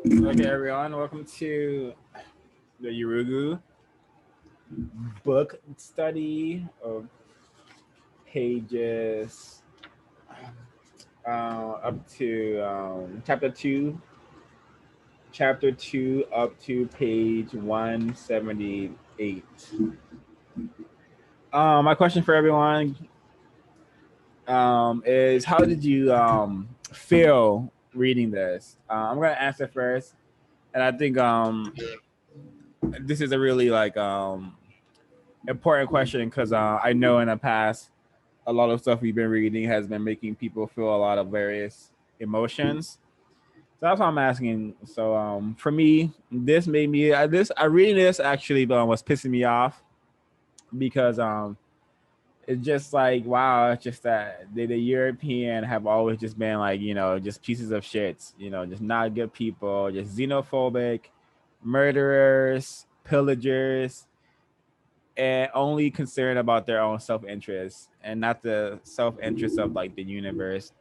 Okay, everyone, welcome to the Yurugu book study of pages up to chapter 2 up to page 178. My question for everyone is how did you feel reading this? I'm going to answer first. And I think this is a really important question because I know in the past a lot of stuff we've been reading has been making people feel a lot of various emotions. So that's why I'm asking. So for me, this made me this I reading this actually was pissing me off because it's just like wow, it's just that the European have always just been like just pieces of shit, just not good people, just xenophobic, murderers, pillagers, and only concerned about their own self-interest and not the self-interest of like the universe.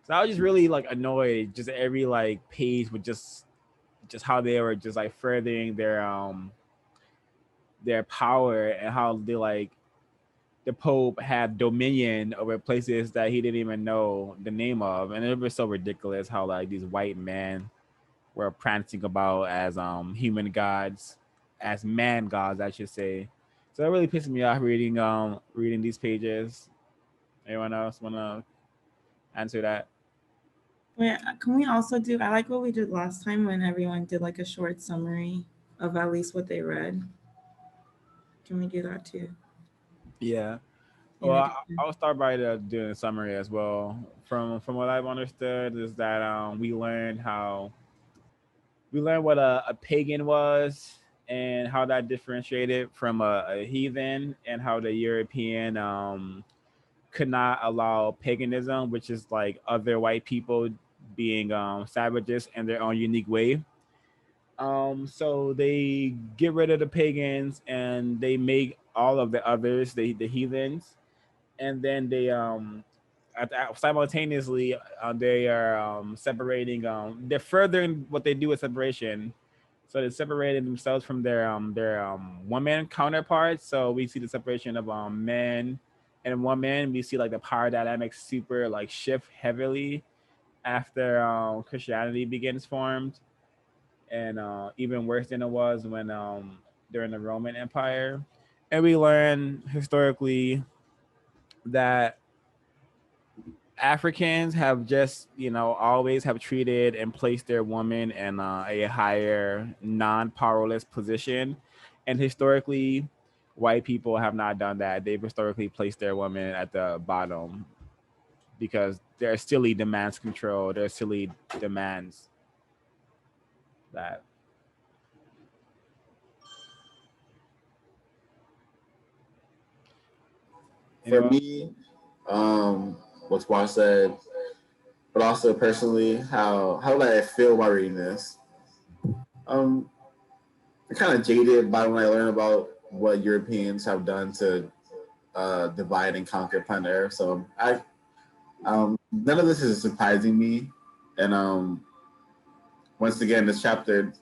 So I was just really like annoyed just every like page with just how they were just like furthering their power and how they like the Pope had dominion over places that he didn't even know the name of. And it was so ridiculous how like these white men were prancing about as human gods, as man gods, I should say. So it really pissed me off reading these pages. Anyone else wanna answer that? Wait, can we also do? I like what we did last time when everyone did like a short summary of at least what they read. Can we do that too? Yeah. Well, In addition, I'll start by doing a summary as well. From what I've understood is that we learned what a pagan was and how that differentiated from a heathen and how the European could not allow paganism, which is like other white people being savages in their own unique way. So they get rid of the pagans and they make all of the others the heathens, and then they simultaneously they are separating. They're furthering what they do with separation. So they separated themselves from their woman counterparts. So we see the separation of men and women. We see like the power dynamics super like shift heavily after Christianity begins formed, and even worse than it was when during the Roman Empire. And we learn historically that Africans have just, always have treated and placed their woman in a higher non-powerless position. And historically, white people have not done that. They've historically placed their women at the bottom because their silly demands control. Their silly demands that. For Anyone? me, what Juan said, but also personally, how did I feel while reading this? Um, I'm kind of jaded by when I learn about what Europeans have done to divide and conquer planet Earth. So I none of this is surprising me, and once again, this chapter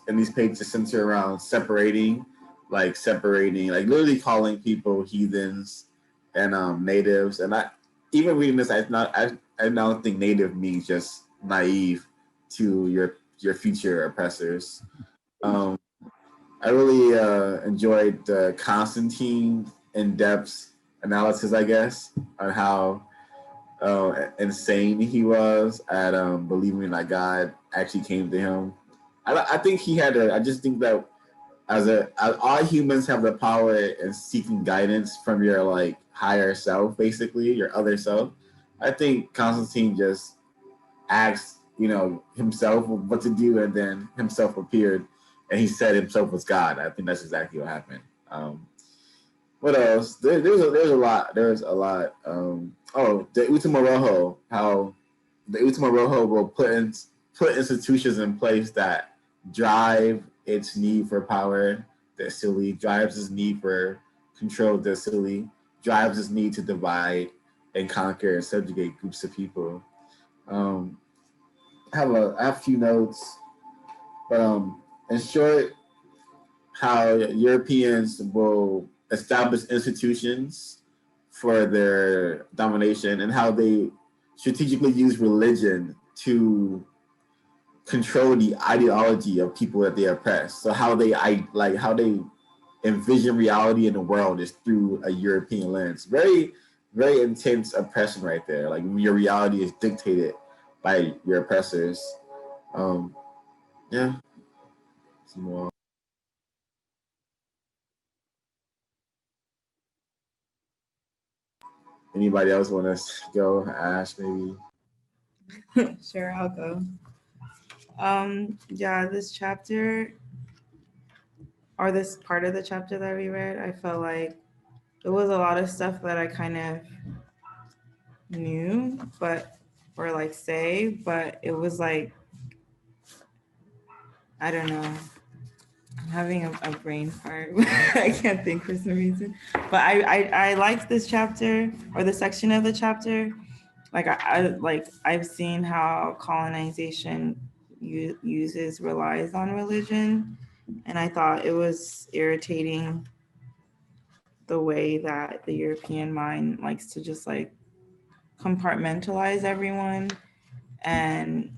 and these pages center around separating, like literally calling people heathens and natives. And I even reading this, I now think native means just naive to your future oppressors. Um, I really enjoyed Constantine in depth analysis, I guess, on how insane he was at believing that God actually came to him. I think he had to. I just think that as all humans have the power in seeking guidance from your like higher self, basically your other self. I think Constantine just asked, himself what to do, and then himself appeared, and he said himself was God. I think that's exactly what happened. What else? There's a lot. There's a lot. The Ultima Rojo. How the Ultima Rojo will put institutions in place that drive its need for power. That silly drives its need for control. That silly drives its need to divide and conquer and subjugate groups of people. Um, I have a few notes. But in short, how Europeans will establish institutions for their domination and how they strategically use religion to control the ideology of people that they oppress. So how they envision reality in the world is through a European lens. Very, very intense oppression right there. Like your reality is dictated by your oppressors. Yeah. Some more. Anybody else want to go? Ash, maybe. Sure, I'll go. Yeah, this chapter or this part of the chapter that we read, I felt like it was a lot of stuff that I kind of knew, but or like say, but it was like, I don't know. I'm having a brain fart. I can't think for some reason. But I liked this chapter or the section of the chapter. Like I've seen how colonization relies on religion, and I thought it was irritating the way that the European mind likes to just like compartmentalize everyone and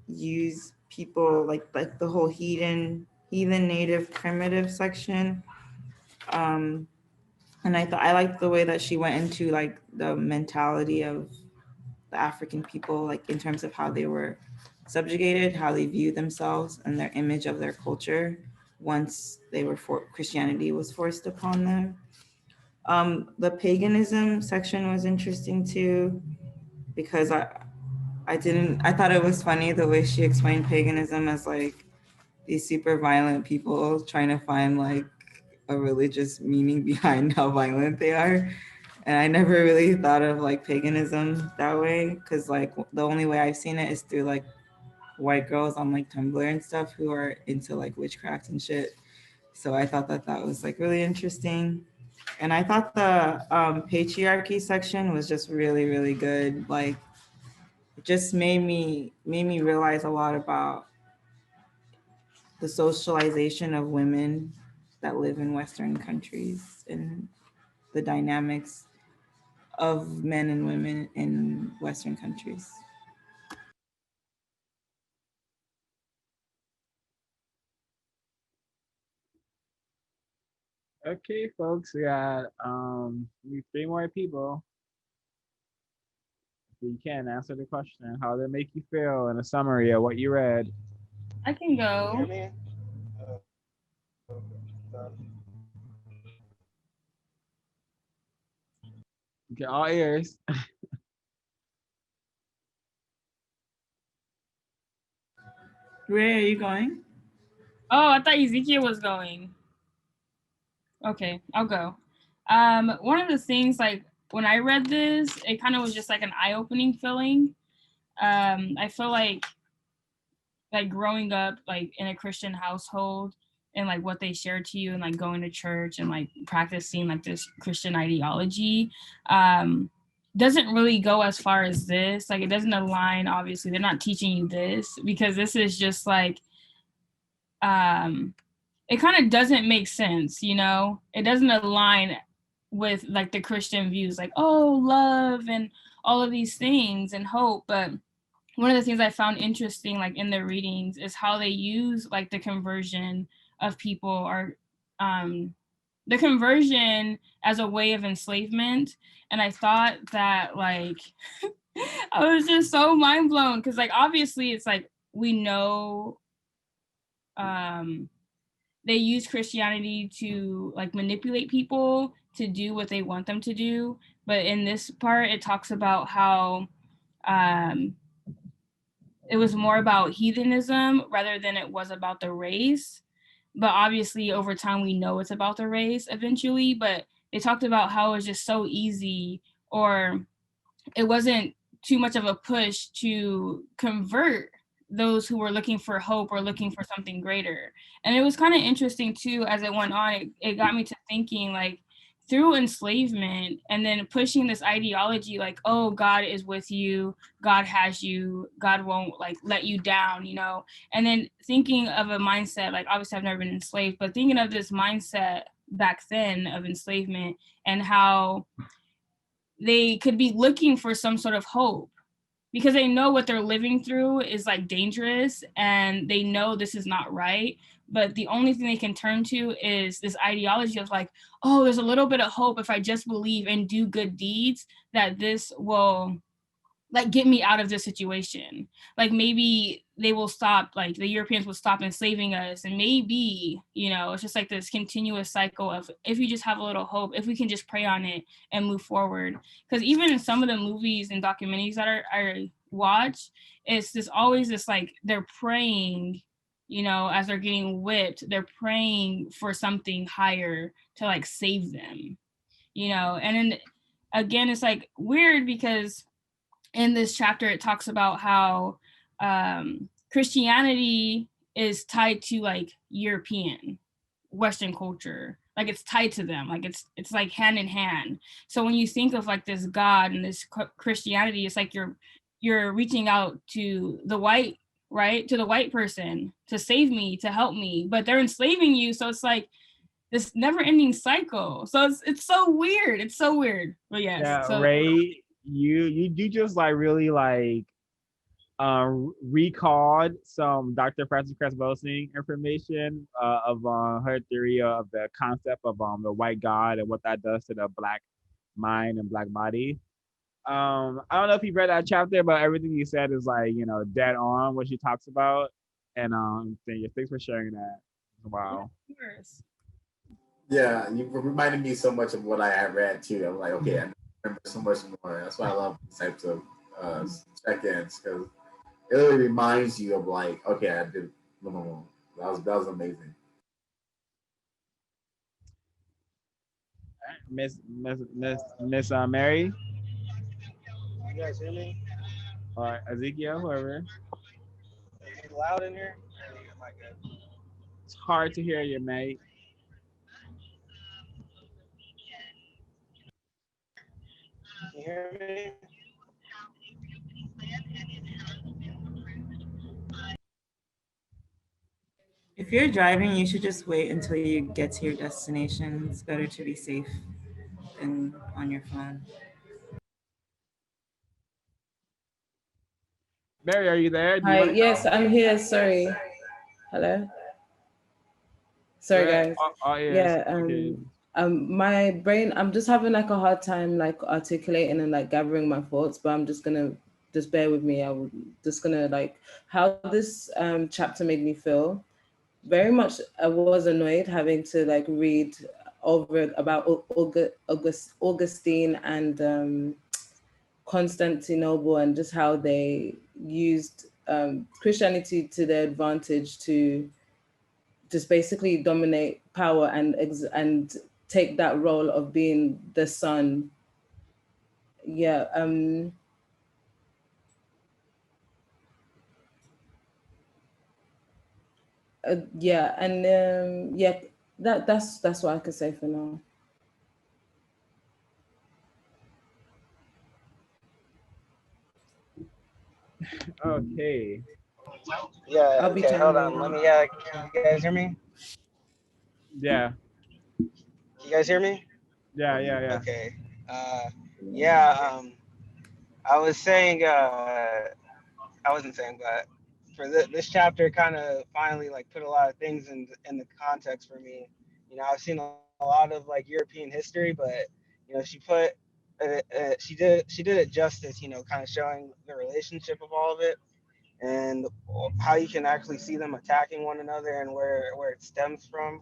use people like the whole heathen native primitive section. And I liked the way that she went into like the mentality of the African people, like in terms of how they were subjugated, how they view themselves and their image of their culture once they were Christianity was forced upon them. The paganism section was interesting too, because I thought it was funny the way she explained paganism as like these super violent people trying to find like a religious meaning behind how violent they are. And I never really thought of like paganism that way, because like the only way I've seen it is through like white girls on like Tumblr and stuff who are into like witchcraft and shit. So I thought that was like really interesting. And I thought the patriarchy section was just really, really good. Like it just made me realize a lot about the socialization of women that live in Western countries and the dynamics of men and women in Western countries. Okay, folks, we got three more people. If you can answer the question, how did it make you feel in a summary of what you read? I can go. Okay, all ears. Ray, are you going? Oh, I thought Ezekiel was going. Okay, I'll go. One of the things, like when I read this, it kind of was just like an eye-opening feeling. I feel like growing up like in a Christian household and like what they shared to you and like going to church and like practicing like this Christian ideology doesn't really go as far as this. Like it doesn't align, obviously. They're not teaching you this because this is just like it kind of doesn't make sense, you know? It doesn't align with like the Christian views, like, oh, love and all of these things and hope. But one of the things I found interesting, like in the readings, is how they use like the conversion of people or the conversion as a way of enslavement. And I thought that like, I was just so mind blown because like, obviously it's like, we know they use Christianity to like manipulate people to do what they want them to do. But in this part, it talks about how it was more about heathenism rather than it was about the race. But obviously, over time, we know it's about the race eventually. But they talked about how it was just so easy, or it wasn't too much of a push to convert those who were looking for hope or looking for something greater. And it was kind of interesting too, as it went on, it got me to thinking like, through enslavement and then pushing this ideology like, oh, God is with you, God has you, God won't like let you down, you know, and then thinking of a mindset, like obviously I've never been enslaved, but thinking of this mindset back then of enslavement and how they could be looking for some sort of hope because they know what they're living through is like dangerous and they know this is not right. But the only thing they can turn to is this ideology of like, oh, there's a little bit of hope if I just believe and do good deeds, that this will like get me out of this situation. Like maybe they will stop, like the Europeans will stop enslaving us. And maybe, you know, it's just like this continuous cycle of if you just have a little hope, if we can just pray on it and move forward. Because even in some of the movies and documentaries that I watch, it's this always this like they're praying, you know, as they're getting whipped, they're praying for something higher to like save them, you know. And then again, it's like weird because in this chapter, it talks about how Christianity is tied to like European Western culture. Like it's tied to them. Like it's like hand in hand. So when you think of like this God and this Christianity, it's like you're reaching out to the white, right? To the white person to save me, to help me, but they're enslaving you. So it's like this never ending cycle. So it's so weird. It's so weird. But yes. Yeah, So Ray, you just like really like recalled some Dr. Frances Cress Welsing information of her theory of the concept of the white God and what that does to the black mind and black body. I don't know if you read that chapter, but everything you said is like, you know, dead on what she talks about. And thanks for sharing that. Wow. Yeah, you reminded me so much of what I had read too. I'm like, okay, I remember so much more. That's why I love these types of check-ins because it really reminds you of like, okay, I did. No. That was amazing. Miss Mary. You guys hear me? Or Ezekiel, whoever. Is it loud in here? Am I good? It's hard to hear you, mate. Can you hear me? If you're driving, you should just wait until you get to your destination. It's better to be safe than on your phone. Mary, are you there? Do you Hi, want to yes, go? I'm here. Sorry. Hello. Sorry, guys. All ears. Yeah, Okay. my brain, I'm just having like a hard time like articulating and like gathering my thoughts, but I'm just gonna just bear with me. Just gonna like how this chapter made me feel. Very much, I was annoyed having to like read over about Augustine and Constantinople and just how they used Christianity to their advantage to just basically dominate power and take that role of being the son. Yeah. Yeah, and yeah, that's what I could say for now. Okay. Yeah, I'll be okay, hold on. translating. Let me, can you guys hear me? Yeah. Can you guys hear me? Yeah. Okay. Yeah, I was saying, I wasn't saying, but for this chapter kind of finally like put a lot of things in the context for me. You know, I've seen a lot of like European history, but you know, she did it justice. You know, kind of showing the relationship of all of it and how you can actually see them attacking one another and where it stems from.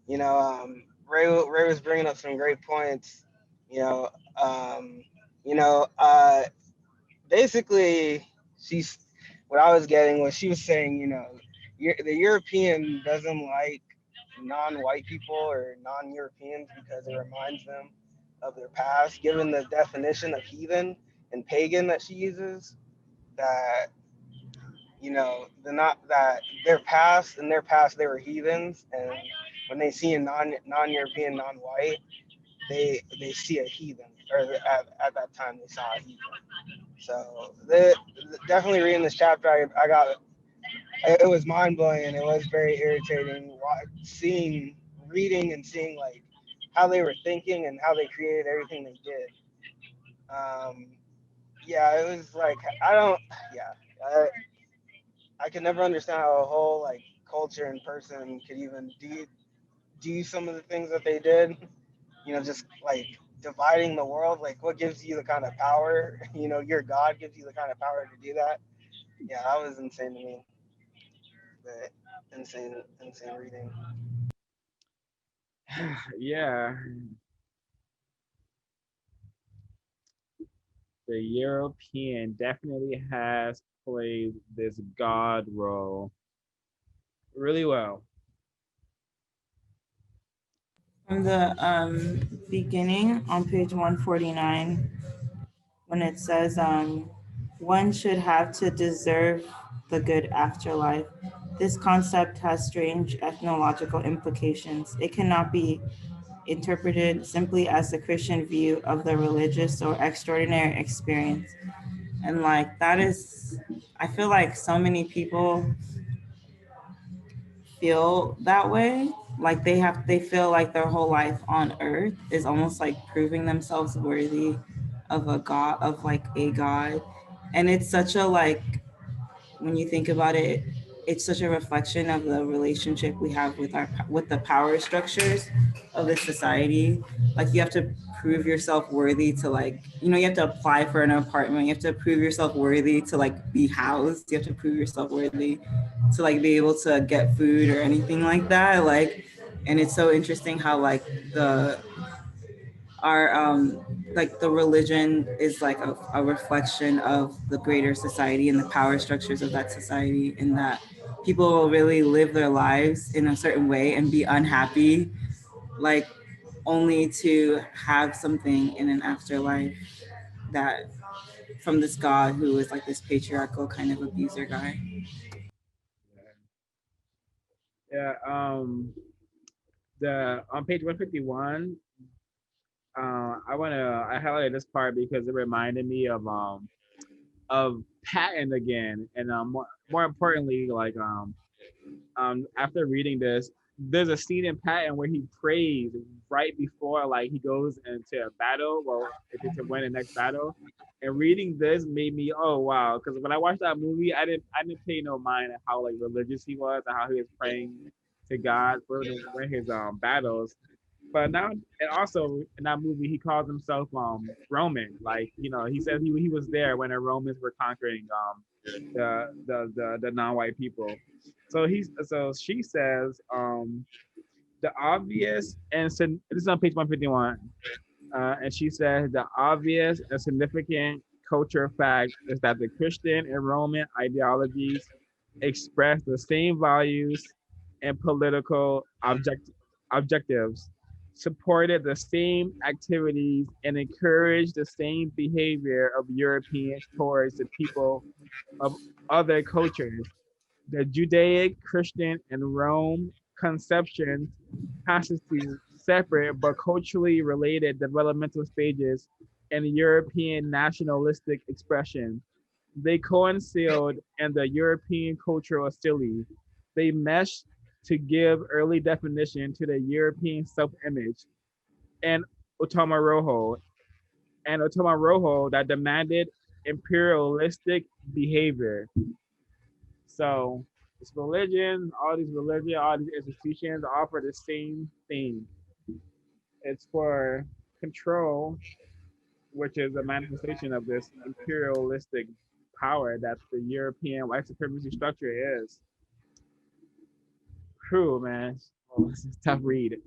You know, Ray was bringing up some great points. You know, um, you know, basically she's what I was getting was she was saying, you know, the European doesn't like non-white people or non-Europeans because it reminds them of their past, given the definition of heathen and pagan that she uses, that you know, the not that in their past they were heathens, and when they see a non-European, non-white, they see a heathen, or at that time they saw a heathen. So definitely reading this chapter, I got it was mind blowing, and it was very irritating reading and seeing like how they were thinking and how they created everything they did. Yeah, it was like I can never understand how a whole like culture and person could even do some of the things that they did. Just like dividing the world. Like, what gives you the kind of power? Your God gives you the kind of power to do that. Yeah, that was insane to me. But insane reading. Yeah, the European definitely has played this God role really well. From the beginning on page 149, when it says one should have to deserve the good afterlife. This concept has strange ethnological implications. It cannot be interpreted simply as the Christian view of the religious or extraordinary experience. And like that is, I feel like so many people feel that way. Like they feel like their whole life on earth is almost like proving themselves worthy of a god, of like a god. And it's such a like, when you think about it, it's such a reflection of the relationship we have with the power structures of the society. Like you have to prove yourself worthy to like, you have to apply for an apartment. You have to prove yourself worthy to like be housed. You have to prove yourself worthy to like be able to get food or anything like that. Like, and it's so interesting how like our like the religion is like a reflection of the greater society and the power structures of that society, and that people will really live their lives in a certain way and be unhappy, like only to have something in an afterlife that from this god who is like this patriarchal kind of abuser guy. Yeah. The on page 151, I highlighted this part because it reminded me of Patton again, and more importantly, like after reading this, there's a scene in Patton where he prays right before like he goes into a battle. Well, if it's to win the next battle. And reading this made me, oh wow, because when I watched that movie, I didn't pay no mind at how like religious he was and how he was praying to God for to win his battles. But now, and also in that movie, he calls himself Roman. Like he said he was there when the Romans were conquering the non-white people. So she says the obvious this is on page 151, and she says the obvious and significant cultural fact is that the Christian and Roman ideologies express the same values and political objectives, supported the same activities, and encouraged the same behavior of Europeans towards the people of other cultures. The Judaic, Christian, and Rome conceptions constitute separate but culturally related developmental stages in European nationalistic expression. They coincided in the European cultural stili. They meshed to give early definition to the European self-image and Otama Rojo that demanded imperialistic behavior. So this religion, all these institutions offer the same thing. It's for control, which is a manifestation of this imperialistic power that the European white supremacy structure is. True, man. Oh, this is a tough read.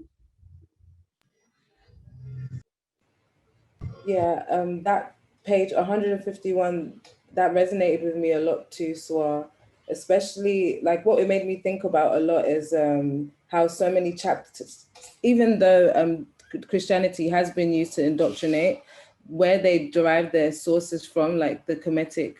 Yeah, that page 151, that resonated with me a lot too, Swa. Especially like what it made me think about a lot is how so many chapters, even though Christianity has been used to indoctrinate, where they derive their sources from, like the Kemetic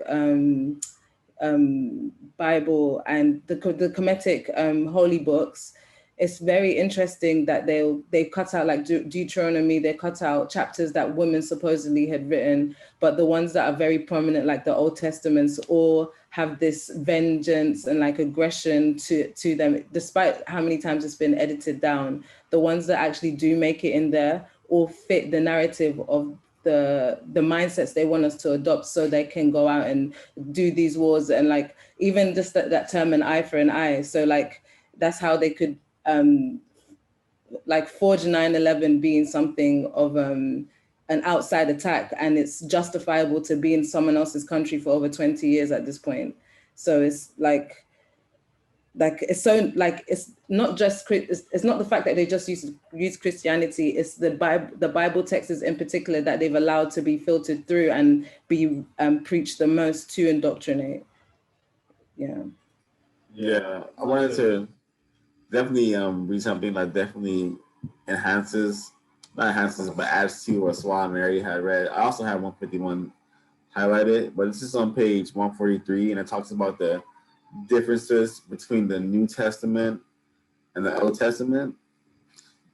Bible and the Kemetic holy books, it's very interesting that they cut out like Deuteronomy, they cut out chapters that women supposedly had written, but the ones that are very prominent, like the Old Testaments, all have this vengeance and like aggression to them, despite how many times it's been edited down. The ones that actually do make it in there all fit the narrative of the mindsets they want us to adopt, so they can go out and do these wars. And like even just that term, an eye for an eye, so like that's how they could like forge 9/11 being something of an outside attack, and it's justifiable to be in someone else's country for over 20 years at this point. So it's like it's so like it's not just it's not the fact that they just use Christianity, it's the Bible texts in particular that they've allowed to be filtered through and be preached the most to indoctrinate. Yeah, I wanted to definitely read something that definitely enhances, not enhances, but adds to what Swat and Mary had read. I also have 151 highlighted, but this is on page 143, and it talks about the differences between the New Testament and the Old Testament.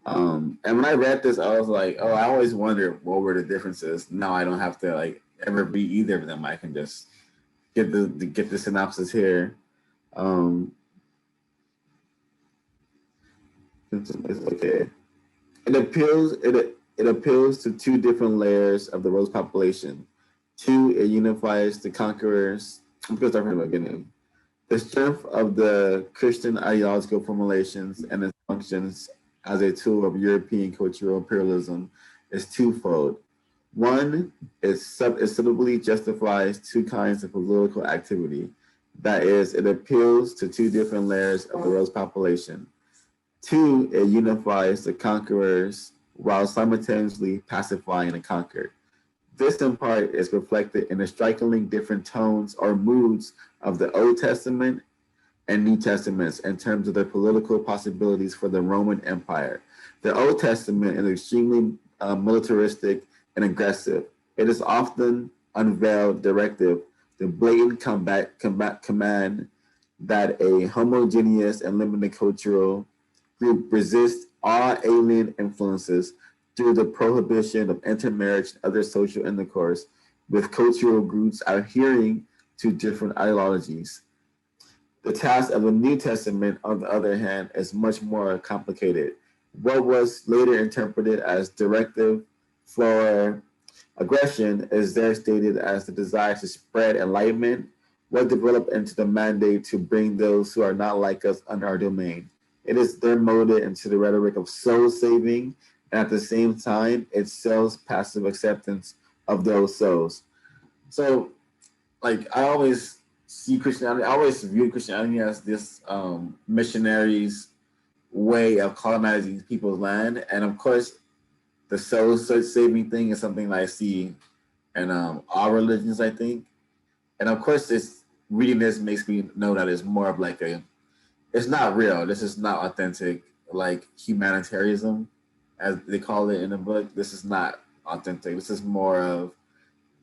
And when I read this, I was like, oh, I always wondered what were the differences. Now I don't have to like ever read either of them. I can just get the synopsis here. It's okay. It appeals to two different layers of the world's population. Two, it unifies the conquerors. I'm going to start from the beginning. The strength of the Christian ideological formulations and its functions as a tool of European cultural imperialism is twofold. One, it suitably justifies two kinds of political activity. That is, it appeals to two different layers of the world's population. Two, it unifies the conquerors while simultaneously pacifying the conquered. This, in part, is reflected in the strikingly different tones or moods of the Old Testament and New Testaments in terms of their political possibilities for the Roman Empire. The Old Testament is extremely militaristic and aggressive. It is often unveiled directive, the blatant command that a homogeneous and limited cultural group resist all alien influences through the prohibition of intermarriage and other social intercourse with cultural groups adhering to different ideologies. The task of the New Testament, on the other hand, is much more complicated. What was later interpreted as directive for aggression is there stated as the desire to spread enlightenment, what developed into the mandate to bring those who are not like us under our domain. It is then molded into the rhetoric of soul saving, and at the same time, it sells passive acceptance of those souls. So, like, I always see Christianity, I always view Christianity as this missionaries' way of colonizing people's land. And of course, the soul saving thing is something that I see in all religions, I think. And of course, this reading this makes me know that it's more of like it's not real. This is not authentic, like humanitarianism, as they call it in the book. This is not authentic. This is more of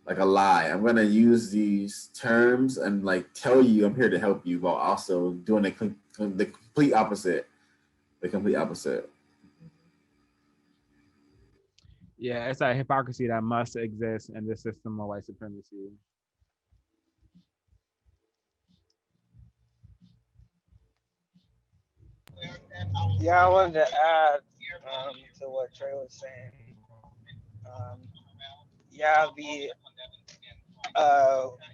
like a lie. I'm gonna use these terms and like tell you I'm here to help you, while also doing the complete opposite. The complete opposite. Yeah, it's a hypocrisy that must exist in this system of white supremacy. Yeah, I wanted to add to what Trey was saying. Yeah, the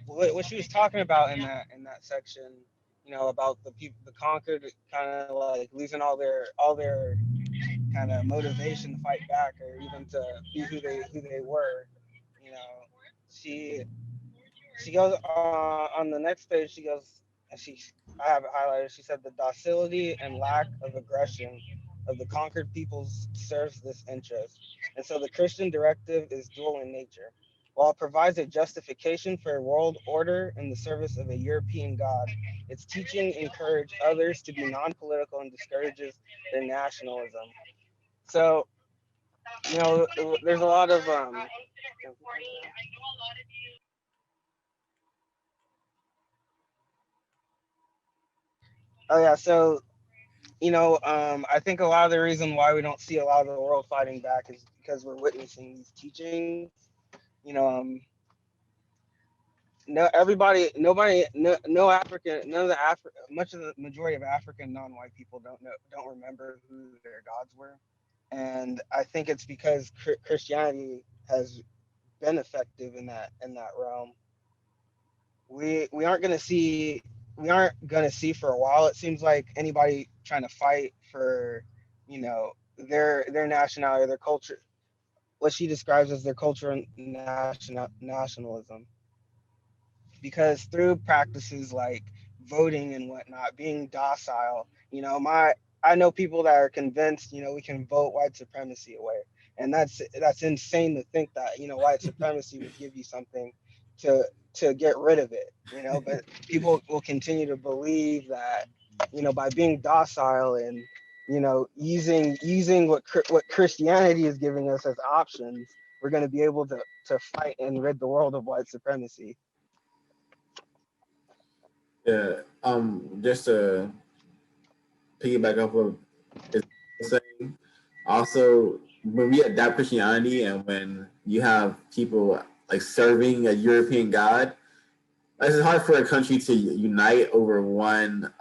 what she was talking about in that section, about the people, the conquered, kind of like losing all their kind of motivation to fight back, or even to be who they were. You know, she she goes on the next page. She goes, and I have it highlighted. She said the docility and lack of aggression of the conquered peoples serves this interest, and so the Christian directive is dual in nature. While it provides a justification for a world order in the service of a European God, its teaching encourages others to be non-political and discourages their nationalism. So, there's a lot of oh yeah, so I think a lot of the reason why we don't see a lot of the world fighting back is because we're witnessing these teachings. You know, no, everybody, nobody, no African, none of the much of the majority of African non-white people don't remember who their gods were, and I think it's because Christianity has been effective in that realm. We aren't gonna see for a while. It seems like anybody trying to fight for, their nationality, their culture, what she describes as their cultural nationalism, because through practices like voting and whatnot, being docile, I know people that are convinced, we can vote white supremacy away, and that's insane to think that white supremacy would give you something to get rid of it, but people will continue to believe that, by being docile and using what Christianity is giving us as options, we're going to be able to fight and rid the world of white supremacy. Yeah. Just to piggyback off of it's saying, also when we adapt Christianity and when you have people like serving a European god, it's hard for a country to unite over one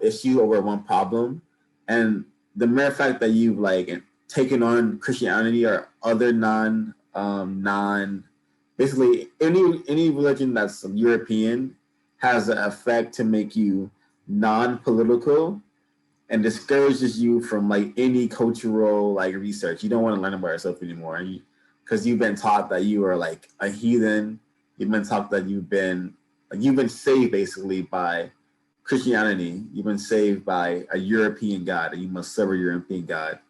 issue, over one problem. And the mere fact that you've like taken on Christianity or other non basically any religion that's European has an effect to make you non-political and discourages you from like any cultural like research. You don't want to learn about yourself anymore because you've been taught that you are like a heathen. You've been taught that you've been saved basically by Christianity. You've been saved by a European God, and you must serve a European God.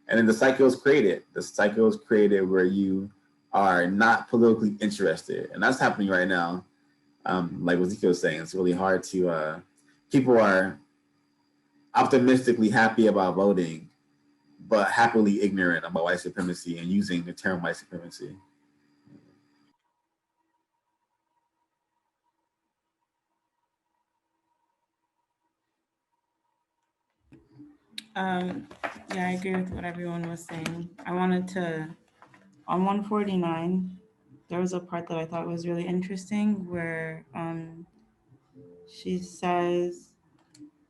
And then the cycle is created. The cycle is created where you are not politically interested, and that's happening right now. Like what Ezekiel was saying, it's really hard to. People are optimistically happy about voting, but happily ignorant about white supremacy and using the term white supremacy. Yeah, I agree with what everyone was saying. I wanted to, on 149, there was a part that I thought was really interesting where she says,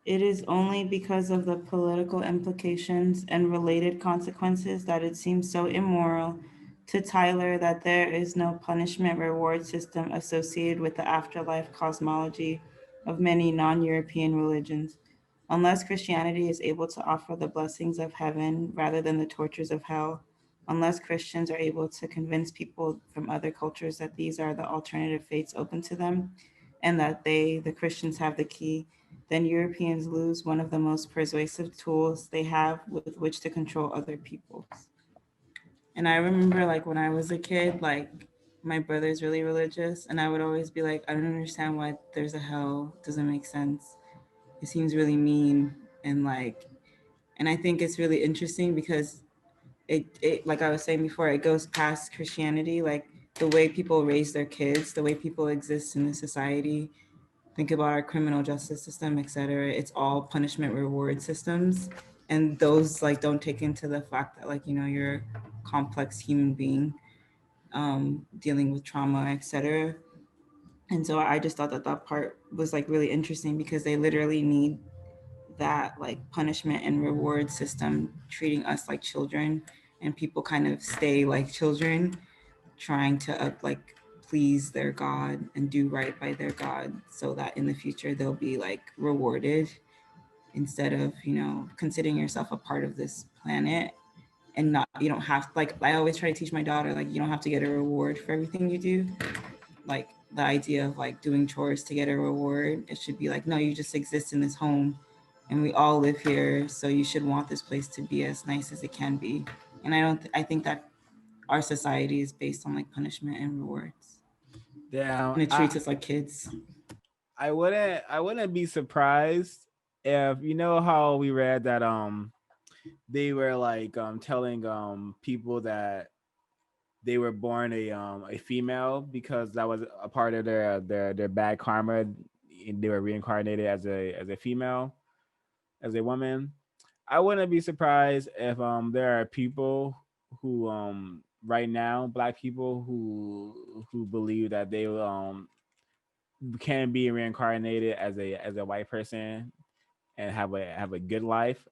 it is only because of the political implications and related consequences that it seems so immoral to Tyler that there is no punishment reward system associated with the afterlife cosmology of many non-European religions. Unless Christianity is able to offer the blessings of heaven rather than the tortures of hell, unless Christians are able to convince people from other cultures that these are the alternative fates open to them and that they, the Christians, have the key, then Europeans lose one of the most persuasive tools they have with which to control other peoples. And I remember like when I was a kid, like my brother's really religious and I would always be like, I don't understand why there's a hell. It doesn't make sense. It seems really mean. And like, and I think it's really interesting because it like I was saying before, it goes past Christianity, like the way people raise their kids, the way people exist in the society, think about our criminal justice system, etc. It's all punishment reward systems. And those like don't take into the fact that like, you're a complex human being dealing with trauma, etc. And so I just thought that that part was like really interesting because they literally need that like punishment and reward system treating us like children, and people kind of stay like children trying to like please their god and do right by their god so that in the future they'll be like rewarded instead of considering yourself a part of this planet. And not, you don't have, like I always try to teach my daughter, like you don't have to get a reward for everything you do. Like the idea of like doing chores to get a reward, it should be like, no, you just exist in this home and we all live here, so you should want this place to be as nice as it can be. And I think that our society is based on like punishment and rewards, Yeah, and it treats us like kids. I wouldn't be surprised if how we read that they were like telling people that they were born a female because that was a part of their bad karma, and they were reincarnated as a female, as a woman. I wouldn't be surprised if there are people who right now, black people who believe that they can be reincarnated as a white person and have a good life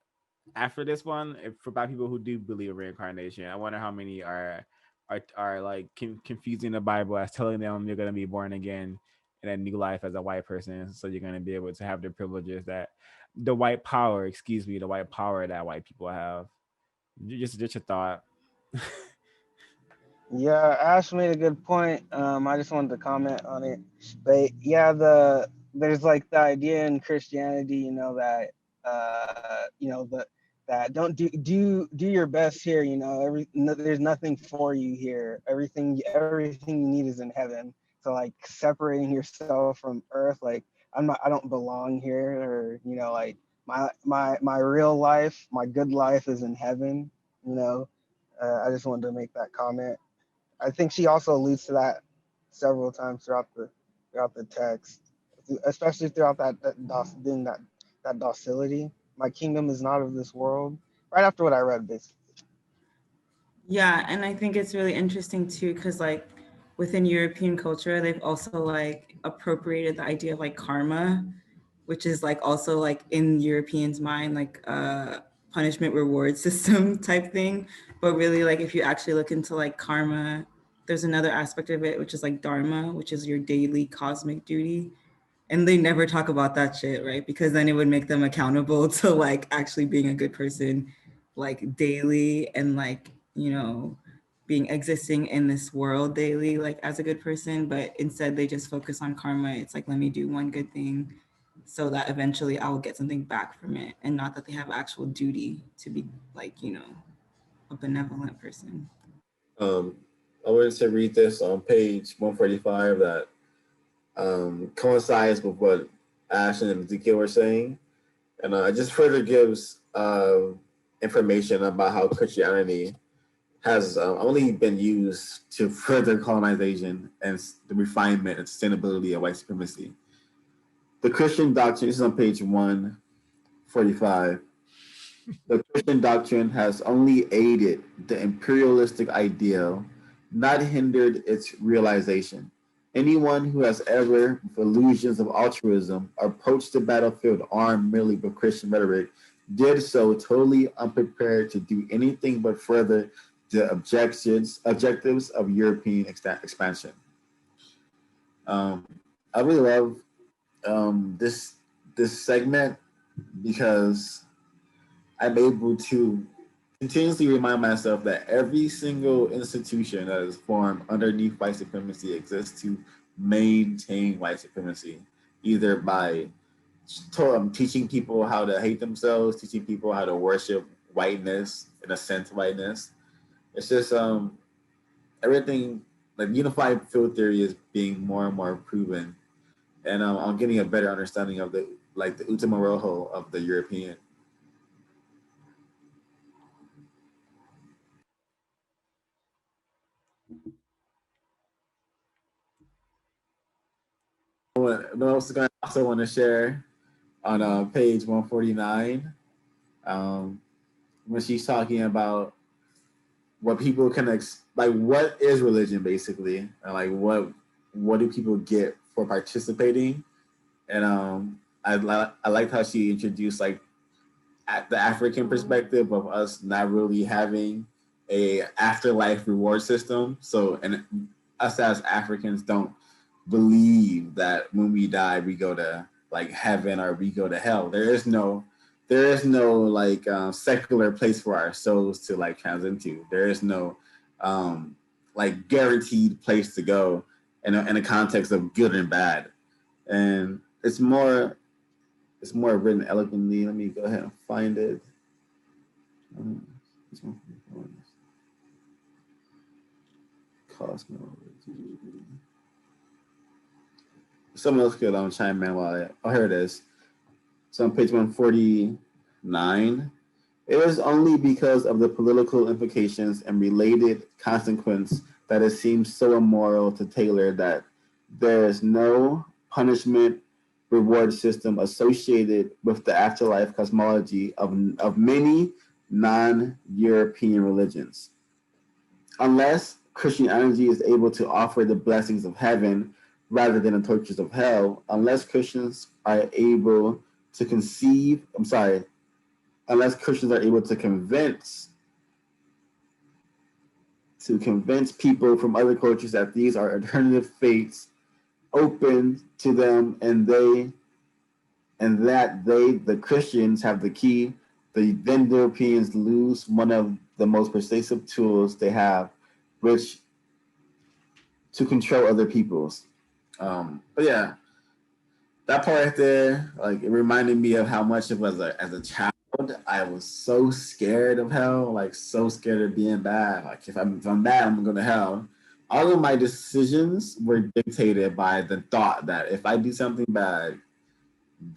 after this one. If, for black people who do believe in reincarnation, I wonder how many are like confusing the Bible as telling them you're gonna be born again in a new life as a white person, so you're gonna be able to have the privileges that the white power, excuse me, the white power that white people have. Just a thought. Yeah, Ash made a good point. I just wanted to comment on it. But yeah, there's like the idea in Christianity, that that don't do your best here. There's nothing for you here. Everything you need is in heaven. So like separating yourself from earth, like I don't belong here, or like my real life, my good life is in heaven. I just wanted to make that comment. I think she also alludes to that several times throughout the text, especially throughout that docility. My kingdom is not of this world. Right after what I read, basically. Yeah, and I think it's really interesting too, because like within European culture, they've also like appropriated the idea of like karma, which is like also like in Europeans' mind, like punishment reward system type thing. But really, like if you actually look into like karma, there's another aspect of it, which is like dharma, which is your daily cosmic duty. And they never talk about that shit, right? Because then it would make them accountable to like actually being a good person, like daily, and like, being existing in this world daily, like as a good person. But instead they just focus on karma. It's like, let me do one good thing so that eventually I will get something back from it. And not that they have actual duty to be like, a benevolent person. Um, I wanted to read this on page 145 that coincides with what Ashton and Ezekiel were saying. And it just further gives information about how Christianity has only been used to further colonization and the refinement and sustainability of white supremacy. The Christian doctrine, this is on page 145. The Christian doctrine has only aided the imperialistic ideal, not hindered its realization. Anyone who has ever, with illusions of altruism, approached the battlefield armed merely with Christian rhetoric did so totally unprepared to do anything but further the objectives of European expansion. Um, I really love this segment because I'm able to continuously remind myself that every single institution that is formed underneath white supremacy exists to maintain white supremacy, either by teaching people how to hate themselves, teaching people how to worship whiteness, in a sense, whiteness. It's just everything, like unified field theory is being more and more proven, and I'm getting a better understanding of the ultima rojo of the European. What else I also want to share on page 149, when she's talking about what people can like, what is religion basically, and like what do people get for participating, and I liked how she introduced like the African perspective of us not really having a afterlife reward system. So, and us as Africans don't believe that when we die we go to like heaven or we go to hell. There is no like secular place for our souls to like trans into. There is no like guaranteed place to go in a context of good and bad, and it's more written eloquently. Let me go ahead and find it. Cosmology. Someone else could chime in while here it is. So on page 149, it is only because of the political implications and related consequence that it seems so immoral to Taylor that there is no punishment reward system associated with the afterlife cosmology of many non-European religions. Unless Christianity is able to offer the blessings of heaven rather than the tortures of hell, unless Christians are able to unless Christians are able to convince people from other cultures that these are alternative fates open to them, and that the Christians have the key, then the Europeans lose one of the most persuasive tools they have, which to control other peoples. But yeah, that part right there, like, it reminded me of how much it was as a child. I was so scared of hell, like so scared of being bad. Like if I'm bad, I'm going to hell. All of my decisions were dictated by the thought that if I do something bad,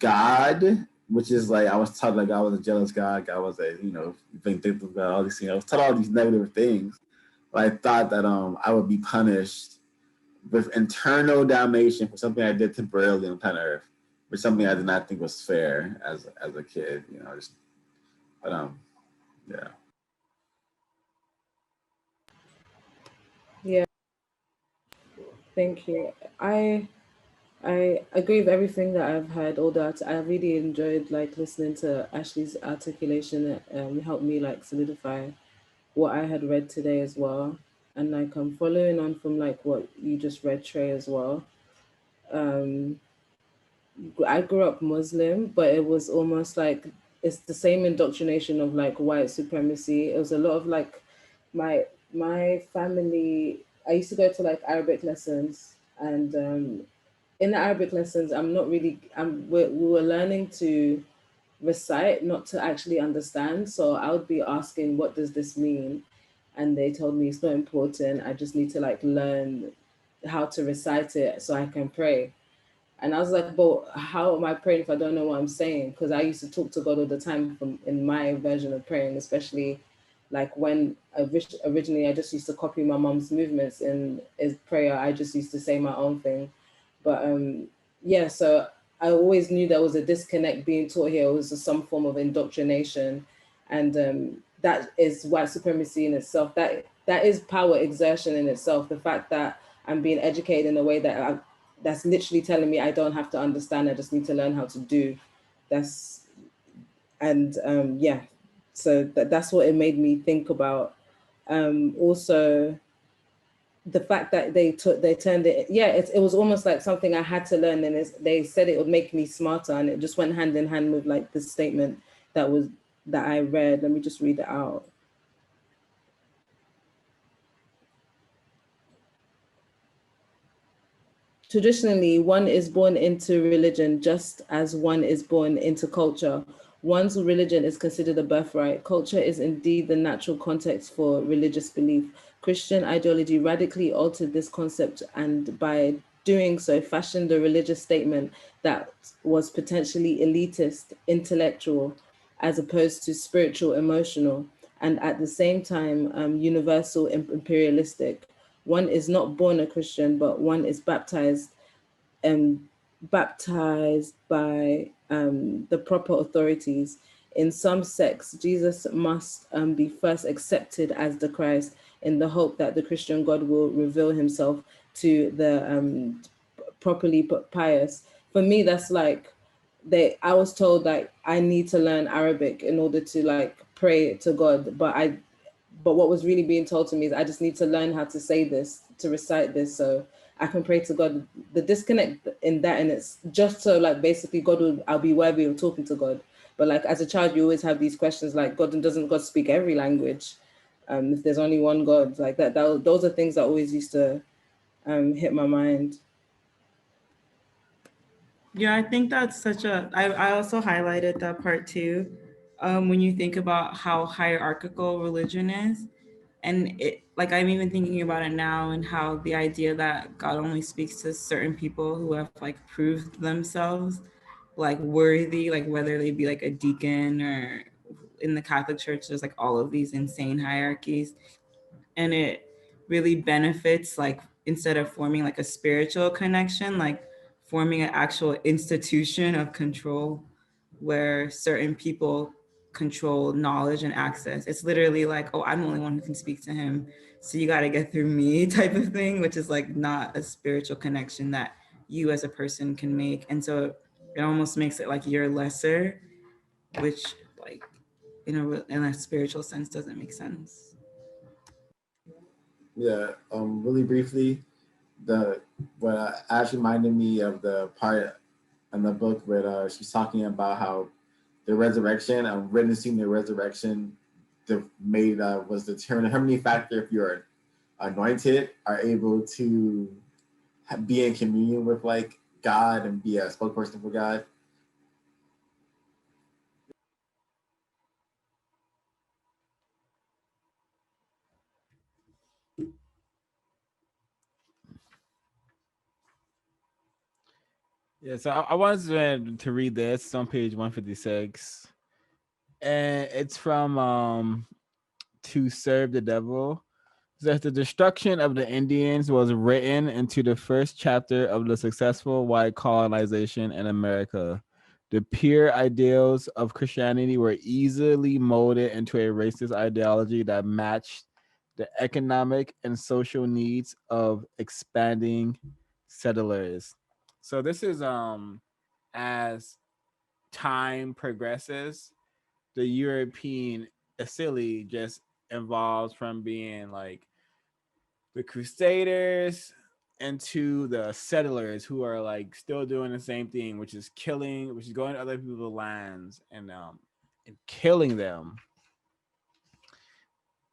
God, which is like I was taught like I was a jealous God, God was a vindictive God, all these things. I was taught all these negative things, but I thought that I would be punished with internal damnation for something I did temporarily on planet Earth, for something I did not think was fair as a kid. But yeah. Yeah, thank you. I agree with everything that I've heard. All that I really enjoyed like listening to Ashley's articulation. It helped me like solidify what I had read today as well. And like I'm following on from like what you just read, Trey, as well. Um, I grew up Muslim, but it was almost like it's the same indoctrination of like white supremacy. It was a lot of like my my family. I used to go to like Arabic lessons, and in the Arabic lessons, I'm not really. We were learning to recite, not to actually understand. So I would be asking, "What does this mean?" And they told me it's not important. I just need to like learn how to recite it so I can pray. And I was like, but how am I praying if I don't know what I'm saying? Because I used to talk to God all the time from in my version of praying, especially like when originally I just used to copy my mom's movements in his prayer. I just used to say my own thing. But yeah, so I always knew there was a disconnect being taught here. It was just some form of indoctrination. And that is white supremacy in itself. That is power exertion in itself. The fact that I'm being educated in a way that that's literally telling me I don't have to understand. I just need to learn how to do. That's and yeah. So that's what it made me think about. Also, the fact that they turned it. Yeah, it was almost like something I had to learn, and they said it would make me smarter, and it just went hand in hand with like the statement that I read. Let me just read it out. Traditionally, one is born into religion just as one is born into culture. One's religion is considered a birthright. Culture is indeed the natural context for religious belief. Christian ideology radically altered this concept and by doing so fashioned a religious statement that was potentially elitist, intellectual, as opposed to spiritual, emotional, and at the same time universal, imperialistic. One is not born a Christian, but one is um, baptized by the proper authorities. In some sects, Jesus must be first accepted as the Christ in the hope that the Christian God will reveal himself to the properly pious. For me, that's like I was told like I need to learn Arabic in order to like pray to God, but what was really being told to me is I just need to learn how to say this, to recite this, so I can pray to God. The disconnect in that, and it's just so like basically I'll be worthy of talking to God. But like as a child, you always have these questions like doesn't God speak every language? If there's only one God, like those are things that always used to hit my mind. Yeah, I think that's I also highlighted that part too. When you think about how hierarchical religion is, and it like I'm even thinking about it now and how the idea that God only speaks to certain people who have like proved themselves like worthy, like whether they be like a deacon or in the Catholic Church, there's like all of these insane hierarchies, and it really benefits like instead of forming like a spiritual connection, like forming an actual institution of control where certain people control knowledge and access. It's literally like, oh, I'm the only one who can speak to him, so you got to get through me type of thing, which is like not a spiritual connection that you as a person can make. And so it almost makes it like you're lesser, which like in a spiritual sense doesn't make sense. Yeah, really briefly, what actually reminded me of the part in the book where she's talking about how the resurrection, witnessing the resurrection, was determined. How many factor if you're anointed are able to be in communion with like God and be a spokesperson for God. Yeah, so I wanted to read this. It's on page 156. And it's from To Serve the Devil. It says the destruction of the Indians was written into the first chapter of the successful white colonization in America. The pure ideals of Christianity were easily molded into a racist ideology that matched the economic and social needs of expanding settlers. So this is as time progresses, the European Asili just evolves from being like the Crusaders into the settlers who are like still doing the same thing, which is killing, which is going to other people's lands and killing them.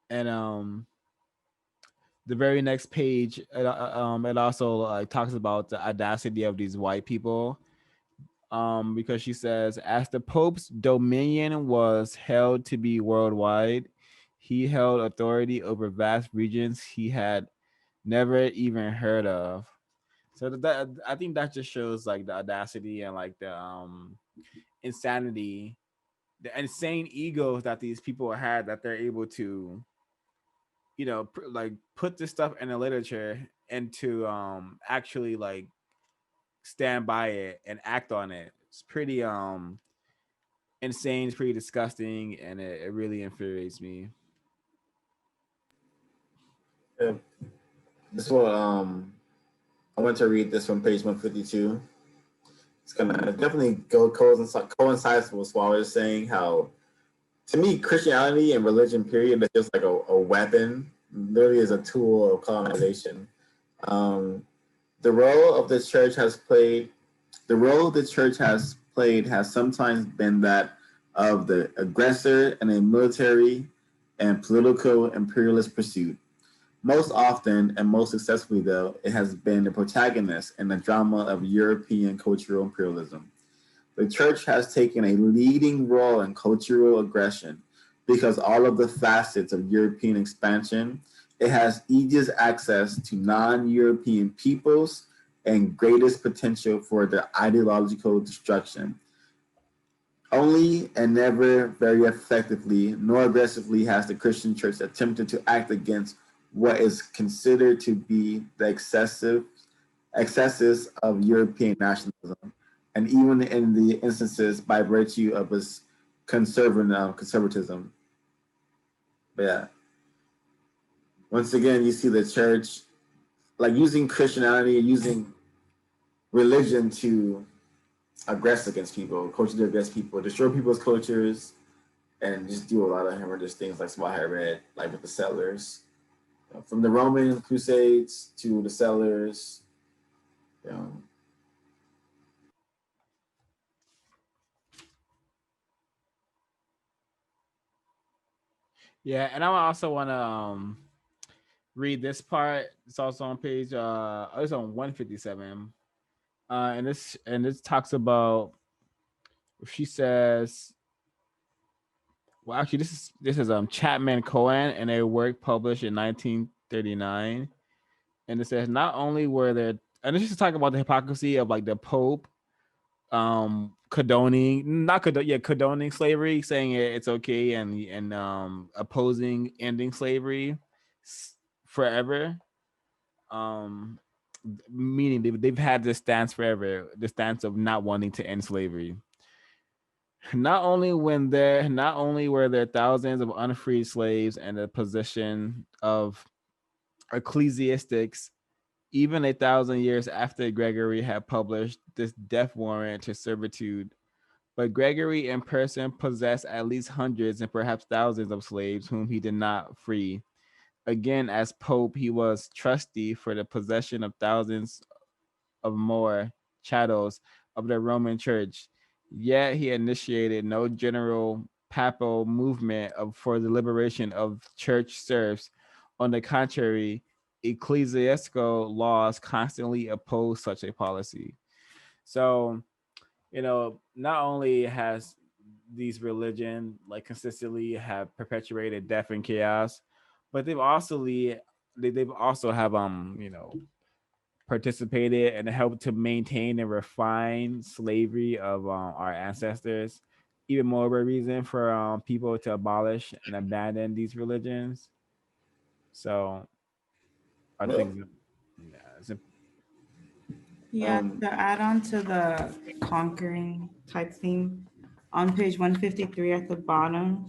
And the very next page, it also talks about the audacity of these white people. Because she says, as the Pope's dominion was held to be worldwide, he held authority over vast regions he had never even heard of. So that I think that just shows like the audacity and like the insanity, the insane egos that these people had, that they're able to, like put this stuff in the literature and to actually like stand by it and act on it. It's pretty insane, it's pretty disgusting, and it really infuriates me. Yeah. This one, I want to read this from page 152. It's gonna definitely coincides with what I was saying. How, to me, Christianity and religion, period, is just like a weapon. Literally, is a tool of colonization. Um, the role of the church has played. The role the church has played has sometimes been that of the aggressor in a military and political imperialist pursuit. Most often and most successfully, though, it has been the protagonist in the drama of European cultural imperialism. The church has taken a leading role in cultural aggression because all of the facets of European expansion, it has easiest access to non-European peoples and greatest potential for their ideological destruction. Only and never very effectively nor aggressively has the Christian church attempted to act against what is considered to be the excesses of European nationalism, and even in the instances by virtue of its conservatism. But yeah, once again, you see the church like using Christianity, using religion to aggress against people, culture against people, destroy people's cultures, and just do a lot of horrendous things like what I read, like with the settlers. From the Roman Crusades to the settlers. You know. Yeah, and I also want to read this part. It's also on page it's on 157. And this talks about, she says, well, actually, this is Chapman Cohen and a work published in 1939, and it says not only were there, and this is talking about the hypocrisy of like the Pope condoning slavery, saying it's okay, and opposing ending slavery forever. um meaning they've had this stance forever, the stance of not wanting to end slavery. Not only were there thousands of unfreed slaves in the possession of ecclesiastics, even 1,000 years after Gregory had published this death warrant to servitude, but Gregory in person possessed at least hundreds and perhaps thousands of slaves whom he did not free. Again, as Pope, he was trustee for the possession of thousands of more chattels of the Roman Church. Yet he initiated no general papal movement for the liberation of church serfs. On the contrary, ecclesiastical laws constantly oppose such a policy. So, not only has these religion like consistently have perpetuated death and chaos, but they've also have participated and helped to maintain and refine slavery of our ancestors. Even more of a reason for people to abolish and abandon these religions. So I Well, think, yeah, Yeah, um, to add on to the conquering type theme, on page 153 at the bottom,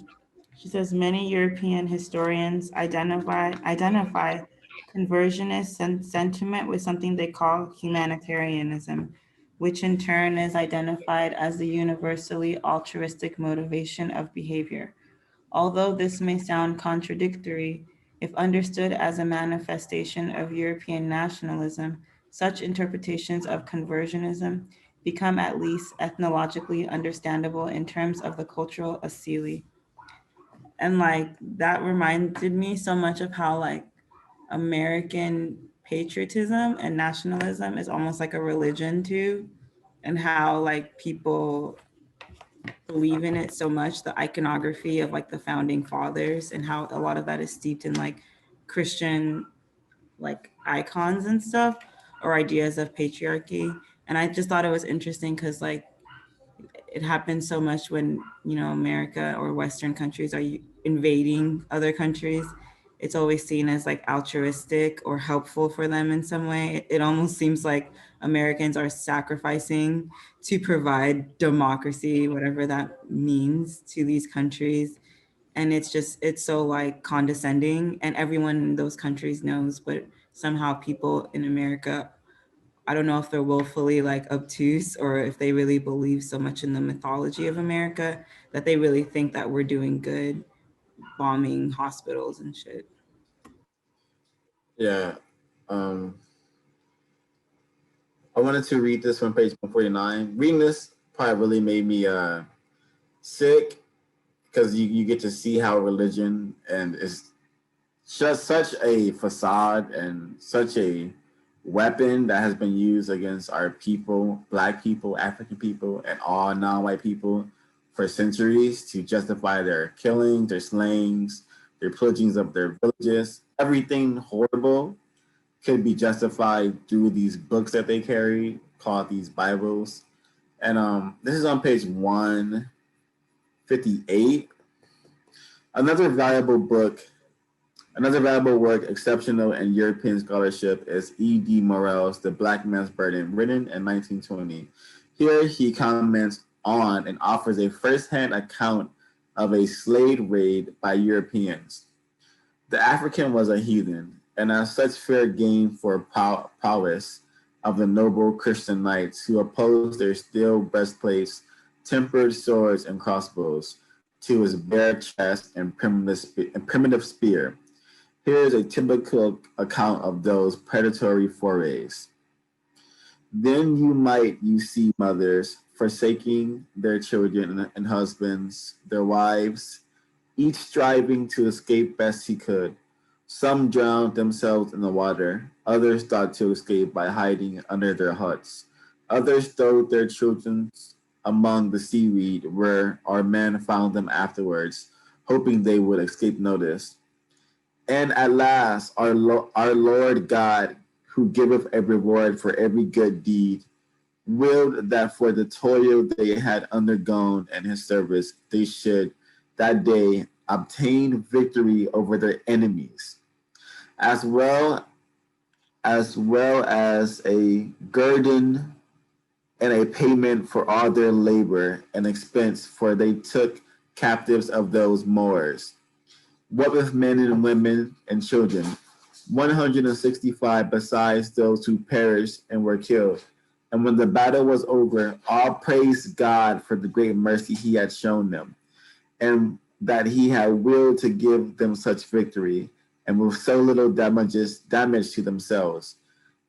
she says many European historians identify conversionist sentiment with something they call humanitarianism, which in turn is identified as the universally altruistic motivation of behavior. Although this may sound contradictory, if understood as a manifestation of European nationalism, such interpretations of conversionism become at least ethnologically understandable in terms of the cultural asili. And like that reminded me so much of how like American patriotism and nationalism is almost like a religion too, and how like people believe in it so much, the iconography of like the founding fathers and how a lot of that is steeped in like Christian like icons and stuff or ideas of patriarchy. And I just thought it was interesting because like it happens so much when, America or Western countries are invading other countries. It's always seen as like altruistic or helpful for them in some way. It almost seems like Americans are sacrificing to provide democracy, whatever that means, to these countries. And it's so like condescending, and everyone in those countries knows, but somehow people in America, I don't know if they're willfully like obtuse or if they really believe so much in the mythology of America that they really think that we're doing good, bombing hospitals and shit. yeah. Um, I wanted to read this from page 149. Reading this part really made me sick because you get to see how religion and it's just such a facade and such a weapon that has been used against our people, Black people, African people, and all non-white people for centuries to justify their killings, their slayings, their pillagings of their villages. Everything horrible could be justified through these books that they carry called these Bibles. And this is on page 158. Another valuable book Another valuable work, exceptional in European scholarship, is E.D. Morell's The Black Man's Burden, written in 1920. Here he comments on and offers a first-hand account of a slave raid by Europeans. The African was a heathen, and as such fair game for prowess of the noble Christian knights who opposed their steel breastplates, tempered swords, and crossbows to his bare chest and primitive spear. Here is a typical account of those predatory forays. Then you see mothers forsaking their children and husbands, their wives, each striving to escape best he could. Some drowned themselves in the water, others thought to escape by hiding under their huts. Others stowed their children among the seaweed where our men found them afterwards, hoping they would escape notice. And at last, our Lord God, who giveth a reward for every good deed, willed that for the toil they had undergone in his service, they should that day obtain victory over their enemies, as well as well as a guerdon and a payment for all their labor and expense, for they took captives of those Moors. What with men and women and children? 165 besides those who perished and were killed. And when the battle was over, all praised God for the great mercy he had shown them, and that he had willed to give them such victory, and with so little damage to themselves.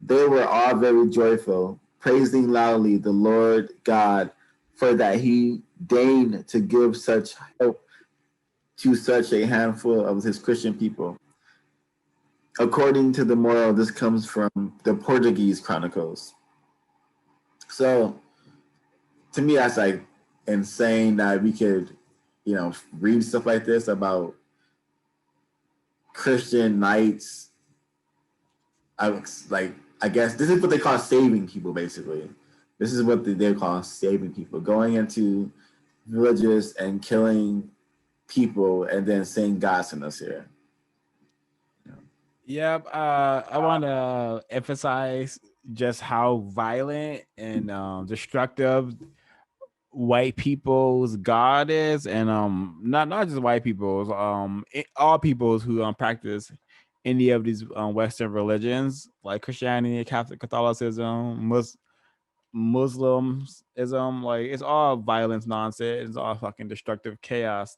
They were all very joyful, praising loudly the Lord God for that he deigned to give such help to such a handful of his Christian people. According to the moral, this comes from the Portuguese chronicles. So to me, that's like insane that we could, read stuff like this about Christian knights. I was like, I guess this is what they call saving people, basically. This is what they call saving people, going into villages and killing people and then saying God sent us here. Yep. I want to emphasize just how violent and destructive white people's God is, and not just white people's, all peoples who practice any of these Western religions like Christianity, Catholicism, Muslimism. Like it's all violence, nonsense. It's all fucking destructive chaos.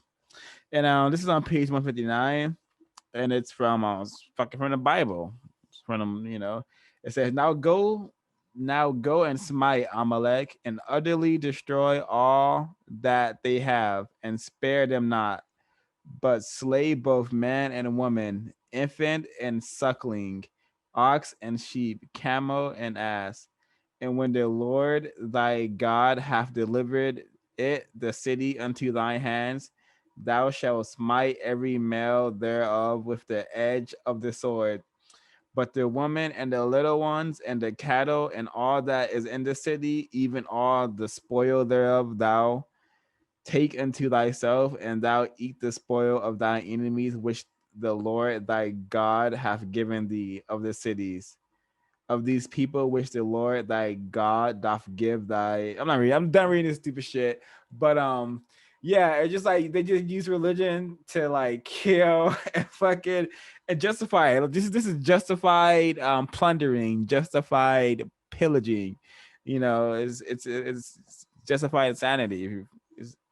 And this is on page 159, and it's from fucking from the Bible. It's from it says, now go and smite Amalek and utterly destroy all that they have, and spare them not, but slay both man and woman, infant and suckling, ox and sheep, camel and ass. And when the Lord thy God hath delivered the city unto thy hands, thou shalt smite every male thereof with the edge of the sword. But the woman and the little ones and the cattle and all that is in the city, even all the spoil thereof, thou take unto thyself, and thou eat the spoil of thy enemies, which the Lord thy God hath given thee of the cities of these people, which the Lord thy God doth give thy. I'm not reading. I'm done reading this stupid shit. But yeah, it's just like they just use religion to like kill and fucking and justify it. This is justified plundering, justified pillaging. It's justified insanity.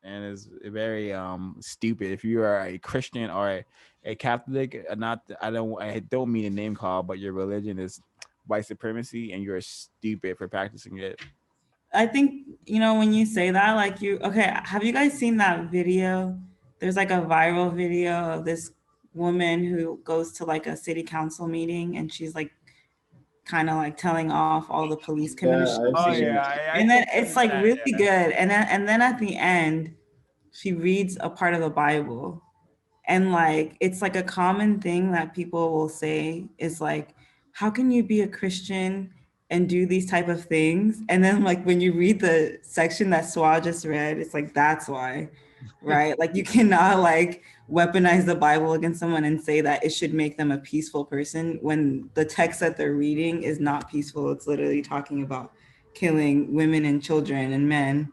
And it's very stupid. If you are a Christian or a Catholic, not I don't mean a name call, but your religion is white supremacy, and you're stupid for practicing it. I think, when you say that, like okay, have you guys seen that video? There's like a viral video of this woman who goes to like a city council meeting, and she's like kind of like telling off all the police Yeah, I've Oh commissioners. seen yeah, it. I And then think it's of like that. really Yeah. good. And then at the end, she reads a part of the Bible. And like it's like a common thing that people will say is like, how can you be a Christian and do these type of things? And then like when you read the section that Swa just read, it's like that's why, right? Like you cannot like weaponize the Bible against someone and say that it should make them a peaceful person when the text that they're reading is not peaceful. It's literally talking about killing women and children and men,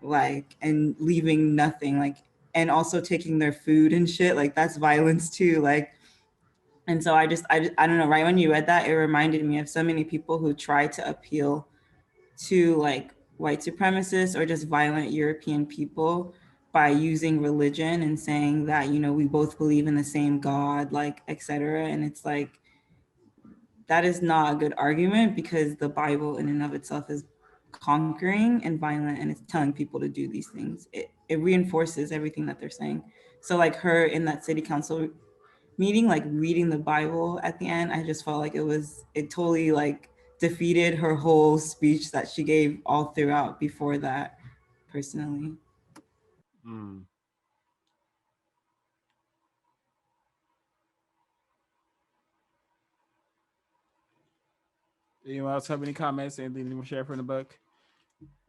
like, and leaving nothing, like, and also taking their food and shit, like that's violence too, like. And so I don't know, right when you read that, it reminded me of so many people who try to appeal to like white supremacists or just violent European people by using religion and saying that, we both believe in the same God, like, etc. And it's like, that is not a good argument, because the Bible in and of itself is conquering and violent, and it's telling people to do these things. It reinforces everything that they're saying. So like her in that city council meeting, like reading the Bible at the end, I just felt like it totally like defeated her whole speech that she gave all throughout before that, personally. Mm. Anyone else have any comments? Anything you want to share from the book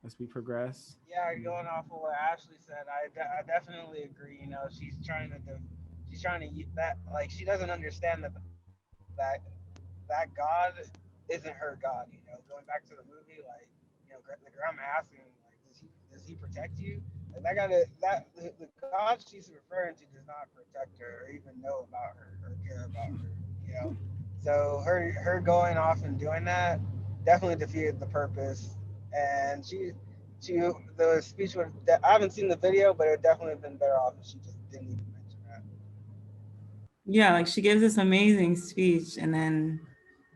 as we progress? Yeah, going off of what Ashley said, I definitely agree. She's trying to that, like, she doesn't understand that that God isn't her God. You know, going back to the movie, like, you know, the grandma asking, like, does he protect you? And that guy, the God she's referring to does not protect her or even know about her or care about her. You know, so her going off and doing that definitely defeated the purpose. And she the speech would. I haven't seen the video, but it would definitely have been better off if she just didn't even mention that. Yeah, like she gives this amazing speech, and then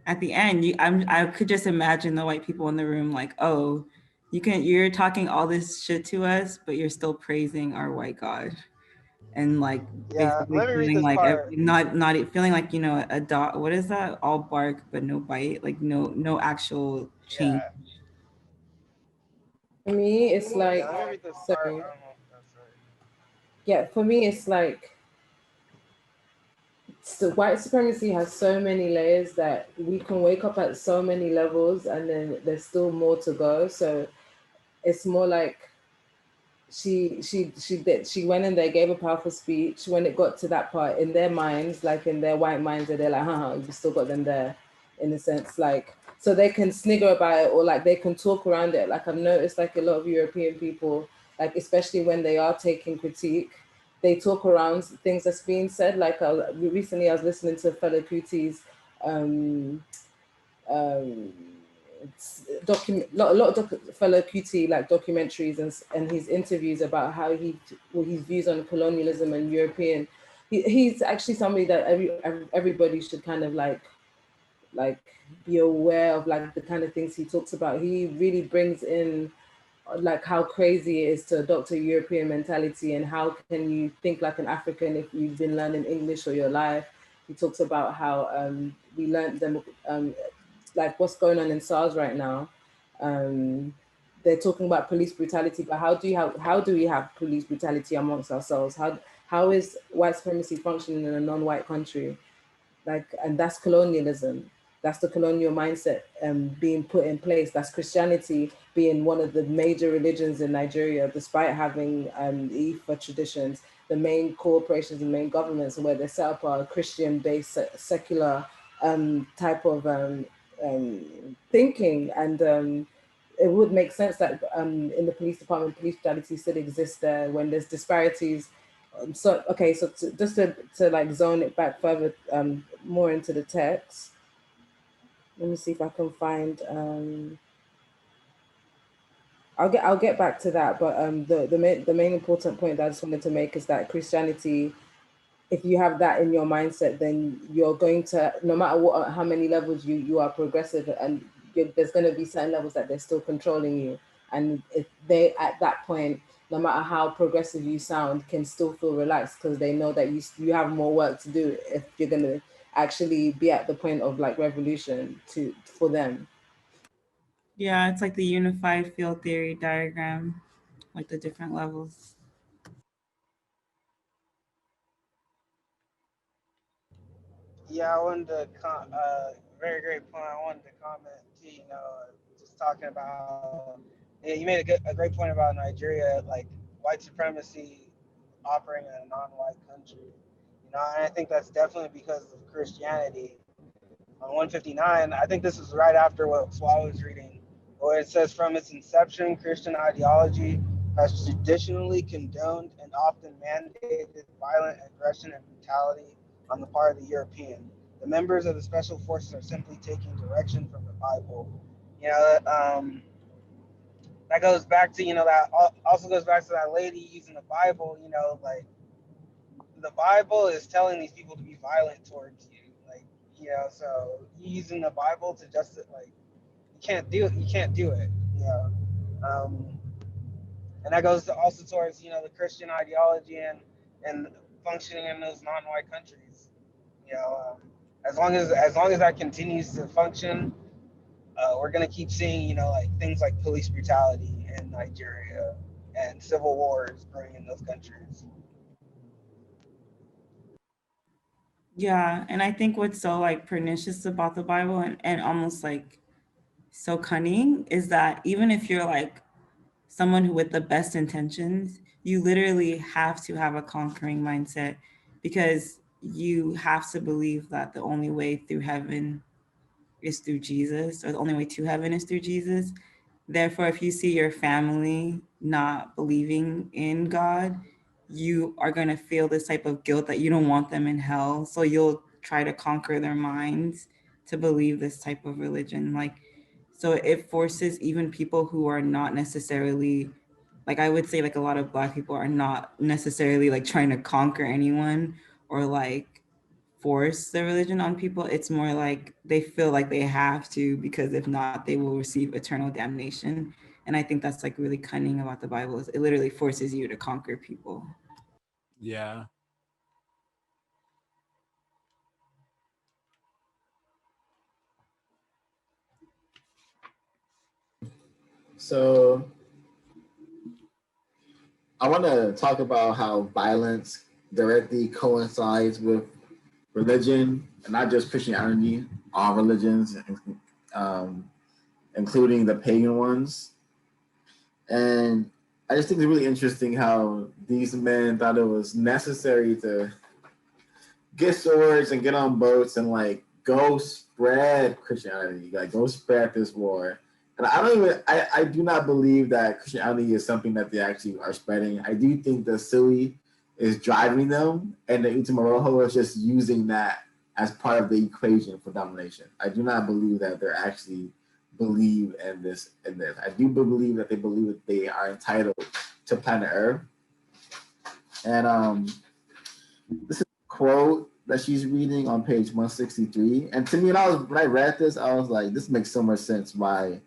at the end, I could just imagine the white people in the room like, oh, you're talking all this shit to us, but you're still praising our white God, and like Yeah, basically let me read feeling this like part. not feeling like, you know, a dog. What is that? All bark but no bite. Like no actual change. Yeah, For me, it's yeah, like, let me read this part. sorry. I don't know if that's right. Yeah, for me, it's like, so white supremacy has so many layers that we can wake up at so many levels, and then there's still more to go. So it's more like she went in there, gave a powerful speech. When it got to that part, in their minds, like in their white minds, they're like, haha, you still got them there, in a sense, like, so they can snigger about it, or like they can talk around it. Like I've noticed, like a lot of European people, like especially when they are taking critique, they talk around things that's being said. Like recently I was listening to fellow Cooties, um um a lot of fellow QT like documentaries and his interviews about how his views on colonialism and European. He's actually somebody that everybody should kind of like be aware of, like the kind of things he talks about. He really brings in like how crazy it is to adopt a European mentality, and how can you think like an African if you've been learning English all your life. He talks about how we learned them, like what's going on in SARS right now. Um, they're talking about police brutality, but how do we have police brutality amongst ourselves? How is white supremacy functioning in a non-white country? Like, and that's colonialism. That's the colonial mindset being put in place. That's Christianity being one of the major religions in Nigeria, despite having Ifa traditions. The main corporations and main governments where they set up are Christian-based secular type of thinking, and it would make sense that in the police department, police brutality still exists there when there's disparities. So okay, so just to like zone it back further, more into the text. Let me see if I can find. I'll get back to that, but the main important point that I just wanted to make is that Christianity, if you have that in your mindset, then you're going to, no matter what, how many levels you are progressive, and there's going to be certain levels that they're still controlling you. And if they, at that point, no matter how progressive you sound, can still feel relaxed because they know that you have more work to do if you're going to actually be at the point of like revolution for them. Yeah, it's like the unified field theory diagram, like the different levels. Yeah, I wanted to very great point. I wanted to comment too. You know, just talking about. Yeah, you made a great point about Nigeria, like white supremacy operating in a non-white country. You know, and I think that's definitely because of Christianity. On 159, I think this is right after what Swal was reading, where it says, from its inception, Christian ideology has traditionally condoned and often mandated violent aggression and brutality on the part of the European. The members of the special forces are simply taking direction from the Bible. You know, that goes back to, you know, that also goes back to that lady using the Bible. You know, like the Bible is telling these people to be violent towards you, like, you know, so you using the Bible to just like you can't do it, you know. Um, and that goes to also towards, you know, the Christian ideology and functioning in those non-white countries. You know, as long as that continues to function, we're gonna keep seeing, you know, like things like police brutality in Nigeria and civil wars brewing in those countries. Yeah, and I think what's so like pernicious about the Bible, and almost like so cunning, is that even if you're like someone who with the best intentions, you literally have to have a conquering mindset, because you have to believe that the only way through heaven is through Jesus, or the only way to heaven is through Jesus. Therefore, if you see your family not believing in God, you are going to feel this type of guilt that you don't want them in hell. So you'll try to conquer their minds to believe this type of religion. Like, so it forces even people who are not necessarily, like, I would say like a lot of Black people are not necessarily like trying to conquer anyone or like force the religion on people. It's more like they feel like they have to, because if not, they will receive eternal damnation. And I think that's like really cunning about the Bible, is it literally forces you to conquer people. Yeah. So I want to talk about how violence directly coincides with religion, and not just Christianity, all religions, um, including the pagan ones. And I just think it's really interesting how these men thought it was necessary to get swords and get on boats and like go spread Christianity, like go spread this war. And I do not believe that Christianity is something that they actually are spreading. I do think the Sui is driving them, and the Utamoroho is just using that as part of the equation for domination. I do not believe that they're actually believe in this. I do believe that they believe that they are entitled to planet Earth. And this is a quote that she's reading on page 163. And to me, when I read this, I was like, this makes so much sense why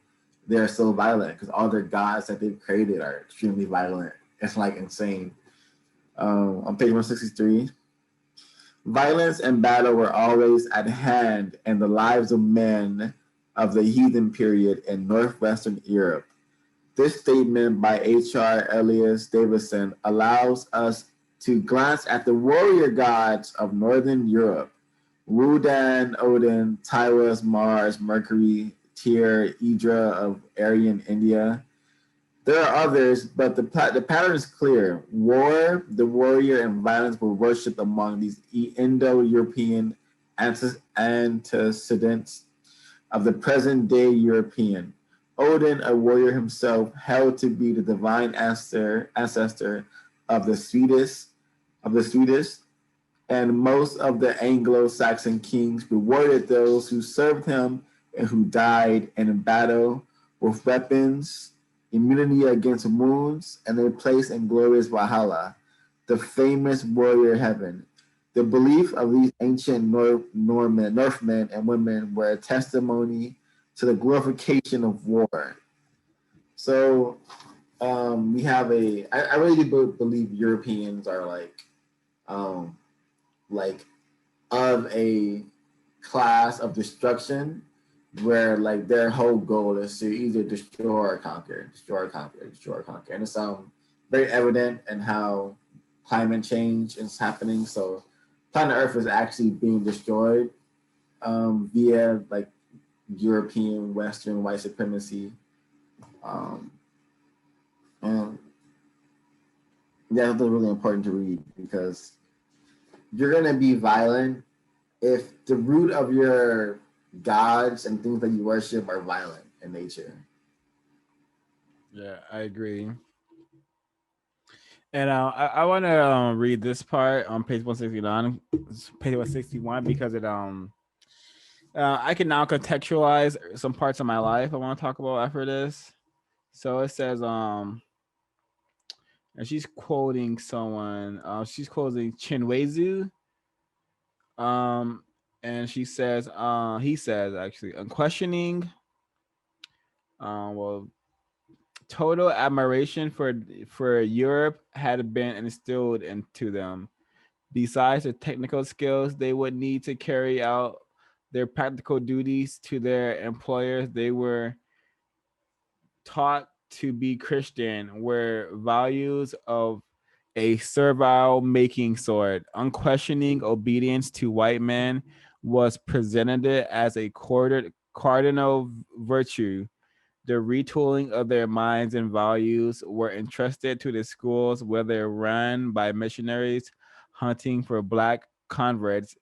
they're so violent, because all their gods that they've created are extremely violent. It's like insane. On page 163, violence and battle were always at hand in the lives of men of the heathen period in northwestern Europe. This statement by H.R. Elias Davison allows us to glance at the warrior gods of northern Europe: Wodan, Odin, Tyros, Mars, Mercury, Tyr, Idra of Aryan India. There are others, but the pattern is clear. War, the warrior, and violence were worshipped among these Indo-European antecedents of the present-day European. Odin, a warrior himself, held to be the divine ancestor of the Swedish, and most of the Anglo-Saxon kings rewarded those who served him and who died in battle with weapons, immunity against wounds, and their place in glorious Valhalla, the famous warrior heaven. The belief of these ancient Northmen and women were a testimony to the glorification of war. So we have I really do believe Europeans are like of a class of destruction, where like their whole goal is to either destroy or conquer, destroy or conquer, destroy or conquer. And it's very evident in how climate change is happening. So planet Earth is actually being destroyed via like European, Western white supremacy. And that's really important to read, because you're going to be violent if the root of your gods and things that you worship are violent in nature. Yeah, I agree. And I want to read this part on page 169, page 161, because I can now contextualize some parts of my life I want to talk about after this. So it says and she's quoting someone. She's quoting Chinwezu. And she says, he says actually, unquestioning, well, total admiration for Europe had been instilled into them. Besides the technical skills they would need to carry out their practical duties to their employers, they were taught to be Christian, where values of a servile making sword, unquestioning obedience to white men was presented as a cardinal virtue. The retooling of their minds and values were entrusted to the schools, whether run by missionaries hunting for black converts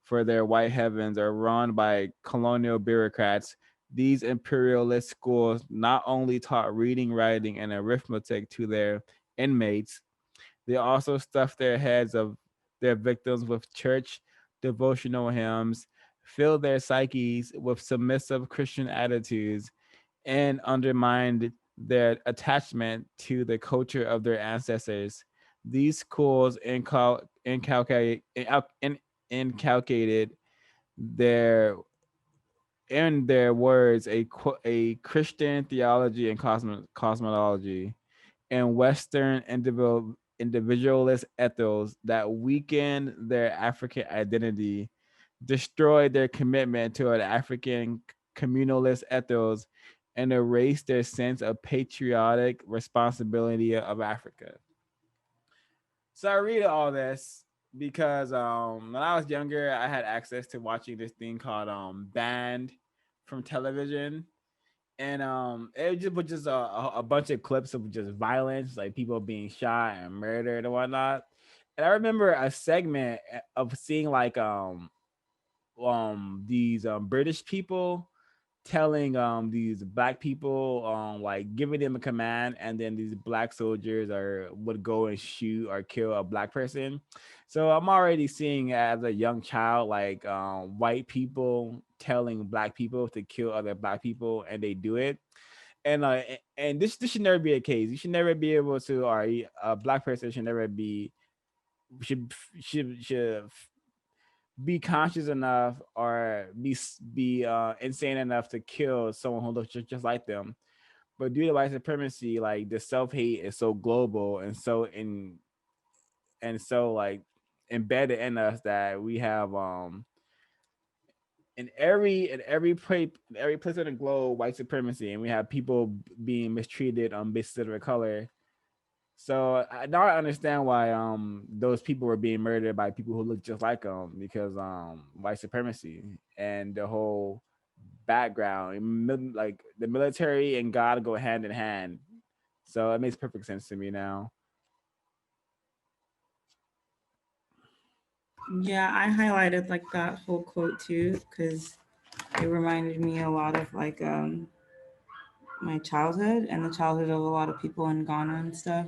for their white heavens are run by colonial bureaucrats. These imperialist schools not only taught reading, writing, and arithmetic to their inmates, they also stuffed their heads of their victims with church devotional hymns, filled their psyches with submissive Christian attitudes, and undermined their attachment to the culture of their ancestors. These schools inculcated their in their words a Christian theology and cosmology and Western individualist ethos that weakened their African identity, destroyed their commitment to an African communalist ethos, and erased their sense of patriotic responsibility of Africa. So I read all this because when I was younger, I had access to watching this thing called Banned from television, and it just was just a bunch of clips of just violence, like people being shot and murdered and whatnot. And I remember a segment of seeing like these British people telling these black people like giving them a command, and then these black soldiers are would go and shoot or kill a black person. So I'm already seeing as a young child like white people telling black people to kill other black people, and they do it. And this should never be a case. You should never be able to, or a black person should never be should be conscious enough or be insane enough to kill someone who looks just like them. But due to white supremacy, like the self hate is so global and so like embedded in us that we have in every place on the globe white supremacy, and we have people being mistreated on basis of their color. So now I understand why those people were being murdered by people who look just like them, because white supremacy and the whole background, like the military and God go hand in hand. So it makes perfect sense to me now. Yeah, I highlighted like that whole quote too because it reminded me a lot of like my childhood and the childhood of a lot of people in Ghana and stuff.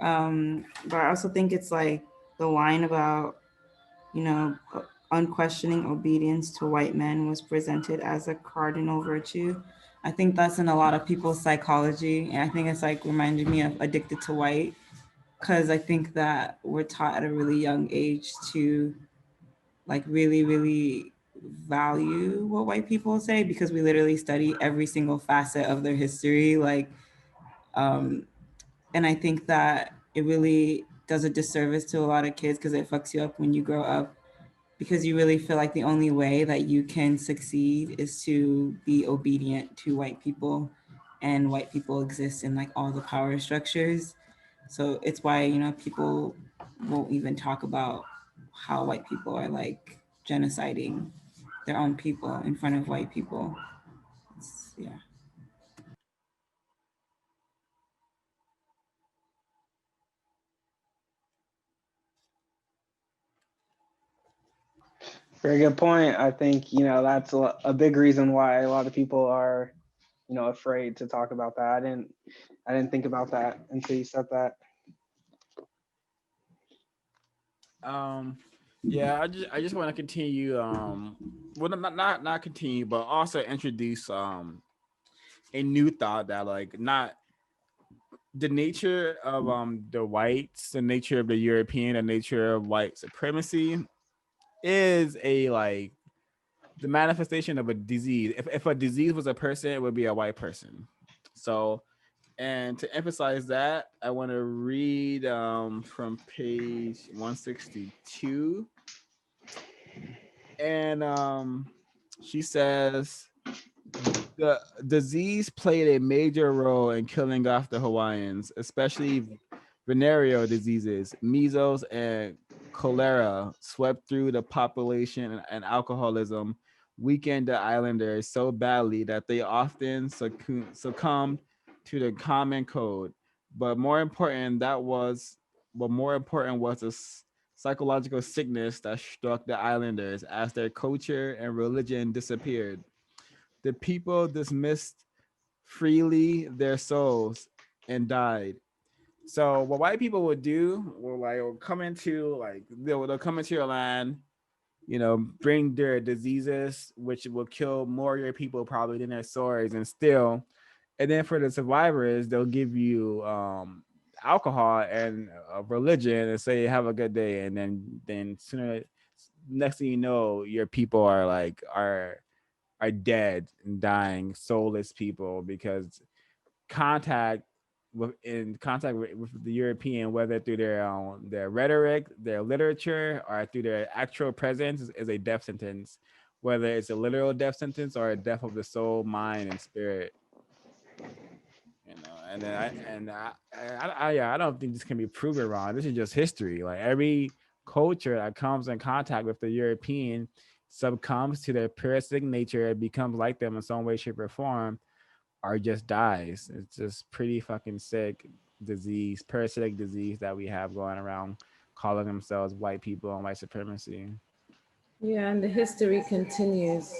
But I also think it's like the line about, you know, unquestioning obedience to white men was presented as a cardinal virtue. I think that's in a lot of people's psychology. And I think it's like reminded me of Addicted to White, because I think that we're taught at a really young age to like really, really value what white people say because we literally study every single facet of their history. Um, and I think that it really does a disservice to a lot of kids because it fucks you up when you grow up because you really feel like the only way that you can succeed is to be obedient to white people, and white people exist in like all the power structures. So it's why, you know, people won't even talk about how white people are like genociding their own people in front of white people. Yeah. Very good point. I think, that's a big reason why a lot of people are, afraid to talk about that. I didn't think about that until you said that. Um, yeah, I just want to continue. Well, not continue, but also introduce a new thought that like not the nature of the whites, the nature of the European, the nature of white supremacy is a like the manifestation of a disease. If a disease was a person, it would be a white person. So, and to emphasize that, I want to read from page 162. And she says the disease played a major role in killing off the Hawaiians, especially venereal diseases. Measles and cholera swept through the population, and alcoholism weakened the islanders so badly that they often succumbed to the common cold. But more important, that was, but more important was psychological sickness that struck the islanders as their culture and religion disappeared. The people dismissed freely their souls and died. So what white people would do will come into they'll come into your land, bring their diseases, which will kill more of your people probably than their swords, and then for the survivors, they'll give you alcohol and religion and say have a good day, and then sooner next thing you know, your people are dead and dying, soulless people because contact in contact with the European, whether through their rhetoric, their literature, or through their actual presence, is a death sentence, whether it's a literal death sentence or a death of the soul, mind, and spirit. And then I don't think this can be proven wrong. This is just history. Like every culture that comes in contact with the European succumbs to their parasitic nature, it becomes like them in some way, shape, or form, or just dies. It's just pretty fucking sick disease, parasitic disease that we have going around calling themselves white people and white supremacy. Yeah, and the history continues.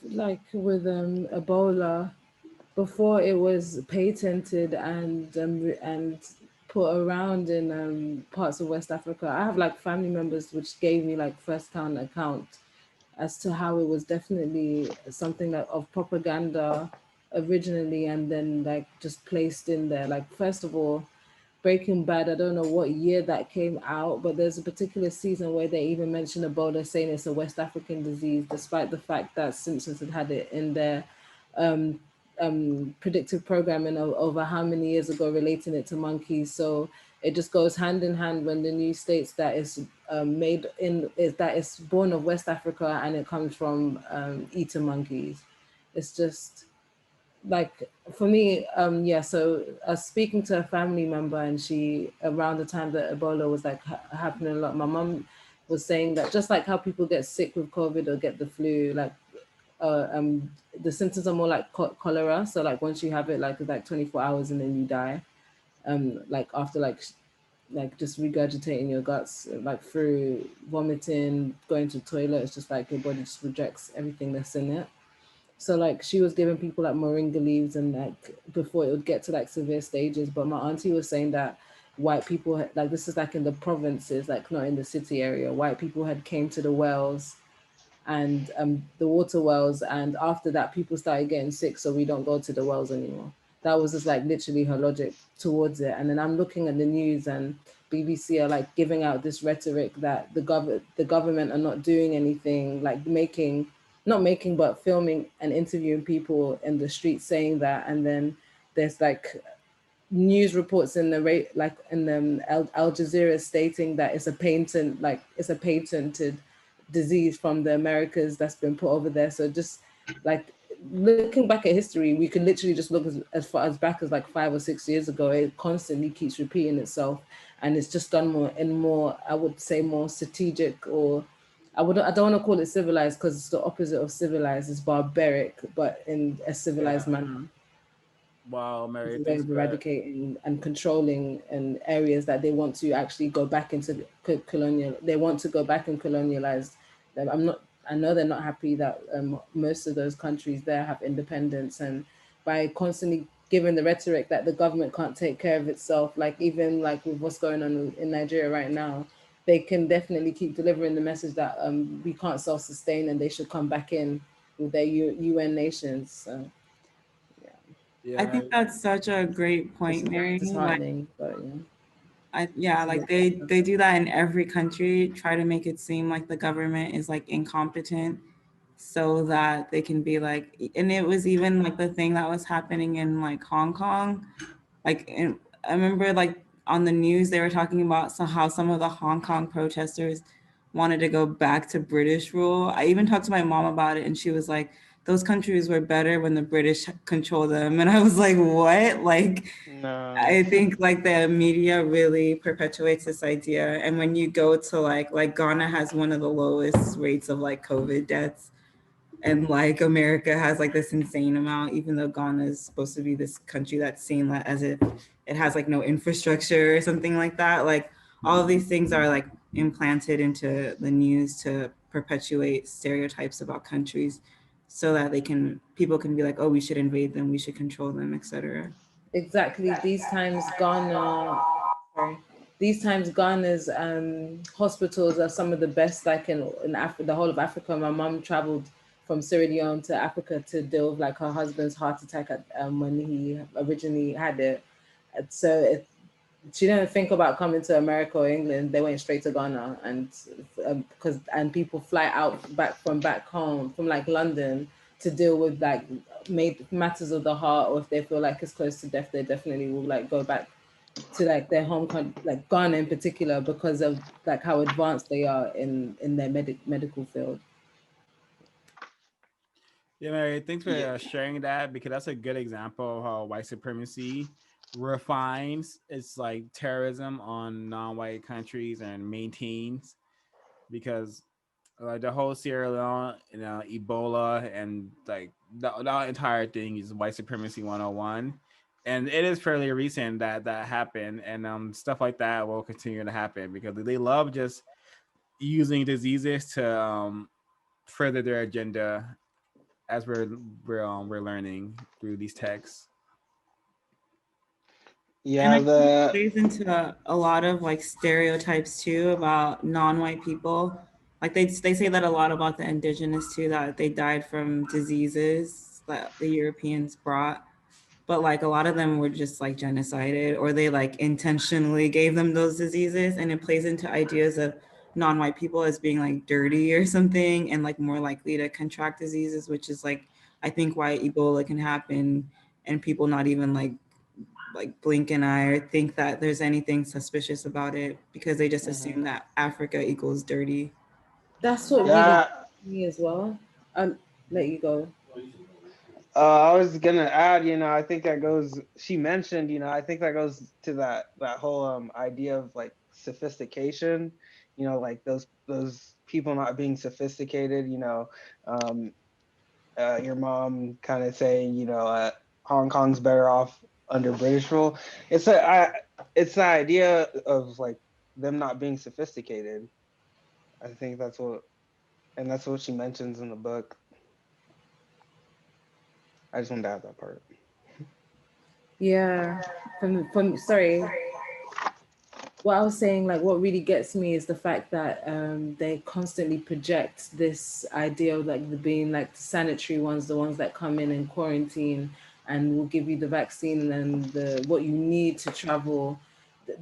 Like with Ebola, before it was patented and put around in parts of West Africa. I have like family members which gave me like first-hand account as to how it was definitely something that of propaganda originally, and then like just placed in there. Like first of all, Breaking Bad, I don't know what year that came out, but there's a particular season where they even mention Ebola, saying it's a West African disease, despite the fact that Simpsons had it in their um, predictive programming over how many years ago, relating it to monkeys. So it just goes hand in hand when the news states that it's that it's born of West Africa and it comes from eating monkeys. It's just like for me, yeah. So I was speaking to a family member, and she, around the time that Ebola was like happening a lot, my mom was saying that just like how people get sick with COVID or get the flu, like the symptoms are more like cholera. So like once you have it, like 24 hours and then you die, like after like just regurgitating your guts, like through vomiting, going to the toilet. It's just like your body just rejects everything that's in it. So like she was giving people like moringa leaves, and like before it would get to like severe stages. But my auntie was saying that white people like, this is like in the provinces, like not in the city area, white people had came to the wells and the water wells, and after that people started getting sick, so we don't go to the wells anymore. That was just like literally her logic towards it. And then I'm looking at the news, and BBC are like giving out this rhetoric that the government are not doing anything, like not making but filming and interviewing people in the streets saying that. And then there's like news reports in the rate, like in the Al Jazeera, stating that it's a patented disease from the Americas that's been put over there. So just like looking back at history, we can literally just look as far as back as like 5 or 6 years ago. It constantly keeps repeating itself, and it's just done more, I would say, more strategic, or I don't want to call it civilized, because it's the opposite of civilized. It's barbaric, but in a civilized manner. Wow, It's Mary, a way thanks of for that. eradicating and controlling in areas that they want to actually go back into colonial. They want to go back and colonialize them. I know they're not happy that most of those countries there have independence, and by constantly giving the rhetoric that the government can't take care of itself, like even like with what's going on in Nigeria right now, they can definitely keep delivering the message that we can't self-sustain and they should come back in with their UN nations. So yeah, Yeah, I think Mary. that's such a great it's point, Mary. Like, disheartening, but yeah. yeah, like they do that in every country, try to make it seem like the government is like incompetent so that they can be like, and it was even like the thing that was happening in like Hong Kong. Like, I remember like on the news they were talking about how some of the Hong Kong protesters wanted to go back to British rule. I even talked to my mom about it, and she was like, those countries were better when the British controlled them. And I was like, what? Like, No. I think like the media really perpetuates this idea. And when you go to like Ghana has one of the lowest rates of like COVID deaths, and like America has like this insane amount, even though Ghana is supposed to be this country that's seen as if it has like no infrastructure or something like that. Like all of these things are like implanted into the news to perpetuate stereotypes about countries so that people can be like, oh, we should invade them, we should control them, etc. Exactly. Sorry. These times Ghana's hospitals are some of the best, like in the whole of Africa. My mom traveled from Sierra Leone to Africa to deal with like her husband's heart attack when he originally had it. So she didn't think about coming to America or England. They went straight to Ghana, and because people fly out back home from like London to deal with like made matters of the heart, or if they feel like it's close to death, they definitely will like go back to like their home country, like Ghana in particular, because of like how advanced they are in their medical field. Yeah, Mary, thanks for Yeah. sharing that, because that's a good example of how white supremacy refines its like terrorism on non-white countries and maintains, because like the whole Sierra Leone, Ebola, and like the entire thing is white supremacy 101. And it is fairly recent that that happened, and stuff like that will continue to happen because they love just using diseases to further their agenda, as we're learning through these texts. And Yeah, I think it the plays into a lot of like stereotypes too about non-white people. Like they say that a lot about the indigenous too, that they died from diseases that the Europeans brought. But like a lot of them were just like genocided, or they like intentionally gave them those diseases, and it plays into ideas of non-white people as being like dirty or something and like more likely to contract diseases, which is like I think why Ebola can happen and people not even like blink an eye or think that there's anything suspicious about it because they just mhm. assume that Africa equals dirty. That's what really Yeah, gets me as well. Let you go. I was gonna add, I think that goes. She mentioned, I think that goes to that whole idea of like sophistication. Like those people not being sophisticated. Um, your mom kind of saying, Hong Kong's better off under British rule. It's the idea of like them not being sophisticated. I think that's what she mentions in the book. I just wanted to add that part. Yeah. From sorry, what I was saying, like what really gets me is the fact that they constantly project this idea of like the being like the sanitary ones, the ones that come in and quarantine and will give you the vaccine and the what you need to travel.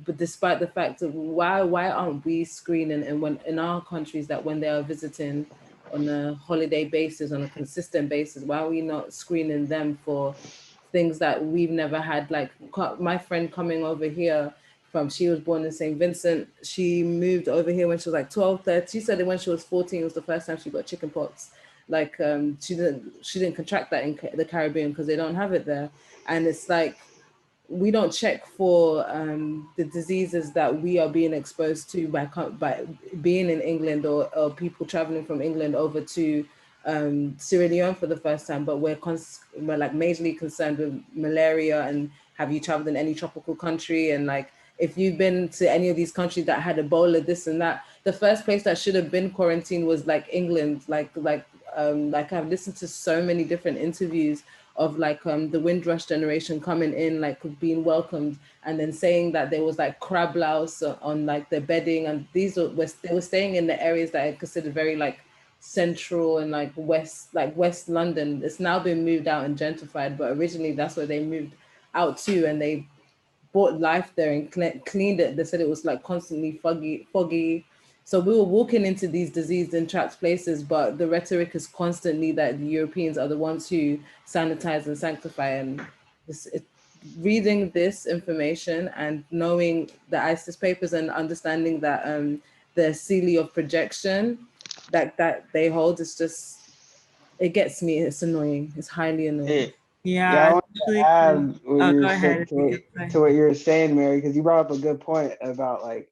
But despite the fact of why aren't we screening, and when in our countries that when they are visiting on a holiday basis, on a consistent basis, why are we not screening them for things that we've never had? Like my friend coming over here from, she was born in St. Vincent. She moved over here when she was like 12, 13. She said that when she was 14, it was the first time she got chicken pox. Like she didn't contract that in the Caribbean because they don't have it there. And it's like we don't check for the diseases that we are being exposed to by being in England, or people traveling from England over to Sierra Leone for the first time. But we're like majorly concerned with malaria, and have you traveled in any tropical country, and like if you've been to any of these countries that had Ebola, this and that. The first place that should have been quarantined was like England. Like I've listened to so many different interviews of like the Windrush generation coming in, like being welcomed, and then saying that there was like crab louse on like the bedding, and they were staying in the areas that are considered very like central and like West London. It's now been moved out and gentrified, but originally that's where they moved out to, and they brought life there and cleaned it. They said it was like constantly foggy. So we were walking into these diseased and trapped places, but the rhetoric is constantly that the Europeans are the ones who sanitize and sanctify. And reading this information and knowing the ISIS papers and understanding that the Sealy of projection that they hold is just, it gets me. It's annoying. It's highly annoying. Yeah, I Yeah, want to especially add what oh, you're go ahead saying if you could say. to what you're saying, Mary, because you brought up a good point about like,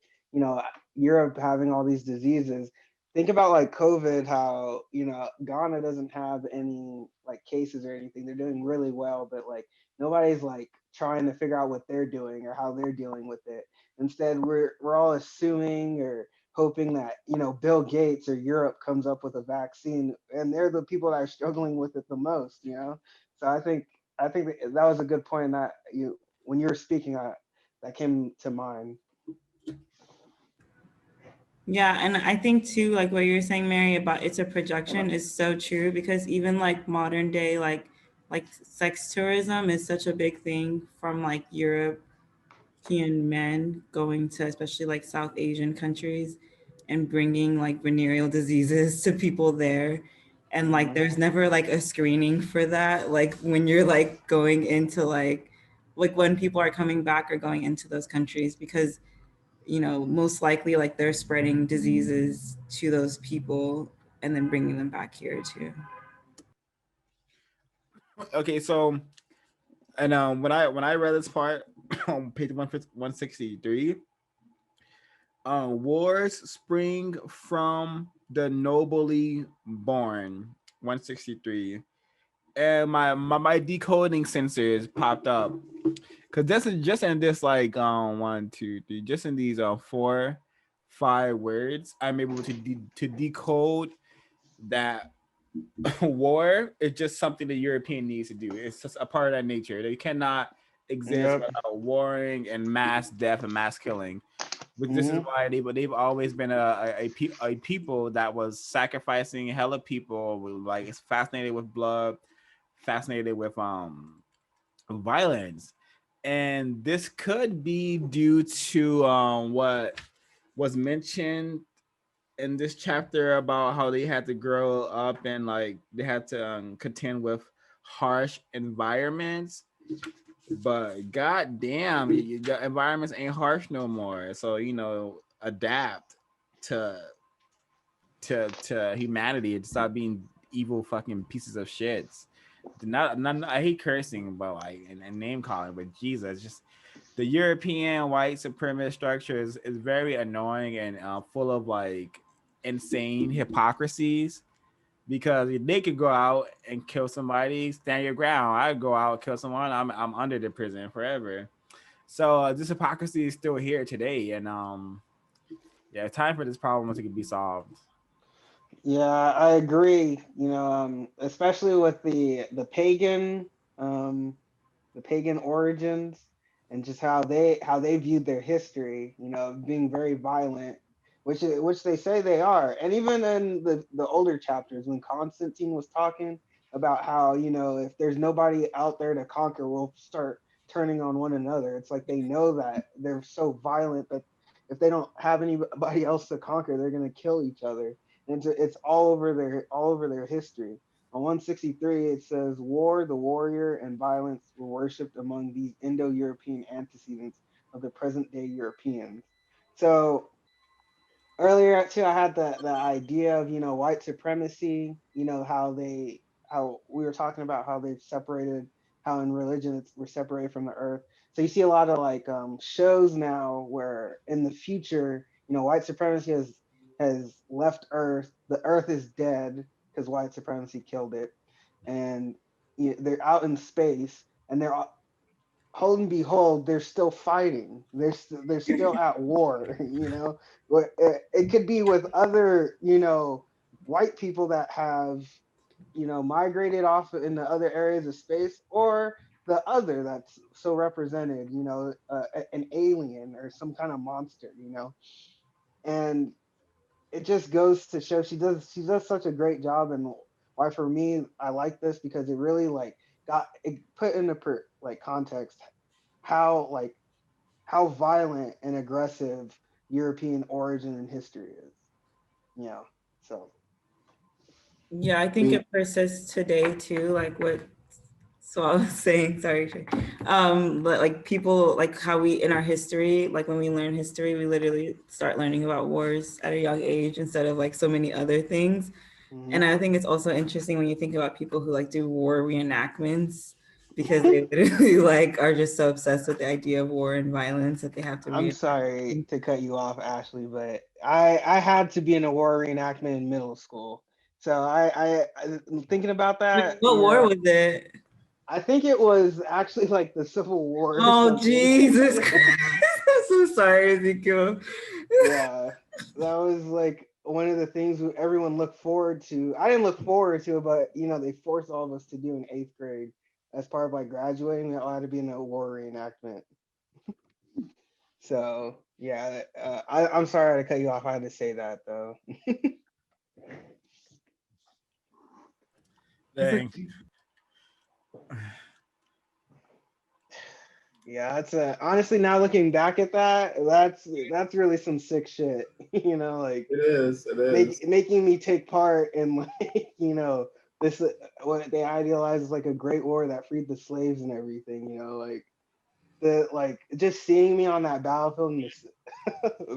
Europe having all these diseases. Think about like COVID, how, Ghana doesn't have any like cases or anything. They're doing really well, but like nobody's like trying to figure out what they're doing or how they're dealing with it. Instead, we're all assuming or hoping that, you know, Bill Gates or Europe comes up with a vaccine, and they're the people that are struggling with it the most, you know. So I think that was a good point that you when you were speaking, that came to mind. Yeah, and I think too, like what you're saying, Mary, about it's a projection is so true, because even like modern day, like sex tourism is such a big thing from like European men going to especially like South Asian countries and bringing like venereal diseases to people there. And like Hmm. there's never like a screening for that. Like when you're like going into like when people are coming back or going into those countries, because most likely like they're spreading diseases to those people and then bringing them back here too. Okay, so and when I read this part on page 163, wars spring from the nobly born. 163, and my decoding sensors popped up, because this is just in this like one two three, just in these 4 5 words I'm able to decode that war is just something the European needs to do. It's just a part of that nature. They cannot exist Yep. without warring and mass death and mass killing. But this is Hmm. why they've always been a people that was sacrificing hella people. Like, it's fascinated with blood, fascinated with violence, and this could be due to what was mentioned in this chapter about how they had to grow up and like they had to contend with harsh environments. But god damn, the environments ain't harsh no more, so adapt to to humanity and stop being evil fucking pieces of shits. Not I hate cursing, but like and name calling, but Jesus, just the European white supremacist structure is very annoying and full of like insane hypocrisies, because they could go out and kill somebody, stand your ground. I go out, kill someone, I'm under the prison forever. So this hypocrisy is still here today, and yeah, time for this problem to be solved. Yeah, I agree. You know, especially with um, the pagan origins, and just how they viewed their history. You know, being very violent, which they say they are. And even in the older chapters, when Constantine was talking about how, you know, if there's nobody out there to conquer, we'll start turning on one another. It's like they know that they're so violent that if they don't have anybody else to conquer, they're gonna kill each other. And it's all over their history. On 163, it says, "War, the warrior, and violence were worshipped among these Indo-European antecedents of the present-day Europeans." So earlier too, I had the idea of, you know, white supremacy. You know, how we were talking about how they've separated, how in religion we're separated from the earth. So you see a lot of like shows now where in the future, you know, white supremacy has left Earth. The Earth is dead because white supremacy killed it, and they're out in space, and hold and behold, they're still fighting. They're still at war. You know, it could be with other, you know, white people that have, you know, migrated off into other areas of space, or the other that's so represented. You know, an alien or some kind of monster. You know, and it just goes to show she does such a great job. And why for me I like this, because it really like got it put into like context how like how violent and aggressive European origin and history is. You know, so Yeah, I think Me, it persists today too. Like what so I was saying, sorry, Shay. But like people, like how we in our history, like when we learn history, we literally start learning about wars at a young age instead of like so many other things. And mhm. I think it's also interesting when you think about people who like do war reenactments, because they literally like are just so obsessed with the idea of war and violence that they have to I'm reenact. sorry to cut you off, Ashley, but I had to be in a war reenactment in middle school. So I thinking about that, What you war know, was it? I think it was actually like the Civil War or Oh, something. Jesus Christ. I'm so sorry, Ezekiel. Yeah, that was like one of the things everyone looked forward to. I didn't look forward to it, but you know, they forced all of us to do in 8th grade as part of like graduating. It all had to be in a war reenactment. So yeah, I'm sorry to cut you off. I had to say that though. Dang. Yeah, that's honestly, now looking back at that, that's really some sick shit. You know, like It is. It is. making me take part in like, you know, this what they idealize as like a great war that freed the slaves and everything. You know, like just seeing me on that battlefield and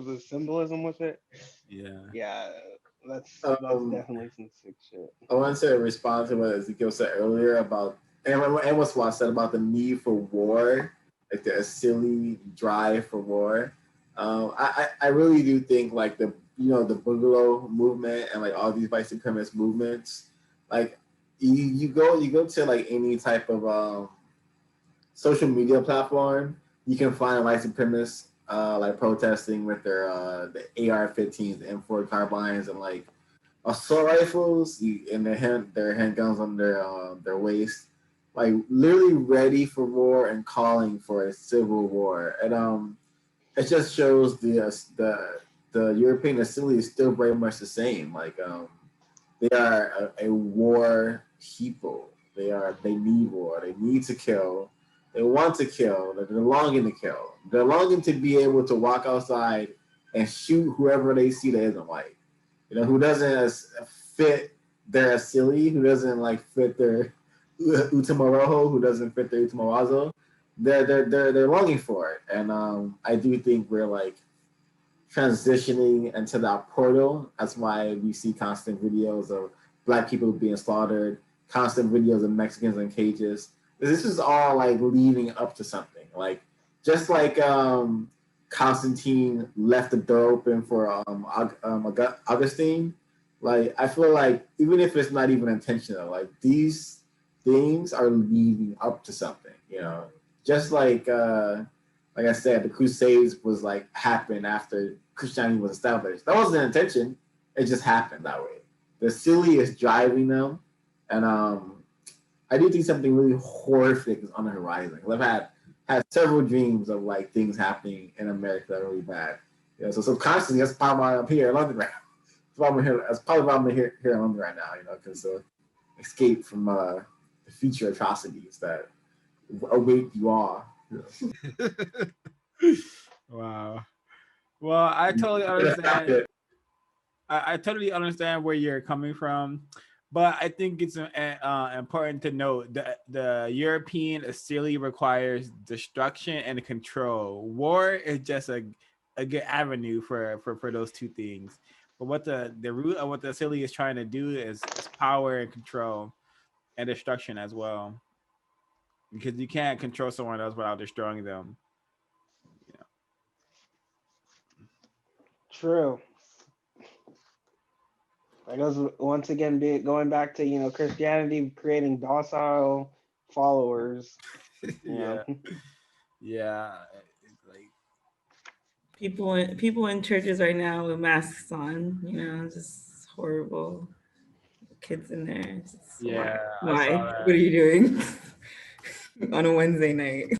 the symbolism with it. Yeah. Yeah, that's Um, definitely some sick shit. I wanted to respond to what Ezekiel said earlier about, and what's what I said about the need for war, like the silly drive for war. I really do think like the Boogaloo movement and like all these white supremacist movements, like you go to like any type of social media platform, you can find white supremacists like protesting with their the AR-15s, the M4 carbines, and like assault rifles and their handguns on their waist, like literally ready for war and calling for a civil war. And it just shows the European assembly is still very much the same. Like they are a war people. They need war. They need to kill. They want to kill. They're longing to kill. They're longing to be able to walk outside and shoot whoever they see that isn't white. You know, who doesn't fit their Asili, who doesn't like fit their Utamoroho, who doesn't fit their Utamawazo. They're longing for it, and I do think we're like transitioning into that portal. That's why we see constant videos of black people being slaughtered, constant videos of Mexicans in cages. This is all like leading up to something. Like just like Constantine left the door open for Augustine. Like I feel like even if it's not even intentional, like these things are leading up to something. You know, just like I said, the Crusades was like happened after Christianity was established. That wasn't an intention; it just happened that way. The silly is driving them, and I do think something really horrific is on the horizon. I've had several dreams of like things happening in America that are really bad. You know, so subconsciously that's probably why I'm here in London right now. That's probably why I'm here in London right now. You know, because escape from the future atrocities that await you all. You know. Wow. Well, I totally understand. I totally understand where you're coming from, but I think it's important to note that the European Asili requires destruction and control. War is just a good avenue for those two things. But what the root of what the Asili is trying to do is power and control and destruction as well, because you can't control someone else without destroying them. You True. That goes once again going back to, you know, Christianity creating docile followers. know? You Yeah, know, yeah. It's like People in churches right now with masks on, you know, just horrible kids in there. It's just, yeah, I why? saw What are that. you doing on a Wednesday night?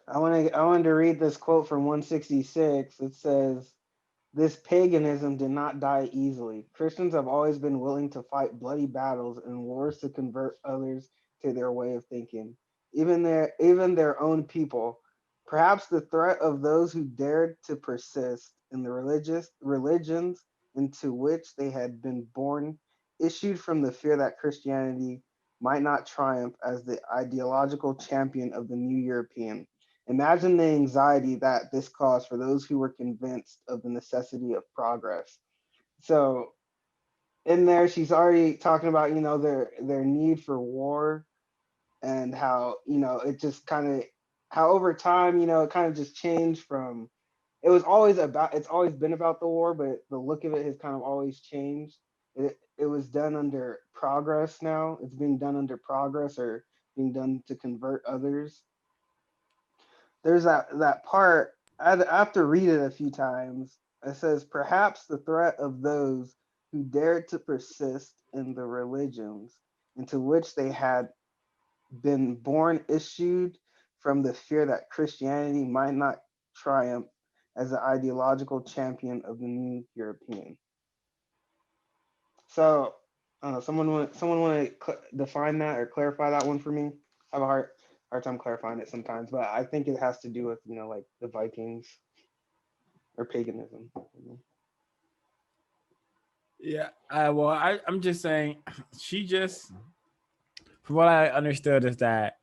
I wanted to read this quote from 166. It says, "This paganism did not die easily. Christians have always been willing to fight bloody battles and wars to convert others to their way of thinking, even their own people. Perhaps the threat of those who dared to persist in the religions into which they had been born issued from the fear that Christianity might not triumph as the ideological champion of the new European. Imagine the anxiety that this caused for those who were convinced of the necessity of progress." So in there, she's already talking about, you know, their need for war, and how, you know, it just kind of, how over time, you know, it kind of just changed from, it's always been about the war, but the look of it has kind of always changed. it was done under progress now. It's being done under progress or being done to convert others. There's that part, I have to read it a few times. It says, perhaps the threat of those who dared to persist in the religions into which they had been born issued from the fear that Christianity might not triumph as an ideological champion of the new European. So, someone want to define that or clarify that one for me? I have a hard time clarifying it sometimes, but I think it has to do with like the Vikings or paganism. Yeah. Well, I'm just saying, she just, from what I understood, is that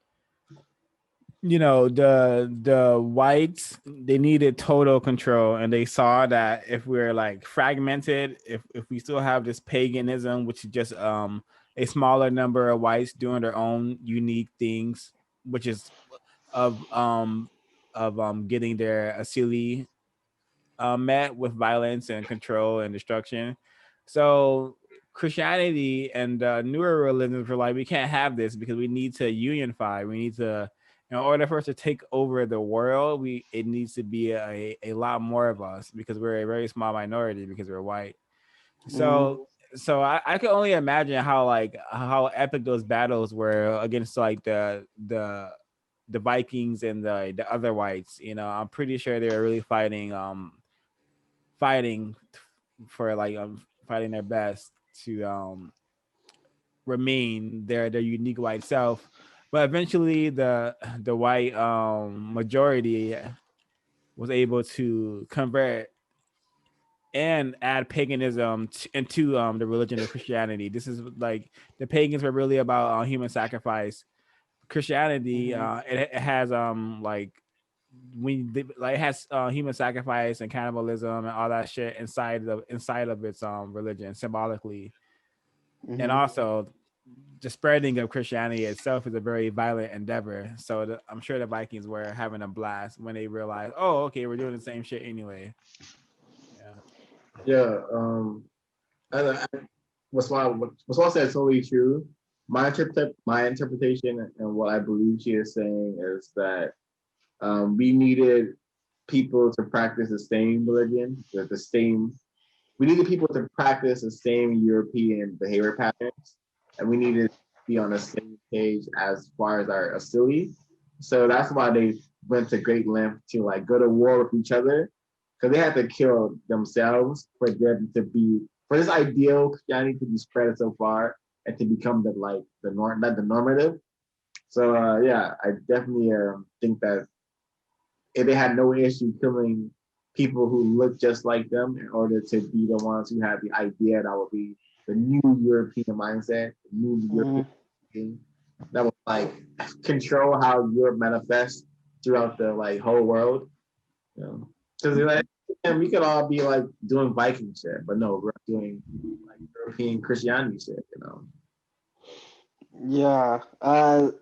the whites, they needed total control, and they saw that if we're like fragmented, if we still have this paganism, which is just a smaller number of whites doing their own unique things, which is of getting their asili met with violence and control and destruction. So Christianity and newer religions were like, we can't have this because we need to unify. We need to, in order for us to take over the world, it needs to be a lot more of us because we're a very small minority because we're white. So I can only imagine how epic those battles were against like the Vikings and the other whites. I'm pretty sure they were really fighting for like fighting their best to remain their unique white self. But eventually the white majority was able to convert and add paganism into the religion of Christianity. This is like the pagans were really about human sacrifice. Christianity, it has like it has human sacrifice and cannibalism and all that shit inside of its religion symbolically, and also the spreading of Christianity itself is a very violent endeavor. So I'm sure the Vikings were having a blast when they realized, oh, okay, we're doing the same shit anyway. Yeah. I, what's said is totally true. My interpretation and what I believe she is saying is that we needed people to practice the same religion, the same. We needed people to practice the same European behavior patterns, and we needed to be on the same page as far as our hostility. So that's why they went to great length to like go to war with each other, because they had to kill themselves for them to be for this ideal Christianity to be spread so far and to become the norm, not the normative. So yeah, I definitely think that if they had no issue killing people who look just like them in order to be the ones who had the idea that would be the new European mindset, the new European thing that would like control how Europe manifests throughout the like whole world. Because like, we could all be like doing Viking shit, but no, we're doing like European Christianity shit. Yeah, that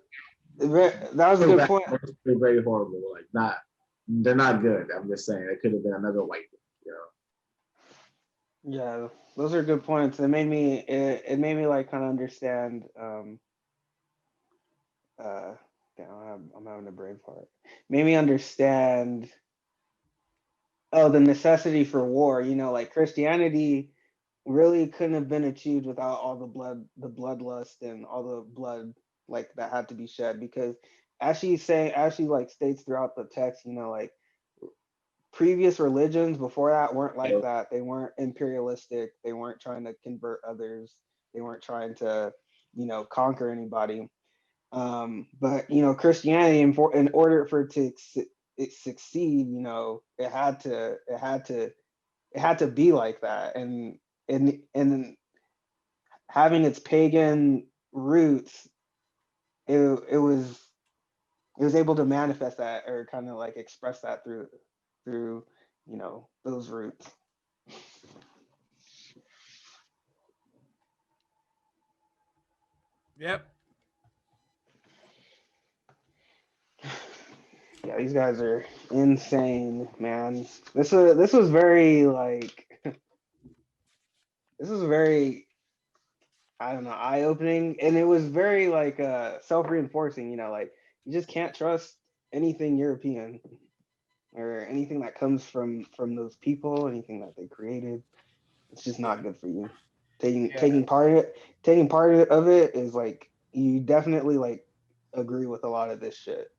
was a good point. They're very horrible. Like they're not good. I'm just saying it could have been another white. Yeah, those are good points. It made me like kind of understand. Damn, I'm having a brain fart. Made me understand. Oh, the necessity for war. Like Christianity really couldn't have been achieved without all the bloodlust and all the blood like that had to be shed. Because as she like states throughout the text, like previous religions before that weren't like that. They weren't imperialistic. They weren't trying to convert others. They weren't trying to, conquer anybody. But Christianity, in order for it to succeed, it had to be like that, and having its pagan roots, it was able to manifest that or kind of like express that through those roots. Yep. Yeah, these guys are insane, man. This was very like this was very I don't know, eye-opening, and it was very like self-reinforcing. You know, like you just can't trust anything European or anything that comes from those people, anything that they created. It's just not good for you. Taking Yeah, taking part of it, taking part of it is like you definitely like agree with a lot of this shit.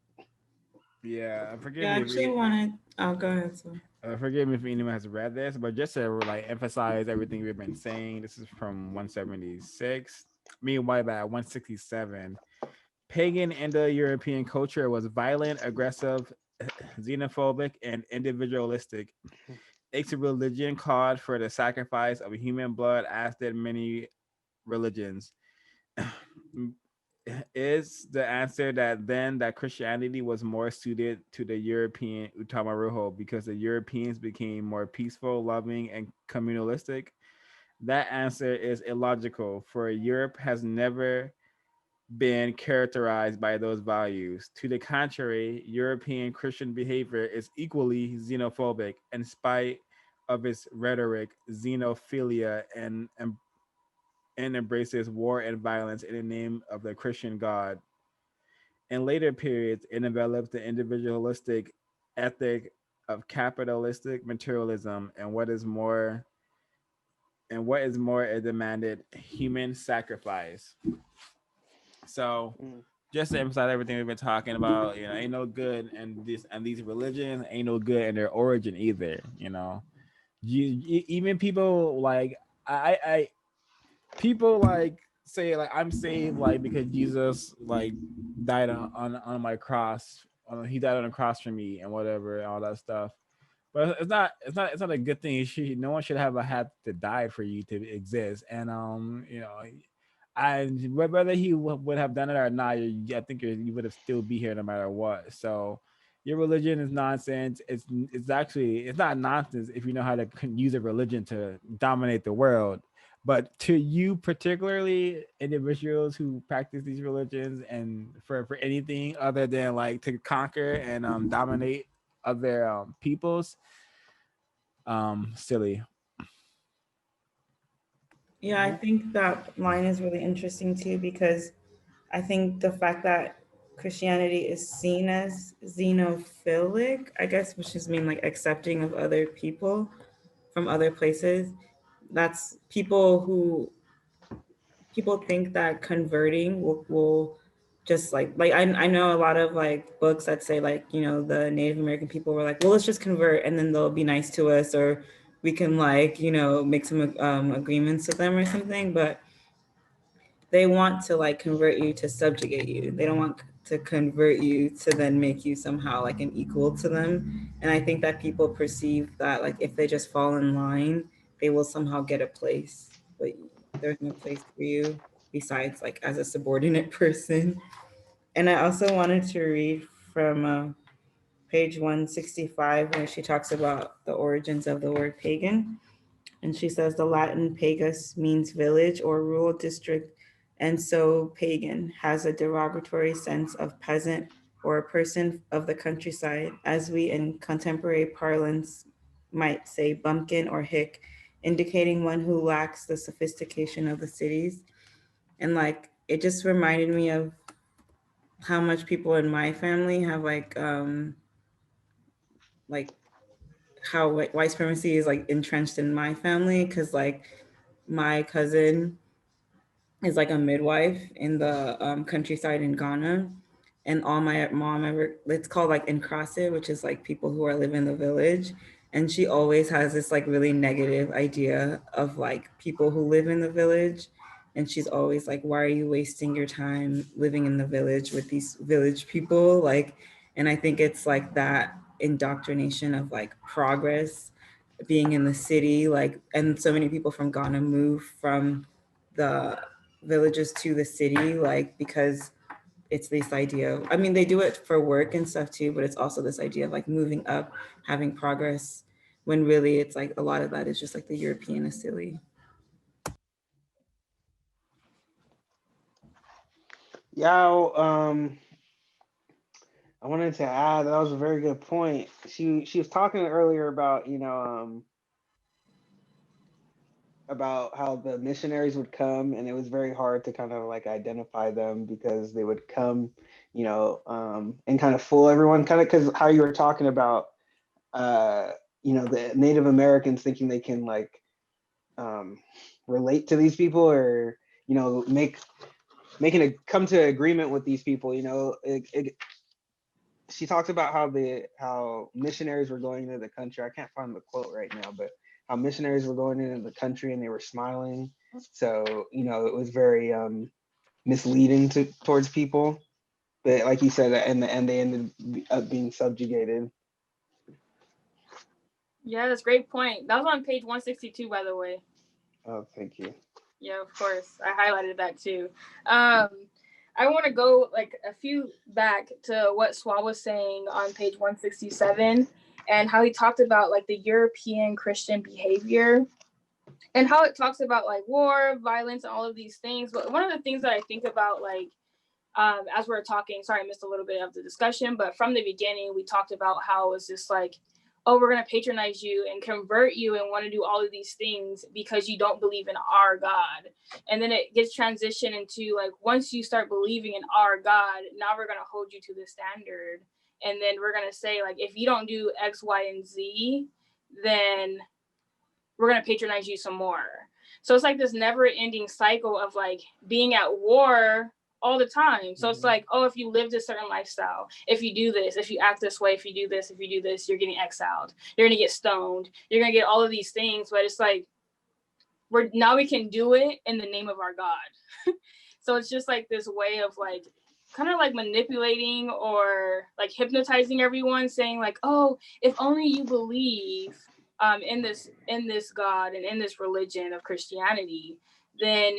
yeah. Forgive Yeah, I me actually if wanted. Oh, go ahead. So. forgive me if anyone has read this, but just to like emphasize everything we've been saying, this is from 176. Meanwhile, by 167, pagan Indo-European culture was violent, aggressive, xenophobic, and individualistic. Its religion called for the sacrifice of human blood, as did many religions. Is the answer that then that Christianity was more suited to the European Utamarujo because the Europeans became more peaceful, loving, and communalistic? That answer is illogical, for Europe has never been characterized by those values. To the contrary, European Christian behavior is equally xenophobic in spite of its rhetoric, xenophilia, and embraces war and violence in the name of the Christian God. In later periods, it develops the individualistic ethic of capitalistic materialism and what is more it demanded human sacrifice. So Mm. just to emphasize everything we've been talking about, ain't no good and these religions ain't no good in their origin either. Even people like I people like say like I'm saved like because Jesus like died on my cross. He died on a cross for me and whatever, all that stuff. But it's not a good thing. No one should have had to die for you to exist. And I whether he would have done it or not, I think you would have still be here no matter what. So your religion is nonsense. It's not nonsense if you know how to use a religion to dominate the world. But to you particularly, individuals who practice these religions and for anything other than like to conquer and dominate other peoples, silly. Yeah, I think that line is really interesting too because I think the fact that Christianity is seen as xenophilic, I guess, which just mean like accepting of other people from other places. That's people think that converting will just like I know a lot of like books that say like the Native American people were like, well, let's just convert and then they'll be nice to us, or we can like make some agreements with them or something. But they want to like convert you to subjugate you. They don't want to convert you to then make you somehow like an equal to them. And I think that people perceive that like if they just fall in line, they will somehow get a place. But there's no place for you besides like as a subordinate person. And I also wanted to read from page 165 where she talks about the origins of the word pagan. And she says the Latin pagus means village or rural district, and so pagan has a derogatory sense of peasant or a person of the countryside, as we in contemporary parlance might say bumpkin or hick, indicating one who lacks the sophistication of the cities. And like it just reminded me of how much people in my family have like how white supremacy is like entrenched in my family because like my cousin is like a midwife in the countryside in Ghana. And all my mom ever, it's called like Nkrase, which is like people who are living in the village. And she always has this like really negative idea of like people who live in the village. And she's always like, why are you wasting your time living in the village with these village people? Like, and I think it's like that indoctrination of like progress being in the city, like, and so many people from Ghana move from the villages to the city, like because it's this idea. I mean, they do it for work and stuff too, but it's also this idea of like moving up, having progress, when really it's like a lot of that is just like the European is silly. Yeah, I wanted to add that was a very good point. She was talking earlier about about how the missionaries would come, and it was very hard to kind of like identify them because they would come, and kind of fool everyone, kind of because how you were talking about, the Native Americans thinking they can like relate to these people, or making a come to agreement with these people. She talks about how missionaries were going into the country. I can't find the quote right now, but how missionaries were going into the country and they were smiling. So it was very misleading towards people. But like you said, in the end, they ended up being subjugated. Yeah, that's a great point. That was on page 162, by the way. Oh, thank you. Yeah, of course. I highlighted that too. I want to go like a few back to what Swa was saying on page 167 and how he talked about like the European Christian behavior and how it talks about like war, violence, and all of these things. But one of the things that I think about like as we're talking, sorry, I missed a little bit of the discussion, but from the beginning, we talked about how it was just like, oh, we're going to patronize you and convert you and want to do all of these things because you don't believe in our God. And then it gets transitioned into like, once you start believing in our God, now we're going to hold you to the standard. And then we're going to say like, if you don't do X, Y, and Z, then we're going to patronize you some more. So it's like this never ending cycle of like being at war all the time. So it's like, oh, if you lived a certain lifestyle, if you do this, if you act this way, if you do this, you're getting exiled. You're going to get stoned. You're going to get all of these things. But it's like, we can do it in the name of our God. So it's just like this way of like, kind of like manipulating or like hypnotizing everyone, saying like, oh, if only you believe in this God and in this religion of Christianity, then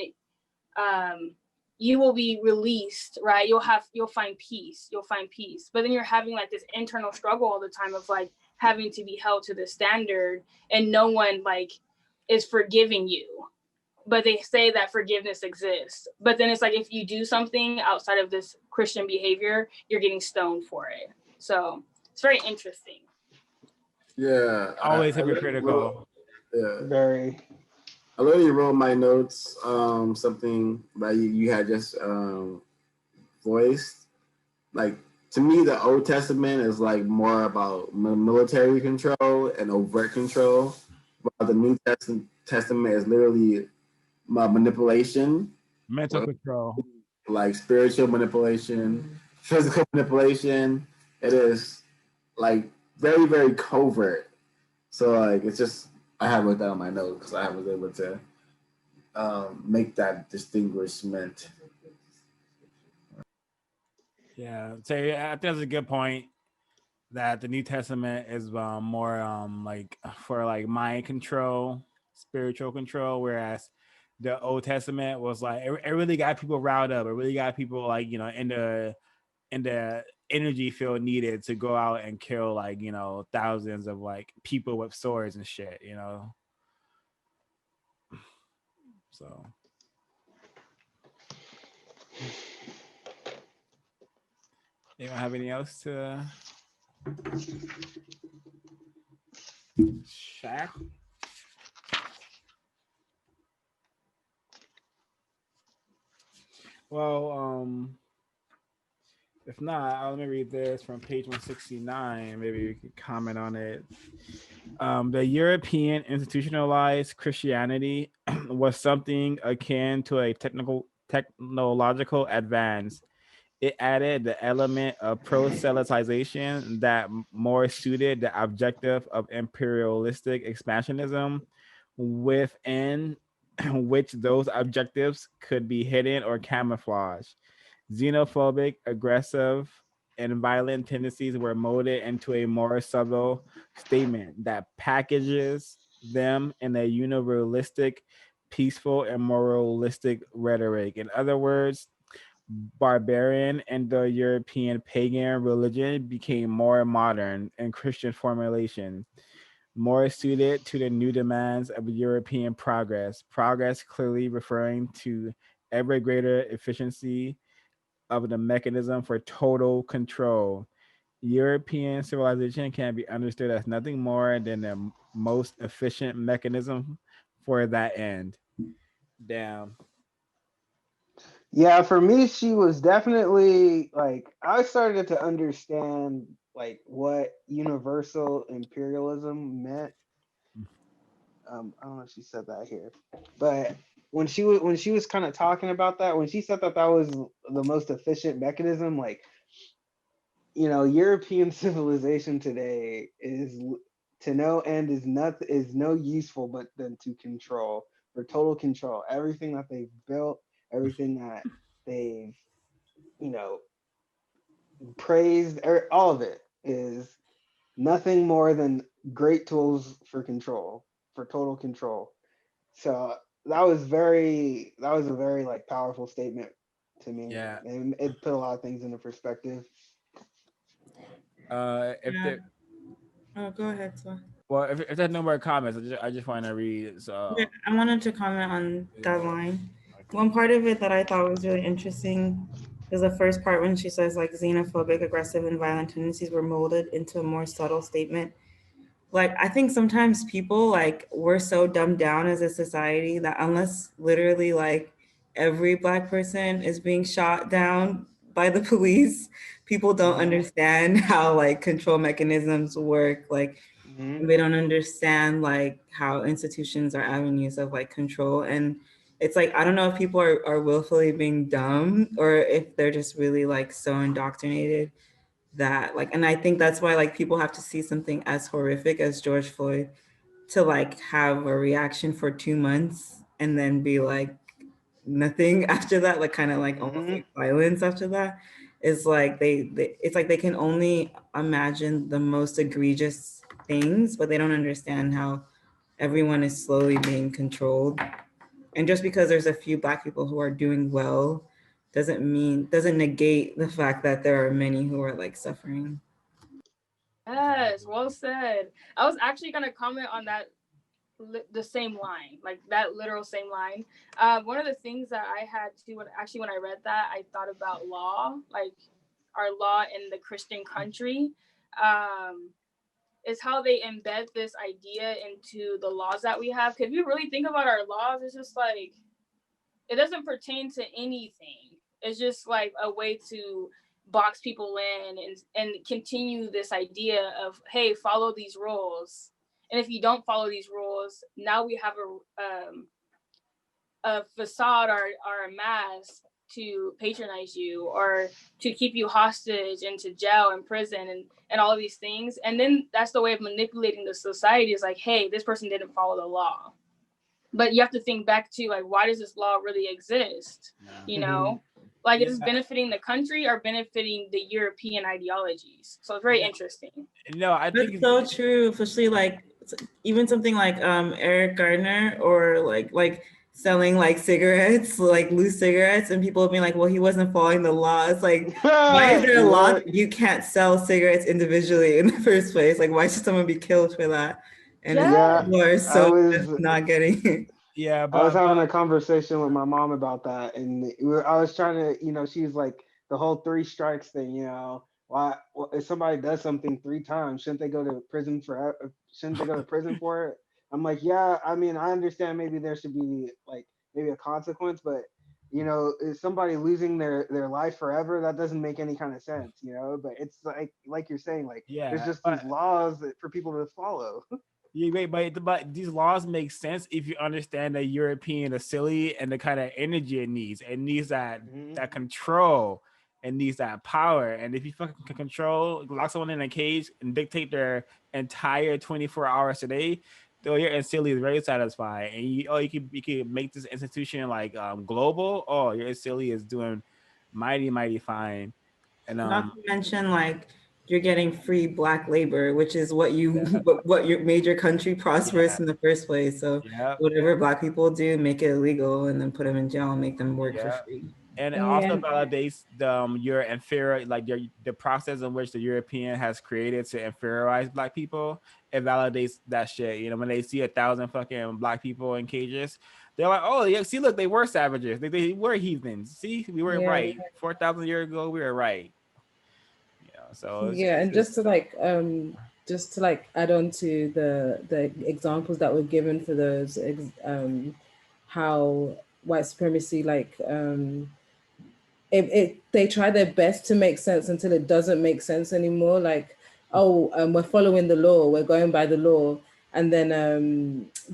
you will be released, right? You'll find peace. But then you're having like this internal struggle all the time of like having to be held to the standard, and no one like is forgiving you. But they say that forgiveness exists. But then it's like if you do something outside of this Christian behavior, you're getting stoned for it. So it's very interesting. Yeah. Always hypocritical. Yeah. Very. I literally wrote my notes, something that you had just voiced. Like, to me, the Old Testament is like more about military control and overt control, while the New Testament is literally manipulation, Mental control. like spiritual manipulation, physical manipulation. It is like very, very covert. So like it's just I have wrote that on my notes because I was able to make that distinguishment. Yeah. So yeah, I think that's a good point. That the New Testament is more like for like mind control, spiritual control, whereas the Old Testament was like it really got people riled up. It really got people like in the energy field needed to go out and kill like thousands of like people with swords and shit. So anyone have anything else to Shaq? Well, if not, let me read this from page 169. Maybe we could comment on it. The European institutionalized Christianity was something akin to a technological advance. It added the element of proselytization that more suited the objective of imperialistic expansionism, within which those objectives could be hidden or camouflaged. Xenophobic, aggressive, and violent tendencies were molded into a more subtle statement that packages them in a universalistic, peaceful, and moralistic rhetoric. In other words, barbarian and the European pagan religion became more modern and Christian formulation, more suited to the new demands of European progress. Progress clearly referring to ever greater efficiency of the mechanism for total control. European civilization can be understood as nothing more than the most efficient mechanism for that end. Damn. Yeah, for me, she was definitely like I started to understand like what universal imperialism meant. I don't know if she said that here, but when she was kind of talking about that, when she said that that was the most efficient mechanism, like European civilization today is to no end is nothing is no useful but than to control for total control everything that they've built, everything that they've you know praised, all of it is nothing more than great tools for control, for total control. So that was a very like powerful statement to me, Yeah. and it put a lot of things into perspective. If Yeah. there, Oh, go ahead, so. well, if there's no more comments, I just want to read. Yeah, So I wanted to comment on that yeah. line. Okay. One part of it that I thought was really interesting is the first part when she says like xenophobic, aggressive, and violent tendencies were molded into a more subtle statement. Like I think sometimes people like we're so dumbed down as a society that unless literally like every Black person is being shot down by the police, people don't Mm-hmm. understand how like control mechanisms work. Like Mm-hmm. they don't understand like how institutions are avenues of like control. And it's like I don't know if people are willfully being dumb or if they're just really like so indoctrinated that like, and I think that's why like people have to see something as horrific as George Floyd to like have a reaction for 2 months and then be like nothing after that, like kind of like almost Mm-hmm. like silence after that. Is like they it's like they can only imagine the most egregious things, but they don't understand how everyone is slowly being controlled. And just because there's a few Black people who are doing well doesn't negate the fact that there are many who are like suffering. Yes, well said. I was actually gonna comment on that the same line, like that literal same line. One of the things that I had to when I read that, I thought about law, like our law in the Christian country, um, is how they embed this idea into the laws that we have. Because we really think about our laws, it's just like it doesn't pertain to anything. It's just like a way to box people in and continue this idea of, hey, follow these rules. And if you don't follow these rules, now we have a facade or a mask to patronize you or to keep you hostage into jail and prison and all of these things. And then that's the way of manipulating the society is like, hey, this person didn't follow the law. But you have to think back to like, why does this law really exist? You Mm-hmm. know, like Yeah. it is benefiting the country or benefiting the European ideologies. So it's very Yeah. interesting. No, I think That's so true, especially like even something like Eric Gardner or like selling like cigarettes, like loose cigarettes, and people being like, well, he wasn't following the law. It's like, why is there a law What? that you can't sell cigarettes individually in the first place? Like, why should someone be killed for that? And it's, Yeah. Yeah, people are I so was just not getting it. yeah, I was but having a conversation with my mom about that, and I was trying to, she was like the whole three strikes thing. Why if somebody does something three times, shouldn't they go to prison for? Shouldn't they go to prison for it? I'm like, yeah. I mean, I understand maybe there should be like maybe a consequence, but is somebody losing their life forever? That doesn't make any kind of sense, But it's like you're saying, like there's yeah, just these but laws for people to follow. you wait, but these laws make sense if you understand the European silly and the kind of energy it needs. It needs Hmm. that control. It needs that power. And if you fucking can control, lock someone in a cage and dictate their entire 24 hours a day, though your silly is very satisfying. And you can make this institution like global. Oh, your silly is doing mighty fine. And Not to mention, like you're getting free Black labor, which is what you what your major country yeah, prosperous in the first place. So yeah, whatever Black people do, make it illegal and then put them in jail and make them work for yeah. free. And it also Yeah. validates your inferior, like the process in which the European has created to inferiorize Black people. It validates that shit. When they see 1,000 fucking Black people in cages, they're like, oh yeah, see, look, they were savages. They were heathens. See, we were Yeah. right. 4,000 years ago, we were right. So Yeah, and just to like just to like add on to the examples that were given for those, how white supremacy they try their best to make sense until it doesn't make sense anymore. Like, oh, we're following the law, we're going by the law, and then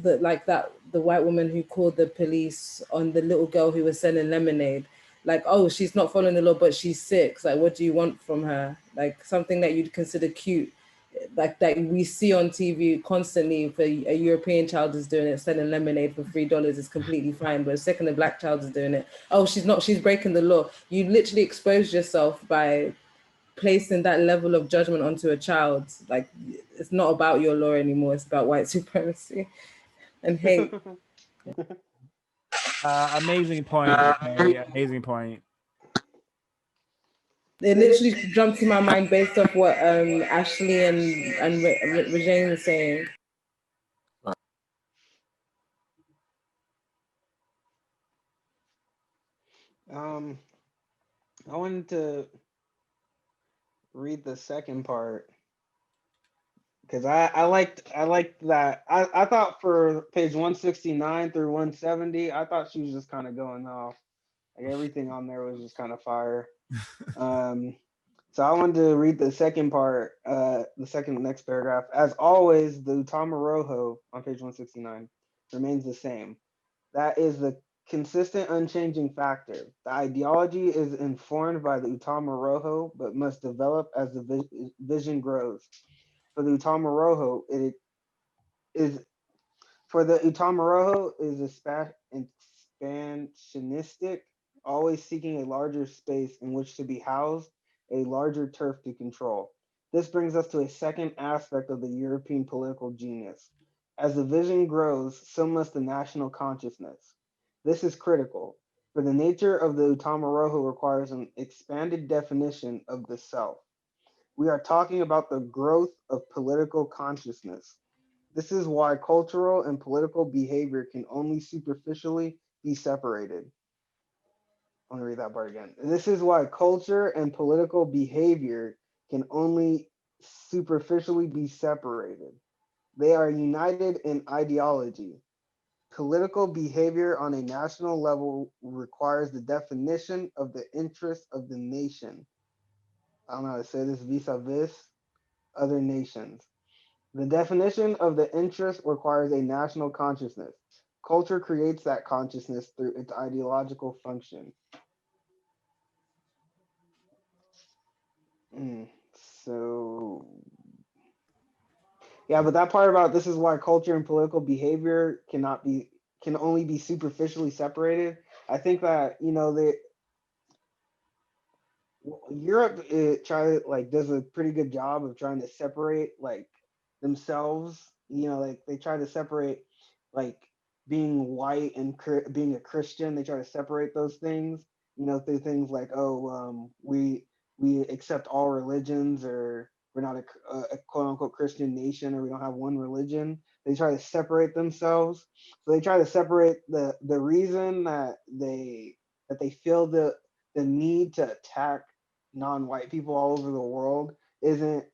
the white woman who called the police on the little girl who was selling lemonade, like, oh, she's not following the law, but she's sick. Like, what do you want from her? Like something that you'd consider cute, like that we see on TV constantly. If a European child is doing it, selling lemonade for $3 is completely fine. But a second a black child is doing it, oh, she's not, she's breaking the law. You literally expose yourself by placing that level of judgment onto a child. Like, it's not about your law anymore, it's about white supremacy and hate. Amazing point. Okay, amazing point. It literally jumped to my mind based off what Ashley and Regine was saying. I wanted to read the second part because I liked that. I thought for page 169 through 170, I thought she was just kind of going off. Like everything on there was just kind of fire. So I wanted to read the second part, the second next paragraph. As always, the Utama Rojo on page 169 remains the same. That is the consistent, unchanging factor. The ideology is informed by the Utama Rojo, but must develop as the vision grows. For the Utama Rojo, it is expansionistic, always seeking a larger space in which to be housed, a larger turf to control. This brings us to a second aspect of the European political genius. As the vision grows, so must the national consciousness. This is critical, for the nature of the Utama Rojo requires an expanded definition of the self. We are talking about the growth of political consciousness. This is why cultural and political behavior can only superficially be separated. I'm going to read that part again. This is why culture and political behavior can only superficially be separated. They are united in ideology. Political behavior on a national level requires the definition of the interests of the nation. I don't know how to say this, vis-a-vis other nations. The definition of the interest requires a national consciousness. Culture creates that consciousness through its ideological function. So, yeah, but that part about this is why culture and political behavior can only be superficially separated. I think that Europe does a pretty good job of trying to separate like themselves. Like they try to separate like being white and being a Christian. They try to separate those things. Through things like, oh, we accept all religions, or we're not a quote unquote Christian nation, or we don't have one religion. They try to separate themselves. So they try to separate the reason that they feel the need to attack non-white people all over the world isn't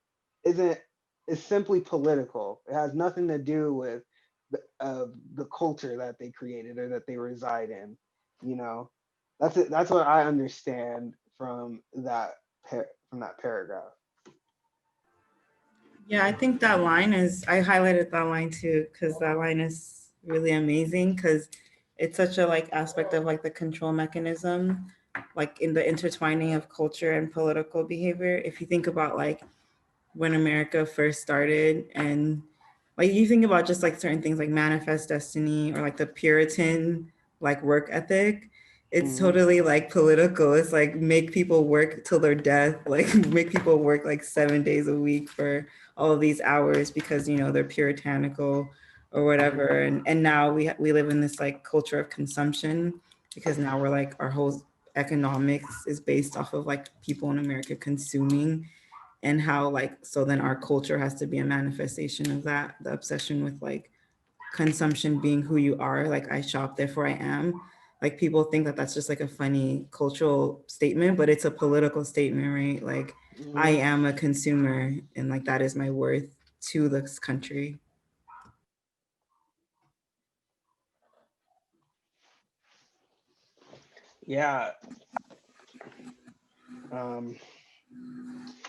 is simply political. It has nothing to do with the culture that they created or that they reside in. That's it. That's what I understand from that paragraph. Yeah, I think that line I highlighted that line too, because that line is really amazing, because it's such a like aspect of like the control mechanism, like in the intertwining of culture and political behavior. If you think about like when America first started, and like you think about just like certain things like manifest destiny or like the Puritan like work ethic, it's totally like political. It's like make people work till their death, like make people work like 7 days a week for all of these hours because they're puritanical or whatever. And now we live in this like culture of consumption, because now we're like our whole economics is based off of like people in America consuming, and how like so then our culture has to be a manifestation of that, the obsession with like consumption being who you are, like I shop therefore I am. Like people think that that's just like a funny cultural statement, but it's a political statement, right? Like I am a consumer, and like that is my worth. to this country. Yeah.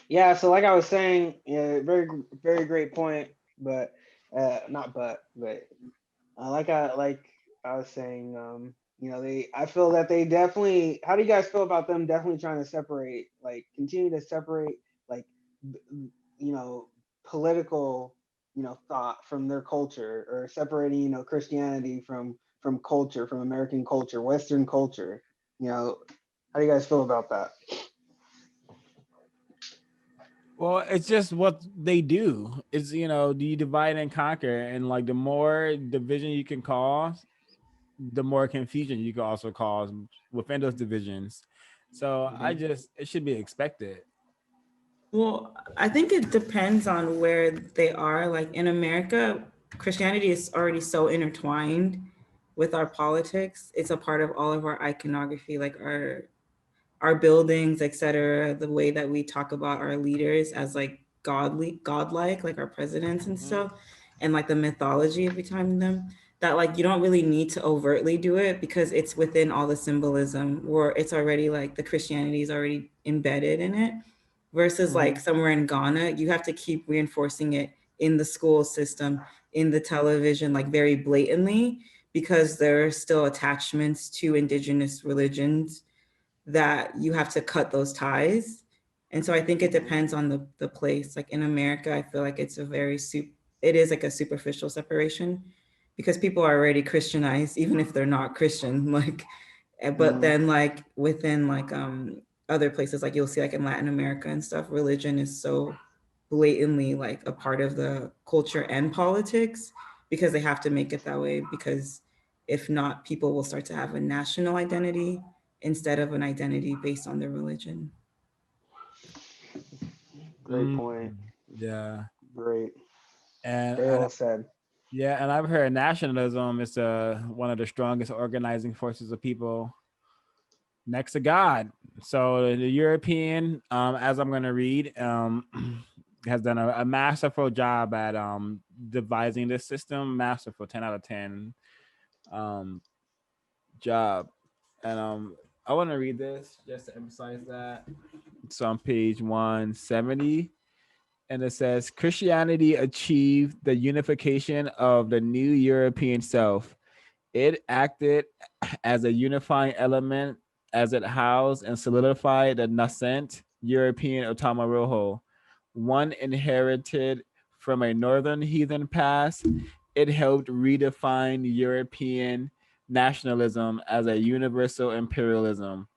Yeah, so like I was saying, yeah, very great point, but not but like I was saying, I feel that they definitely. How do you guys feel about them definitely trying to separate, like continue to separate, like you know, political, thought from their culture, or separating, Christianity from culture, from American culture, Western culture. How do you guys feel about that? Well, it's just what they do. It's, do you divide and conquer, and like the more division you can cause, the more confusion you can also cause within those divisions. So it should be expected. Well, I think it depends on where they are. Like in America, Christianity is already so intertwined with our politics. It's a part of all of our iconography, like our buildings, etc. The way that we talk about our leaders as like godlike, like our presidents and stuff, and like the mythology behind them. That like you don't really need to overtly do it because it's within all the symbolism, where it's already like the Christianity is already embedded in it. Versus like somewhere in Ghana, you have to keep reinforcing it in the school system, in the television, like very blatantly, because there are still attachments to indigenous religions that you have to cut those ties. And so I think it depends on the place. Like in America, I feel like it's it is like a superficial separation because people are already Christianized, even if they're not Christian. Like, but then like within like other places, like you'll see like in Latin America and stuff, religion is so blatantly like a part of the culture and politics because they have to make it that way, because if not, people will start to have a national identity instead of an identity based on their religion. Great point. Yeah. Great. And, Very and well said. yeah, and I've heard nationalism is one of the strongest organizing forces of people next to God. So the European, as I'm going to read, has done a masterful job at devising this system. Masterful, 10 out of 10 um, job. And I want to read this just to emphasize that. It's on page 170. And it says Christianity achieved the unification of the new European self. It acted as a unifying element as it housed and solidified the nascent European Otamaroho, one inherited from a northern heathen past. It helped redefine European nationalism as a universal imperialism.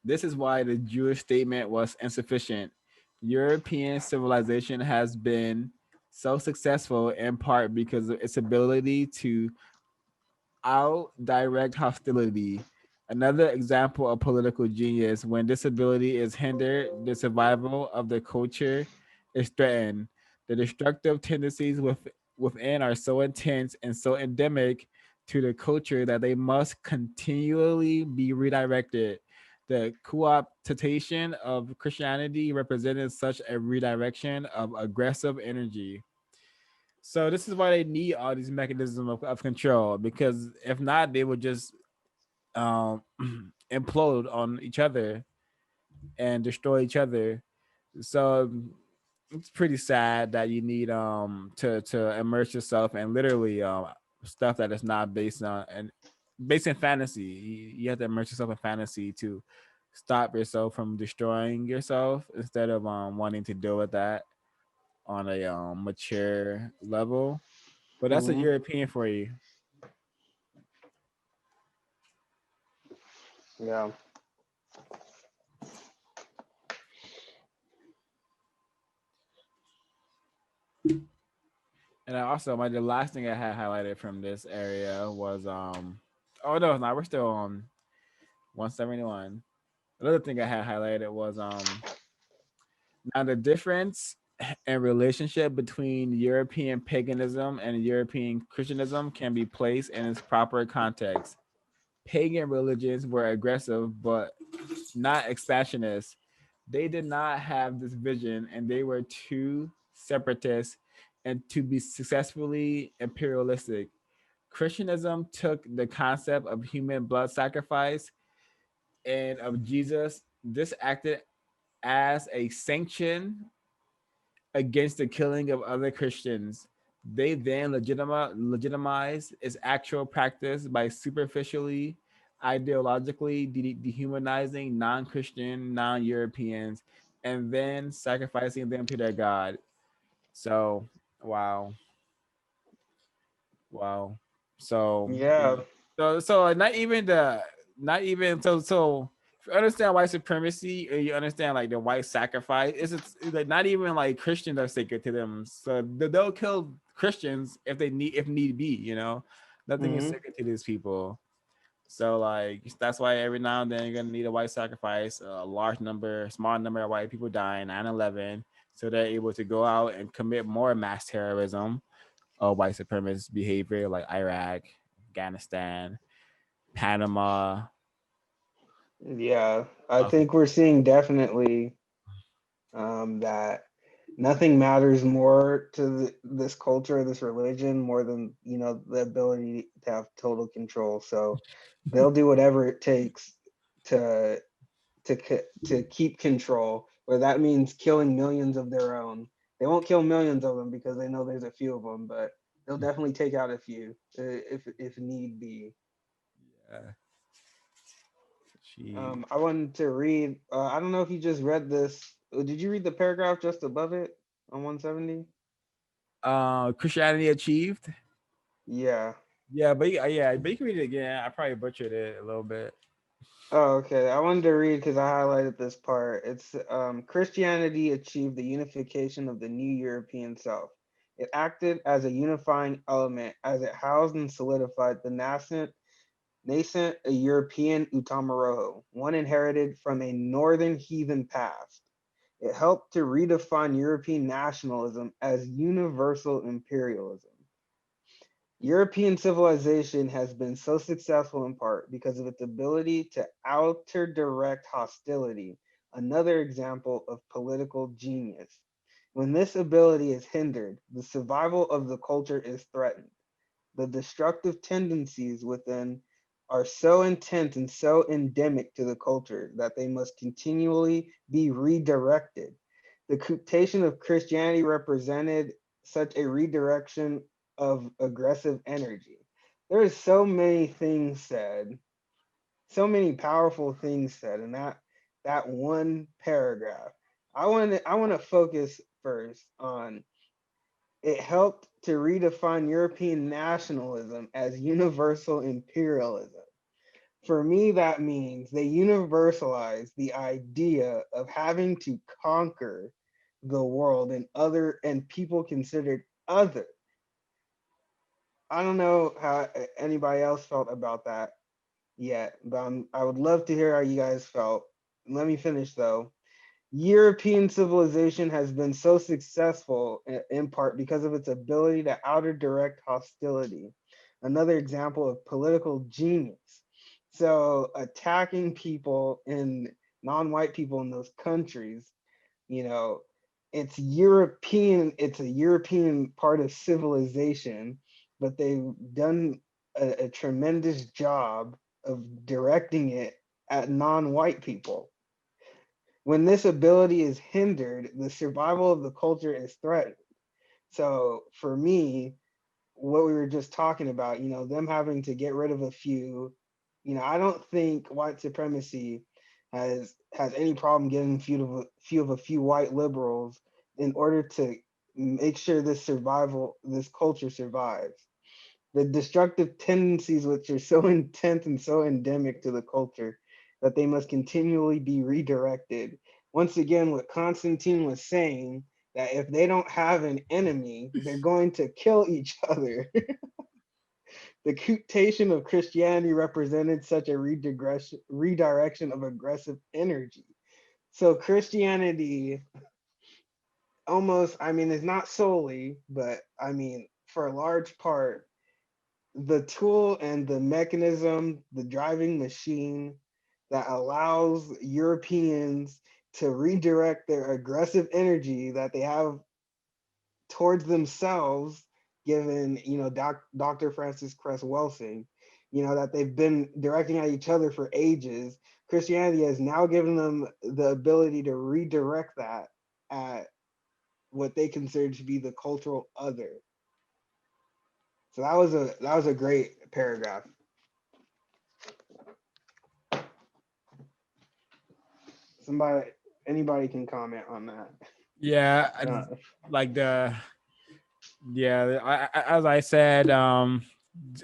This is why the Jewish statement was insufficient. European civilization has been so successful in part because of its ability to out direct hostility. Another example of political genius: when disability is hindered, the survival of the culture is threatened. The destructive tendencies within are so intense and so endemic to the culture that they must continually be redirected. The co-optation of Christianity represented such a redirection of aggressive energy. So this is why they need all these mechanisms of control, because if not, they would just um, implode on each other and destroy each other. So it's pretty sad that you need to immerse yourself in literally stuff that is not based on and based in fantasy. You have to immerse yourself in fantasy to stop yourself from destroying yourself instead of wanting to deal with that on a mature level. But that's a European for you. Yeah. And I also the last thing I had highlighted from this area was oh no, we're still on 171. Another thing I had highlighted was now the difference and relationship between European paganism and European Christianism can be placed in its proper context. Pagan religions were aggressive but not expansionist. They did not have this vision, and they were too separatist, and to be successfully imperialistic. Christianism took the concept of human blood sacrifice and of Jesus. This acted as a sanction against the killing of other Christians. They then legitimized its actual practice by superficially, ideologically dehumanizing non Christian, non Europeans, and then sacrificing them to their God. So, wow. Wow. So, Yeah. not even not even so if you understand white supremacy or you understand like the white sacrifice, it's like not even like Christians are sacred to them. So they'll kill Christians if need be, you know. Nothing is Hmm. sacred to these people. So like that's why every now and then you're gonna need a white sacrifice, a large number, small number of white people dying, 9/11, so they're able to go out and commit more mass terrorism white supremacist behavior like Iraq, Afghanistan, Panama. Yeah. I Uh, think we're seeing definitely that nothing matters more to this culture, this religion, more than the ability to have total control. So they'll do whatever it takes to to keep control. Where that means killing millions of their own. They won't kill millions of them because they know there's a few of them, but they'll definitely take out a few if need be. yeah, she. I wanted to read. I don't know if you just read this. Did you read the paragraph just above it on 170? Christianity achieved. Yeah. Yeah, but you can read it again. I probably butchered it a little bit. Oh, okay. I wanted to read because I highlighted this part. It's Christianity achieved the unification of the new European South. It acted as a unifying element as it housed and solidified the nascent European Utamaroho, one inherited from a northern heathen past. It helped to redefine European nationalism as universal imperialism. European civilization has been so successful in part because of its ability to outer direct hostility, another example of political genius. When this ability is hindered, the survival of the culture is threatened. The destructive tendencies within are so intense and so endemic to the culture that they must continually be redirected. The cooptation of Christianity represented such a redirection of aggressive energy. There is so many things said, so many powerful things said in that one paragraph. I want to focus first on it helped to redefine European nationalism as universal imperialism. For me, that means they universalized the idea of having to conquer the world and people considered other. I don't know how anybody else felt about that yet, but I would love to hear how you guys felt. Let me finish though. European civilization has been so successful in part because of its ability to outer direct hostility. Another example of political genius. So attacking people in non-white people in those countries, you know, it's a European part of civilization, but they've done a tremendous job of directing it at non-white people. When this ability is hindered, the survival of the culture is threatened. So for me, what we were just talking about, them having to get rid of a few, I don't think white supremacy has any problem getting a few white liberals in order to make sure this culture survives. The destructive tendencies which are so intense and so endemic to the culture that they must continually be redirected. Once again, what Constantine was saying, that if they don't have an enemy, they're going to kill each other. The cooptation of Christianity represented such a redirection of aggressive energy. So Christianity almost, I mean, it's not solely, but I mean, for a large part, the tool and the mechanism, the driving machine that allows Europeans to redirect their aggressive energy that they have towards themselves, given, you know, Dr. Frances Cress Welsing, you know, that they've been directing at each other for ages. Christianity has now given them the ability to redirect that at what they consider to be the cultural other. So that was a great paragraph. Anybody can comment on that. Yeah, like as I said,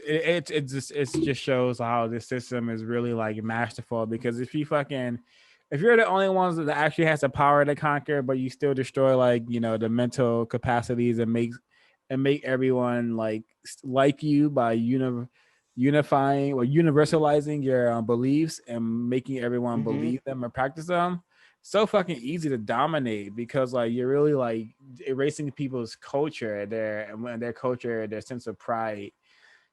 it just shows how this system is really like masterful, because if you're the only ones that actually has the power to conquer, but you still destroy, like, you know, the mental capacities and make everyone like you by unifying or universalizing your beliefs and making everyone believe them or practice them, so fucking easy to dominate, because like you're really like erasing people's culture, their culture, their sense of pride,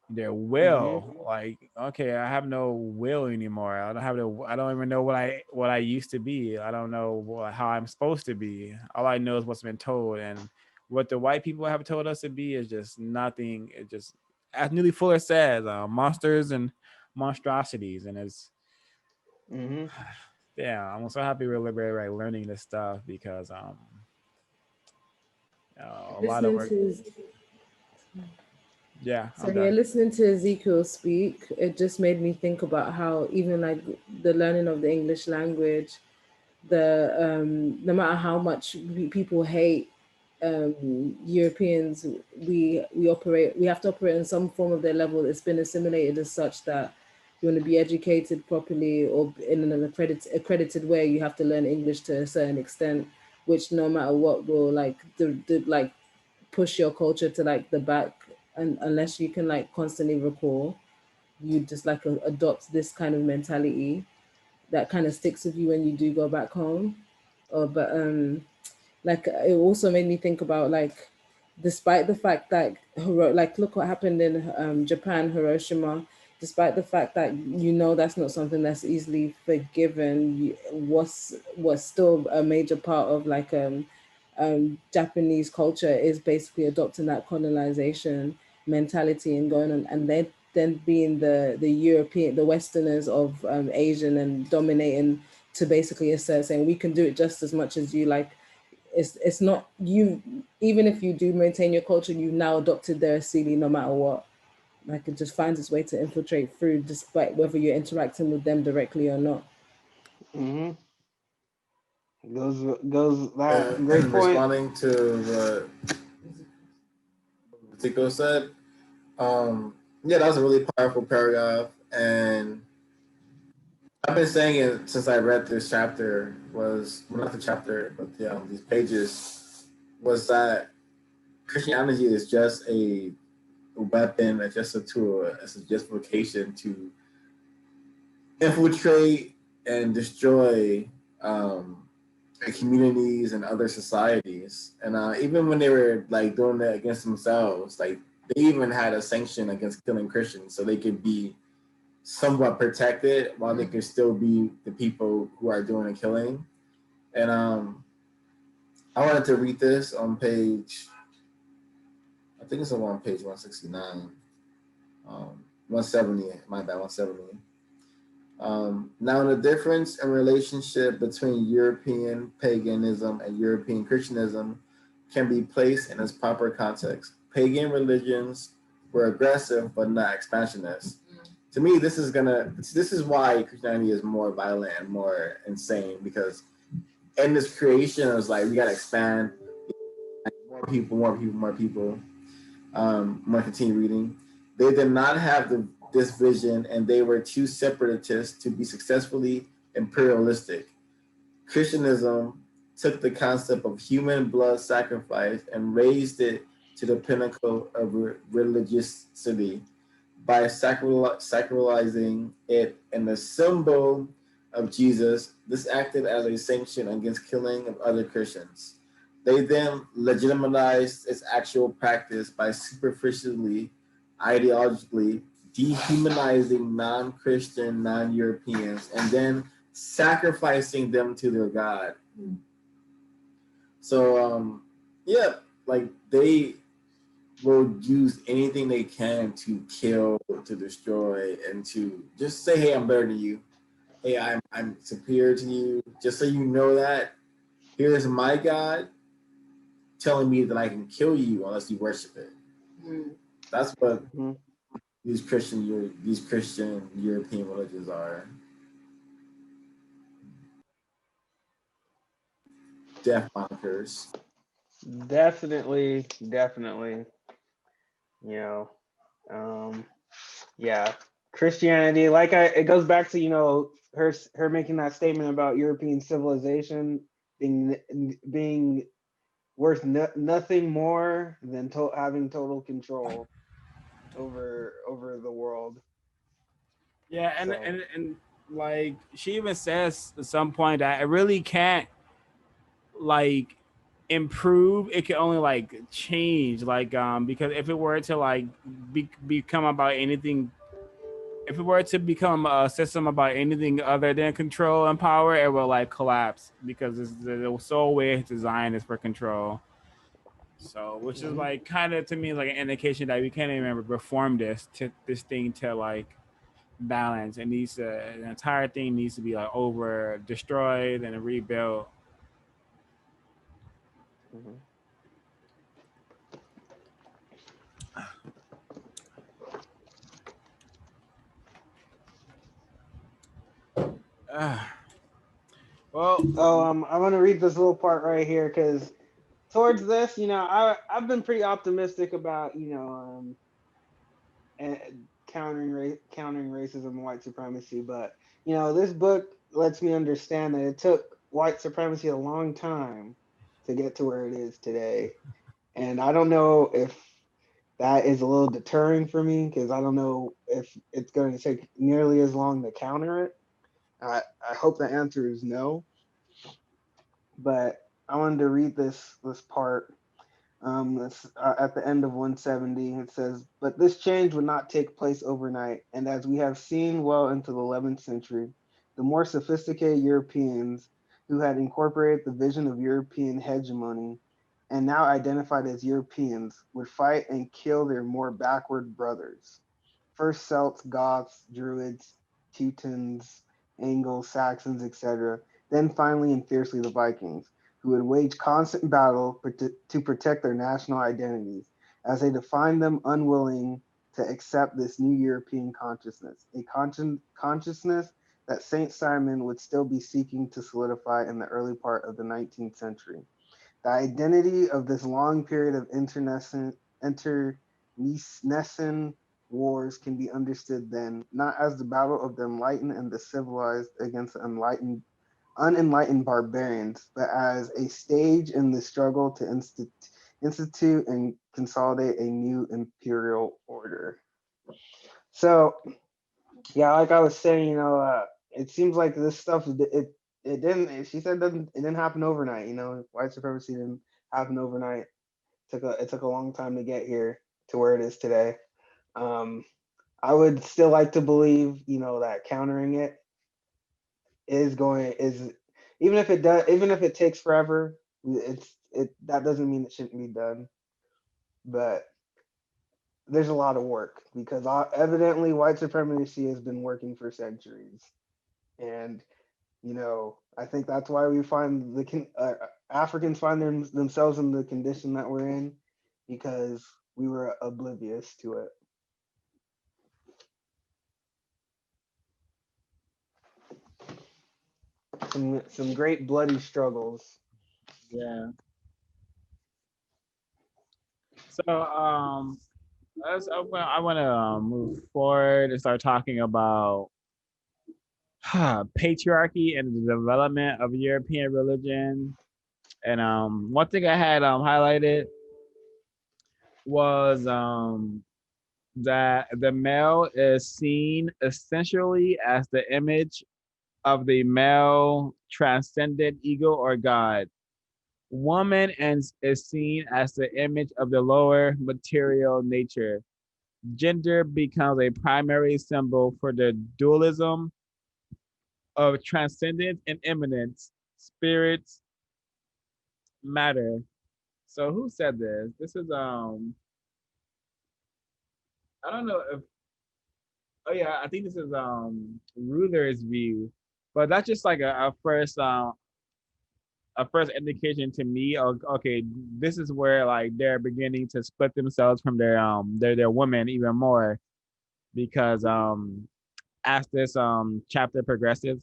their will. Like, okay, I have no will anymore. I don't even know what I used to be. I don't know how I'm supposed to be. All I know is what's been told, and what the white people have told us to be is just nothing. It just, as Neely Fuller says, monsters and monstrosities. And it's yeah, I'm so happy we're like learning this stuff, because a lot of Listening work. to Yeah, So I'm yeah, done. listening to Ezekiel speak, it just made me think about how even like the learning of the English language, the no matter how much people hate Europeans, we have to operate on some form of their level. It's been assimilated as such that you want to be educated properly or in an accredited way, you have to learn English to a certain extent, which no matter what will like like push your culture to like the back, and unless you can like constantly recall, you just like adopt this kind of mentality that kind of sticks with you when you do go back home. But like it also made me think about like, despite the fact that like look what happened in Japan, Hiroshima. Despite the fact that you know that's not something that's easily forgiven, what's still a major part of like Japanese culture is basically adopting that colonization mentality and going on, and then being the European, the Westerners of Asian, and dominating to basically assert saying we can do it just as much as you. Like it's not you, even if you do maintain your culture, you've now adopted their asili no matter what. Like it just finds its way to infiltrate through, despite whether you're interacting with them directly or not. Goes that great And point. responding to what Tico said, yeah, that was a really powerful paragraph, and I've been saying it since I read this chapter. Was well, not the chapter, but these pages. Was that Christianity is just a weapon, it's just a tool, it's a justification to infiltrate and destroy communities and other societies. And even when they were like doing that against themselves, like they even had a sanction against killing Christians, so they could be somewhat protected while they could still be the people who are doing the killing. And I wanted to read this on page, I think it's on page 169, 170, my bad, 170. Now, the difference in relationship between European paganism and European Christianism can be placed in its proper context. Pagan religions were aggressive but not expansionist. To me, this is why Christianity is more violent and more insane, because in this creation, it was like we gotta expand, more people, more people, more people. I'm gonna continue reading. They did not have this vision, and they were too separatist to be successfully imperialistic. Christianism took the concept of human blood sacrifice and raised it to the pinnacle of religiosity by sacralizing it in the symbol of Jesus. This acted as a sanction against killing of other Christians. They then legitimized its actual practice by superficially, ideologically dehumanizing non-Christian, non-Europeans, and then sacrificing them to their God. So, yeah, like they will use anything they can to kill, to destroy, and to just say, "Hey, I'm better than you. Hey, I'm superior to you." Just so you know that here's my God telling me that I can kill you unless you worship it. Mm. That's what Mm-hmm. these Christian European religions are. Death monikers. Definitely. You know, yeah, Christianity. It goes back to her making that statement about European civilization being worth nothing more than having total control over the world. Yeah, and, So, and like she even says at some point that it really can't like improve. It can only like change, like because if it were to like become about anything, if it were to become a system about anything other than control and power, it will like collapse because the sole way it's designed is for control. So, which is mhm. like kind of to me like an indication that we can't even reform this thing to like balance. It needs to, the entire thing needs to be like over destroyed and rebuilt. Mhm. Uh, well, So I'm gonna read this little part right here because towards this, I've been pretty optimistic about countering racism and white supremacy, but this book lets me understand that it took white supremacy a long time to get to where it is today, and I don't know if that is a little deterring for me because I don't know if it's going to take nearly as long to counter it. I hope the answer is no, but I wanted to read this part. This, at the end of 170, it says, "But this change would not take place overnight, and as we have seen well into the 11th century, the more sophisticated Europeans who had incorporated the vision of European hegemony and now identified as Europeans would fight and kill their more backward brothers. First Celts, Goths, Druids, Teutons, Angles, Saxons, etc., then finally and fiercely the Vikings, who would wage constant battle to protect their national identities, as they defined them unwilling to accept this new European consciousness, a consciousness that Saint Simon would still be seeking to solidify in the early part of the 19th century. The identity of this long period of internecine wars can be understood then, not as the battle of the enlightened and the civilized against the unenlightened barbarians, but as a stage in the struggle to institute and consolidate a new imperial order. So, yeah, like I was saying, it seems like this stuff it didn't. She said it didn't happen overnight. White supremacy didn't happen overnight. It took a long time to get here to where it is today. Um, I would still like to believe, that countering it is even if it takes forever, that doesn't mean it shouldn't be done. But there's a lot of work because evidently white supremacy has been working for centuries, and I think that's why we find Africans find themselves in the condition that we're in because we were oblivious to it. Some great bloody struggles. yeah. So I want to move forward and start talking about patriarchy and the development of European religion. And one thing I had highlighted was that the male is seen essentially as the image of the male transcendent ego or God. Woman is seen as the image of the lower material nature. Gender becomes a primary symbol for the dualism of transcendence and immanence, spirits, matter. So who said this? This is I don't know if oh yeah, I think this is Ruler's view. But that's just like a first indication to me of okay, this is where like they're beginning to split themselves from their women even more because as this chapter progresses,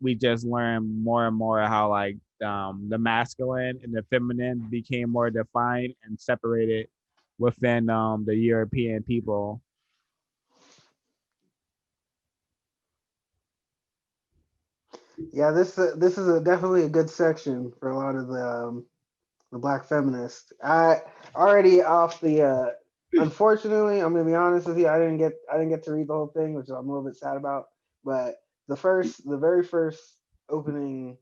we just learn more and more how like the masculine and the feminine became more defined and separated within the European people. Yeah, this is definitely a good section for a lot of the black feminists. I already off the. Unfortunately, I'm gonna be honest with you. I didn't get to read the whole thing, which I'm a little bit sad about. But the very first opening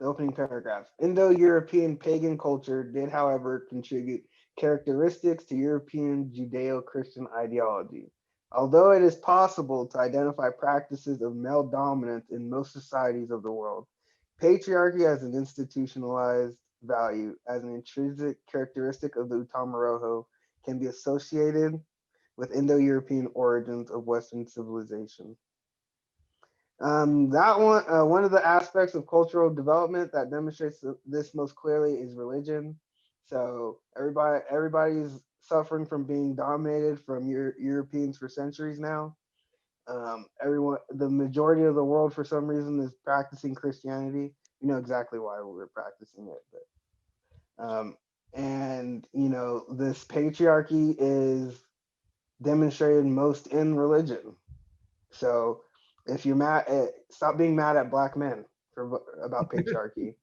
the opening paragraph. Indo-European pagan culture did, however, contribute characteristics to European Judeo-Christian ideology. Although it is possible to identify practices of male dominance in most societies of the world, patriarchy as an institutionalized value, as an intrinsic characteristic of the Utamoroho, can be associated with Indo-European origins of Western civilization. One of the aspects of cultural development that demonstrates this most clearly is religion. So everybody's suffering from being dominated from Europeans for centuries now. The majority of the world, for some reason, is practicing Christianity. You know exactly why we're practicing it, and this patriarchy is demonstrated most in religion. So if you're mad, stop being mad at black men about patriarchy.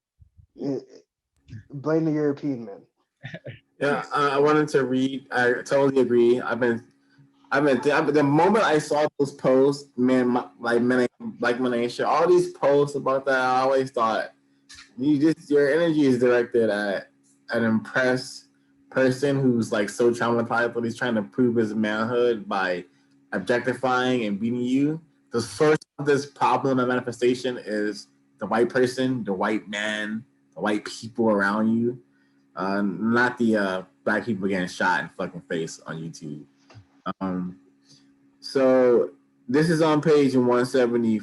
Blame the European men. Yeah, I wanted to read. I totally agree. The moment I saw those posts, man, like Malaysia, all these posts about that, I always thought your energy is directed at an impressed person who's like so traumatized, but he's trying to prove his manhood by objectifying and beating you. The source of this problem and manifestation is the white person, the white man, the white people around you, not the black people getting shot in fucking face on YouTube. Um, so this is on page 170.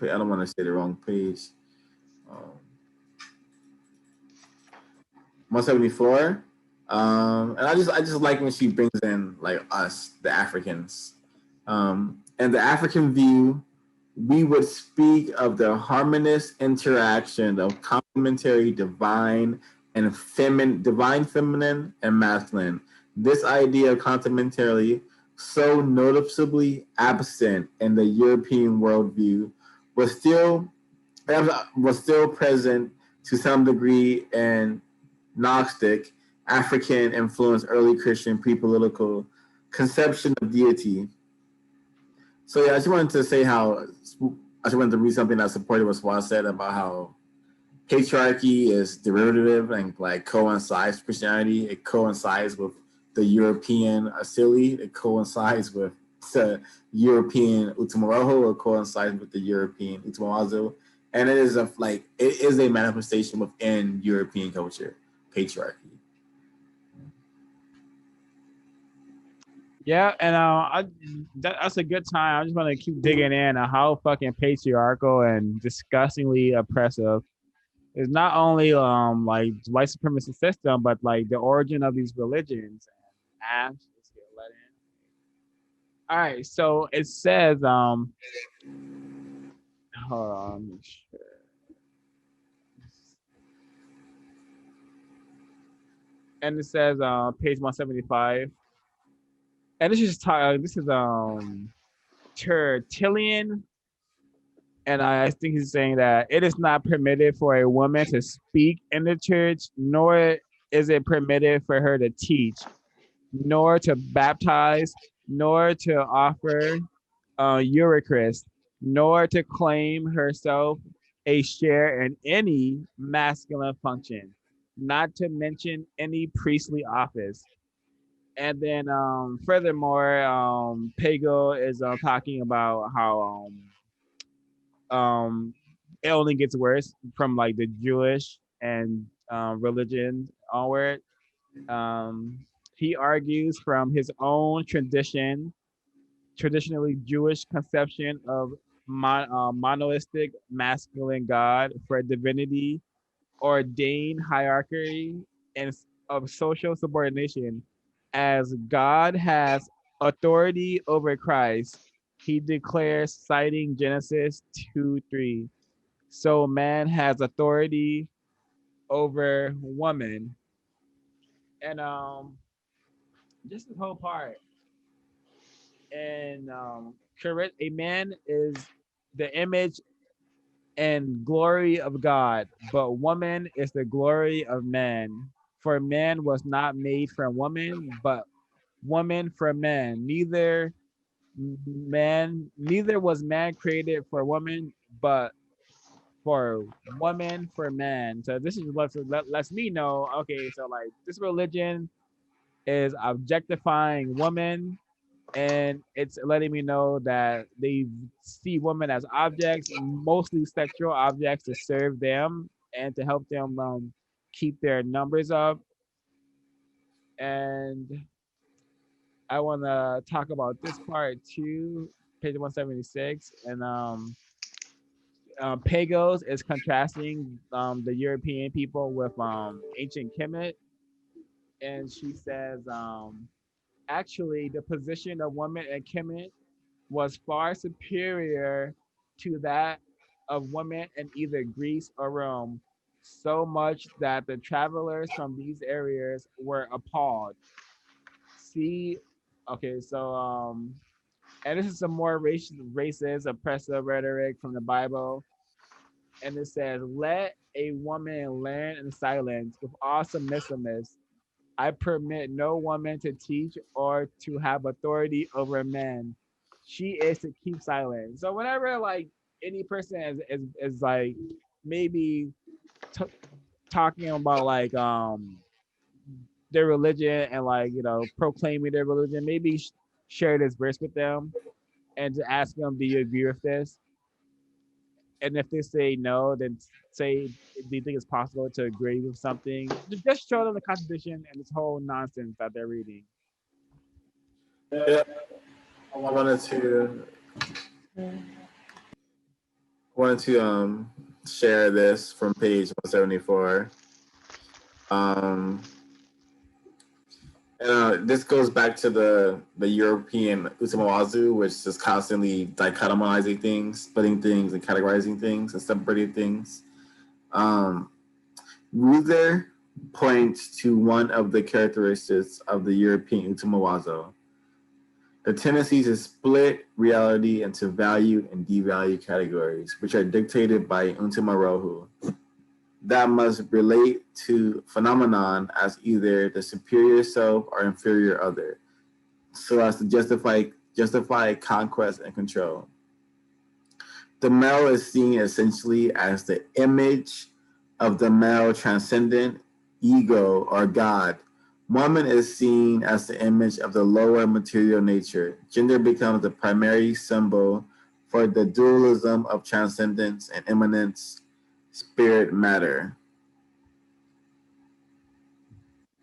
I don't want to say the wrong page. 174. And I just like when she brings in like us, the Africans. And the African view, we would speak of the harmonious interaction of complementary divine and divine feminine and masculine. This idea of complementarily, so noticeably absent in the European worldview, was still present to some degree in Gnostic, African influenced early Christian pre-political conception of deity. So yeah, I just wanted to say how I just wanted to read something that supported what Swan said about how patriarchy is derivative and like coincides with Christianity. It coincides with the European Asili. It coincides with the European Utamoroho. It coincides with the European Utamawazo. And it is it is a manifestation within European culture, patriarchy. Yeah, and that's a good time. I just want to keep digging in on how fucking patriarchal and disgustingly oppressive is not only like white supremacy system, but like the origin of these religions. And let's get let in. All right, so it says hold on, and it says page 175, and this is Tertullian. And I think he's saying that it is not permitted for a woman to speak in the church, nor is it permitted for her to teach, nor to baptize, nor to offer Eucharist, nor to claim herself a share in any masculine function, not to mention any priestly office. And then furthermore, Pago is talking about how it only gets worse from like the Jewish and religion onward. He argues from his own traditionally Jewish conception of monoistic masculine God for divinity, ordained hierarchy, and of social subordination. As God has authority over Christ, he declares, citing Genesis 2:3. So man has authority over woman. And just this whole part. And a man is the image and glory of God, but woman is the glory of man. For man was not made from woman, but woman for man. Neither was man created for woman, but for woman for man. So this is lets me know. Okay, so like this religion is objectifying women, and it's letting me know that they see women as objects, mostly sexual objects, to serve them and to help them keep their numbers up. And I want to talk about this part too, page 176. And Pagos is contrasting the European people with ancient Kemet, and she says actually the position of women in Kemet was far superior to that of women in either Greece or Rome, so much that the travelers from these areas were appalled. See, okay, so and this is some more racist, oppressive rhetoric from the Bible, and it says, "Let a woman learn in silence with all submissiveness. I permit no woman to teach or to have authority over men. She is to keep silent." So whenever like any person is like maybe t- talking about like their religion and like proclaiming their religion, maybe share this verse with them and to ask them, "Do you agree with this?" And if they say no, then say, "Do you think it's possible to agree with something?" Just show them the contradiction and this whole nonsense that they're reading. Yeah, I wanted to share this from page 174. And this goes back to the European Utamawazu, which is constantly dichotomizing things, splitting things, and categorizing things, and separating things. Ruther points to one of the characteristics of the European Utamawazo: the tendency to split reality into value and devalue categories, which are dictated by Untamarohu, that must relate to phenomenon as either the superior self or inferior other, so as to justify conquest and control. The male is seen essentially as the image of the male transcendent ego or God. Woman is seen as the image of the lower material nature. Gender becomes the primary symbol for the dualism of transcendence and immanence, spirit matter.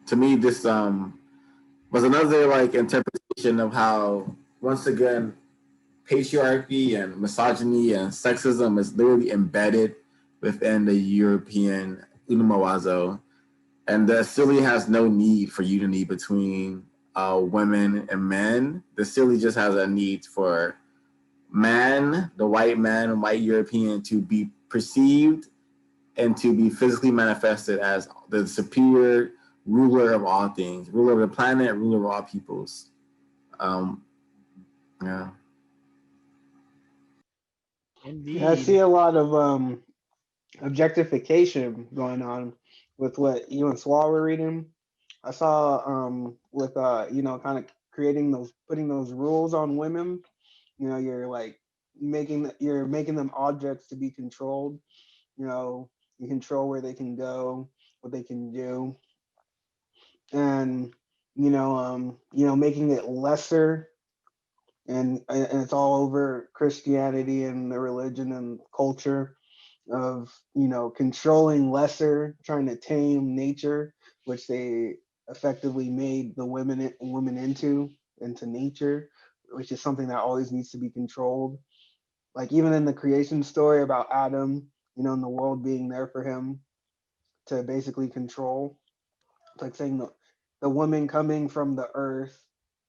To me, this was another like interpretation of how, once again, patriarchy and misogyny and sexism is literally embedded within the European Unumawazo, and the Silly has no need for unity between women and men. The Silly just has a need for the white man and white European, to be perceived and to be physically manifested as the superior ruler of all things, ruler of the planet, ruler of all peoples. Yeah. Indeed. I see a lot of objectification going on with what you and Swall were reading. I saw with kind of putting those rules on women. You're like you're making them objects to be controlled. You control where they can go, what they can do, and making it lesser, and it's all over Christianity and the religion and culture. of, you know, controlling lesser, trying to tame nature, which they effectively made the woman into nature, which is something that always needs to be controlled. Like even in the creation story about Adam, you know, and the world being there for him to basically control. It's like saying the woman coming from the earth,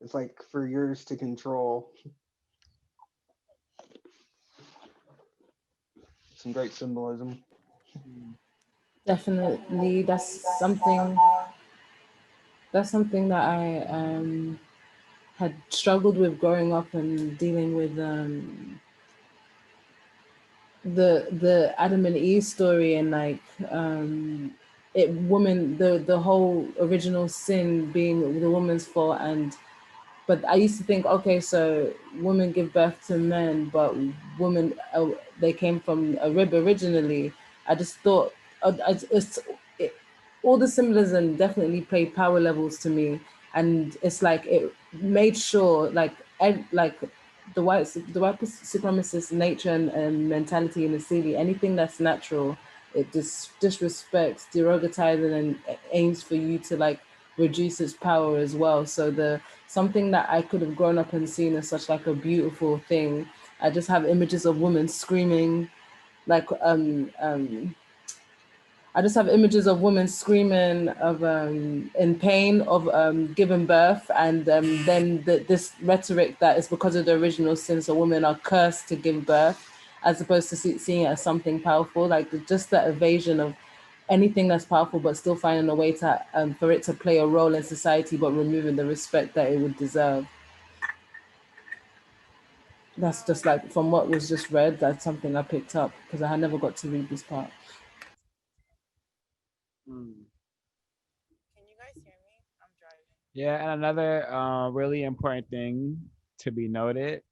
it's like for yours to control. Some great symbolism. Definitely, that's something that I had struggled with growing up and dealing with the Adam and Eve story, and like the whole original sin being the woman's fault. And but I used to think, okay, so women give birth to men, but women, they came from a rib originally. I just thought, it, all the symbolism definitely played power levels to me, and it's like it made sure, like, like the white supremacist nature and mentality in the city, anything that's natural, it disrespects, derogatizes, and aims for you to like reduce its power as well. So the something that I could have grown up and seen as such like a beautiful thing, I just have images of women screaming, like I just have images of women screaming of in pain of giving birth, and then this rhetoric that is because of the original sin, so women are cursed to give birth, as opposed to seeing it as something powerful, like just the evasion of anything that's powerful, but still finding a way to for it to play a role in society, but removing the respect that it would deserve. That's just like from what was just read. That's something I picked up because I had never got to read this part. Mm. Can you guys hear me? I'm driving. Yeah, and another really important thing to be noted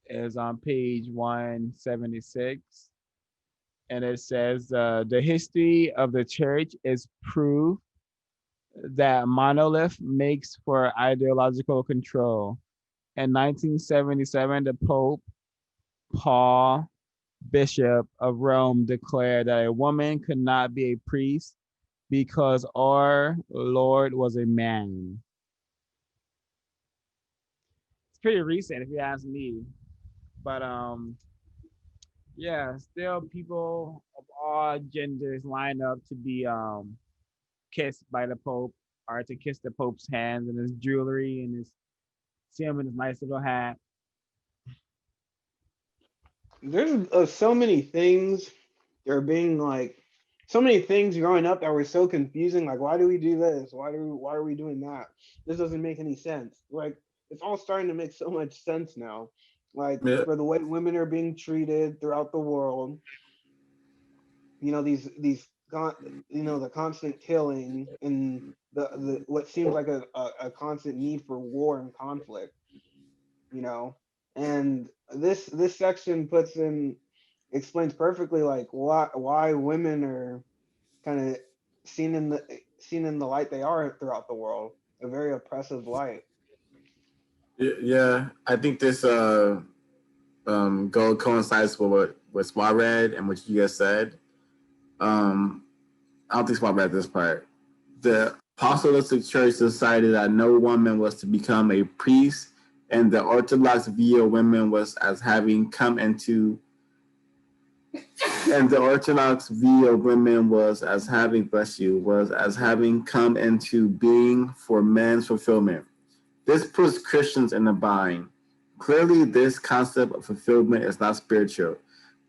is on page 176, and it says the history of the church is proof that monolith makes for ideological control. In 1977, the Pope Paul, Bishop of Rome, declared that a woman could not be a priest because our Lord was a man. It's pretty recent, if you ask me. But yeah, still people of all genders line up to be kissed by the Pope, or to kiss the Pope's hands and his jewelry and his see him in his nice little hat. There's so many things that are being like, so many things growing up that were so confusing. Like, why do we do this? Why are we doing that? This doesn't make any sense. Like, it's all starting to make so much sense now. Like Yeah, for the way women are being treated throughout the world, you know, you know, the constant killing and the what seems like a constant need for war and conflict, you know. And this section puts in explains perfectly like why women are kind of seen in the light they are throughout the world, a very oppressive light. yeah. I think this goal coincides with what Swat read and what you guys said. Um, I don't think Swat read this part. The Apostolic Church decided that no woman was to become a priest, and the Orthodox view of women was as having come into and the Orthodox view of women was as having, bless you, was as having come into being for man's fulfillment. This puts Christians in a bind. Clearly, this concept of fulfillment is not spiritual.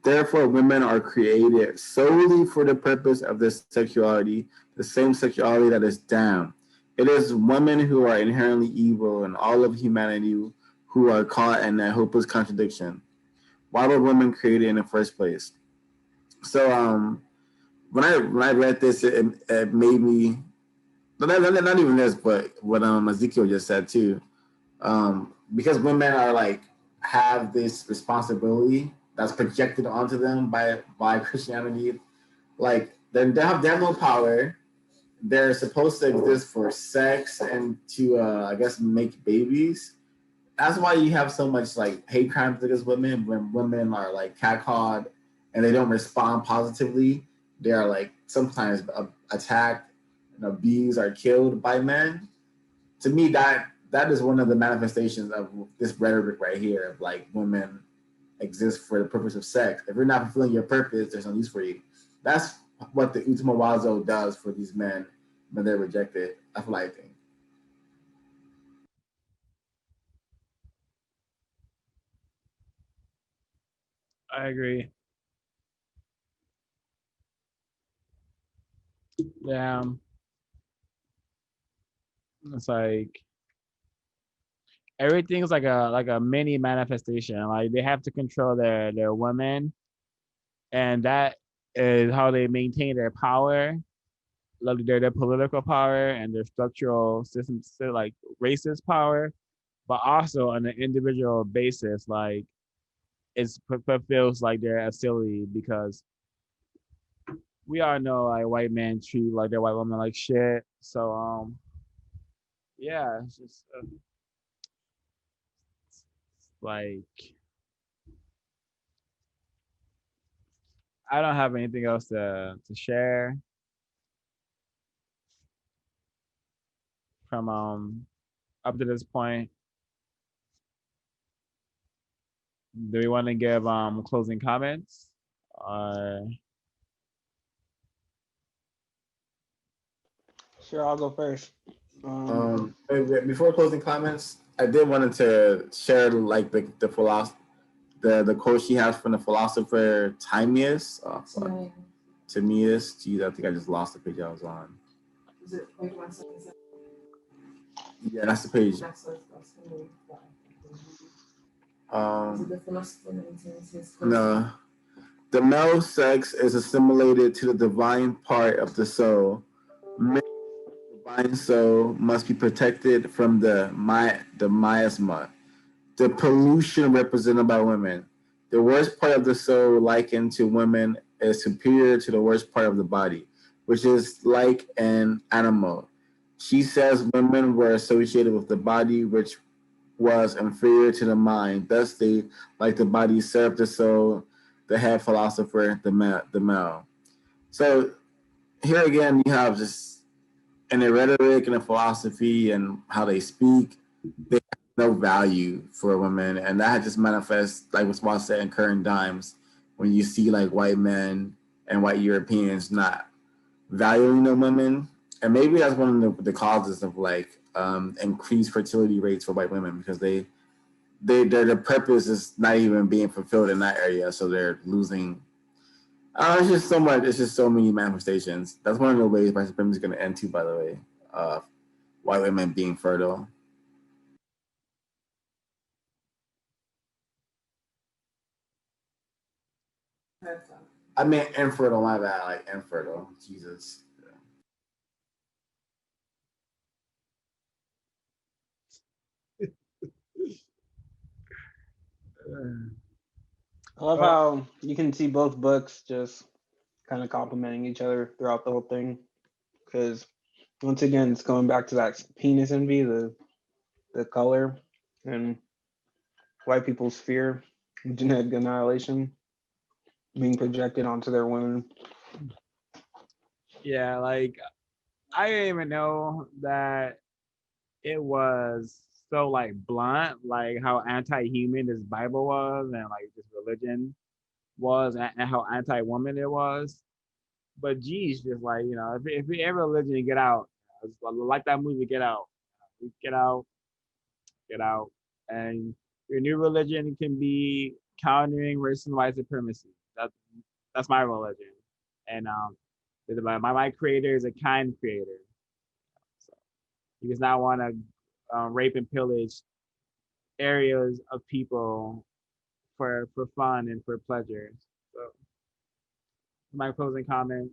Therefore, women are created solely for the purpose of this sexuality, the same sexuality that is damned. It is women who are inherently evil and all of humanity who are caught in a hopeless contradiction. Why were women created in the first place? So when I read this, it made me not even this, but what Ezekiel just said too. Because women are like have this responsibility that's projected onto them by Christianity. Like they have no power. They're supposed to exist for sex and to I guess make babies. That's why you have so much like hate crimes against women when women are like catcalled and they don't respond positively, they are like sometimes attacked and abused or killed by men. To me, that is one of the manifestations of this rhetoric right here of like women exist for the purpose of sex. If you're not fulfilling your purpose, there's no use for you. That's what the Utamawazo does for these men when they're rejected. That's what I think. I agree. Yeah, it's like everything's like a mini manifestation. Like they have to control their women, and that is how they maintain their power, like their political power and their structural systems, like racist power, but also on an individual basis, like it feels like they're a silly because we all know like white men treat like their white women like shit. So yeah, it's just like I don't have anything else to share from up to this point. Do we want to give closing comments? Sure, I'll go first. Before closing comments, I did wanted to share like the philosophy, the quote she has from the philosopher Timaeus. Timaeus. Geez, I think I just lost the page I was on. Is it page 177? Yeah, that's the page. No. The male sex is assimilated to the divine part of the soul. The divine soul must be protected from the miasma, the pollution represented by women. The worst part of the soul likened to women is superior to the worst part of the body, which is like an animal. She says women were associated with the body, which was inferior to the mind. Thus, they, like the body, served the soul, the head philosopher, the male. So here again, you have just in the rhetoric and the philosophy and how they speak, they have no value for women, and that just manifests like what's Walt said in current times when you see like white men and white Europeans not valuing the women, and maybe that's one of the causes of like increased fertility rates for white women because their purpose is not even being fulfilled in that area, so they're losing. It's just so much. It's just so many manifestations. That's one of the ways white supremacy is going to end too. By the way, white women being fertile. I mean infertile. My bad. Like infertile. Jesus. I love how you can see both books just kind of complementing each other throughout the whole thing. Because once again, it's going back to that penis envy, the color, and white people's fear, genetic annihilation being projected onto their women. Yeah, like I didn't even know that it was so like blunt, like how anti-human this Bible was, and like this religion was, and how anti-woman it was. But geez, just like if every religion get out, like that movie Get Out, get out, get out, and your new religion can be countering racism and white supremacy. That's my religion, and my creator is a kind creator. So he does not want to rape and pillage areas of people for fun and for pleasure. So my closing comment.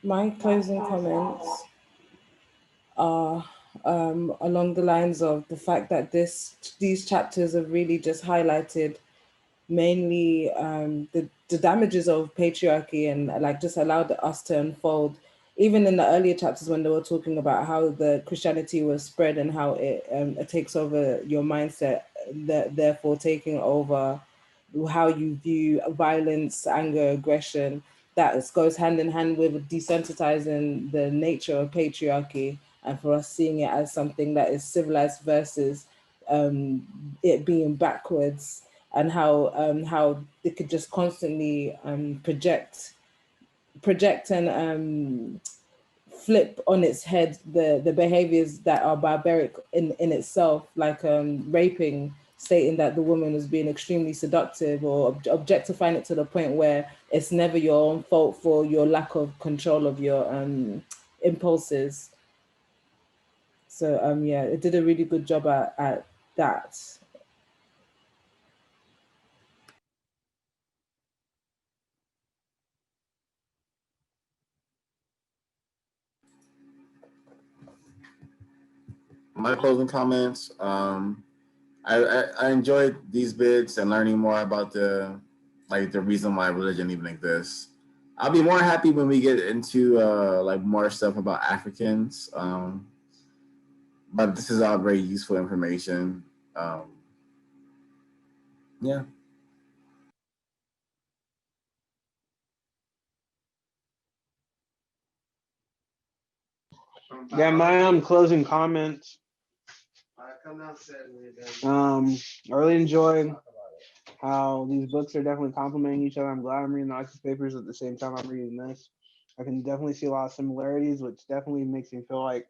My closing comments are along the lines of the fact that these chapters have really just highlighted mainly the damages of patriarchy and like just allowed us to unfold even in the earlier chapters when they were talking about how the Christianity was spread and how it takes over your mindset, that therefore taking over how you view violence, anger, aggression, that goes hand in hand with desensitizing the nature of patriarchy, and for us seeing it as something that is civilized versus it being backwards, and how they could just constantly project and flip on its head the behaviors that are barbaric in itself, like raping, stating that the woman was being extremely seductive, or objectifying it to the point where it's never your own fault for your lack of control of your impulses. So yeah, it did a really good job at that. My closing comments. I enjoyed these bits and learning more about the reason why religion even exists. I'll be more happy when we get into like more stuff about Africans. But this is all very useful information. Yeah. Yeah, my closing comments. I really enjoyed how these books are definitely complementing each other. I'm glad I'm reading the ISIS papers at the same time I'm reading this. I can definitely see a lot of similarities, which definitely makes me feel like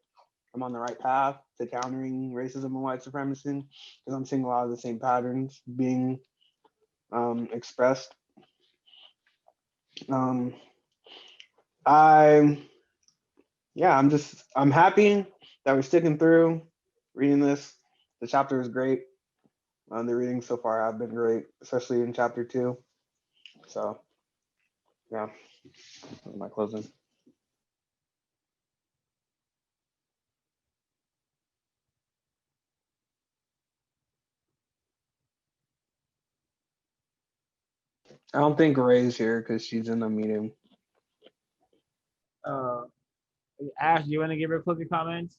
I'm on the right path to countering racism and white supremacy, because I'm seeing a lot of the same patterns being expressed. I'm happy that we're sticking through reading this. The chapter is great. The readings so far have been great, especially in chapter 2. So, yeah, that's my closing. I don't think Ray's here because she's in a meeting. Ash, do you want to give your closing comments?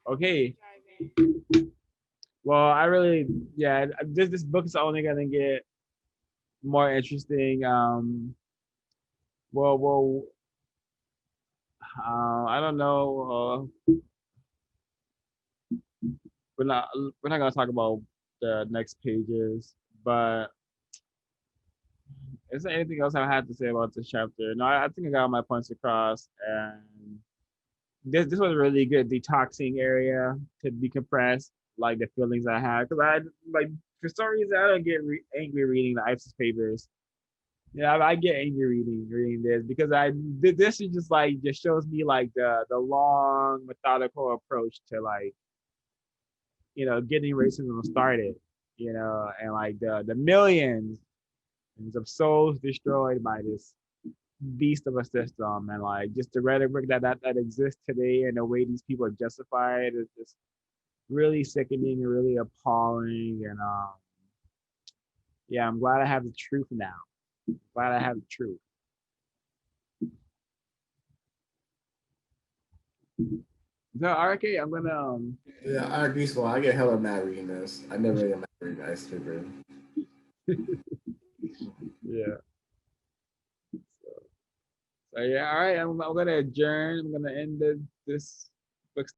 Okay. Well, I really, yeah, this book is only gonna get more interesting. Well, I don't know. We're not gonna talk about the next pages, but is there anything else I had to say about this chapter? No, I think I got my points across, and this was a really good detoxing area to decompress like the feelings I had, because I like for some reason I don't get angry reading the ISIS papers. Yeah, I get angry reading this because this is just shows me like the long methodical approach to like getting racism started, and like the millions of souls destroyed by this beast of a system, and like just the rhetoric that exists today and the way these people are justified is just really sickening and really appalling. And yeah, I'm glad I have the truth now. Glad I have the truth. So RK, I'm gonna Yeah, I agree. So I get hella mad reading this. I never get mad reading Ice Paper. yeah. So yeah, all right. I'm gonna adjourn. I'm gonna end this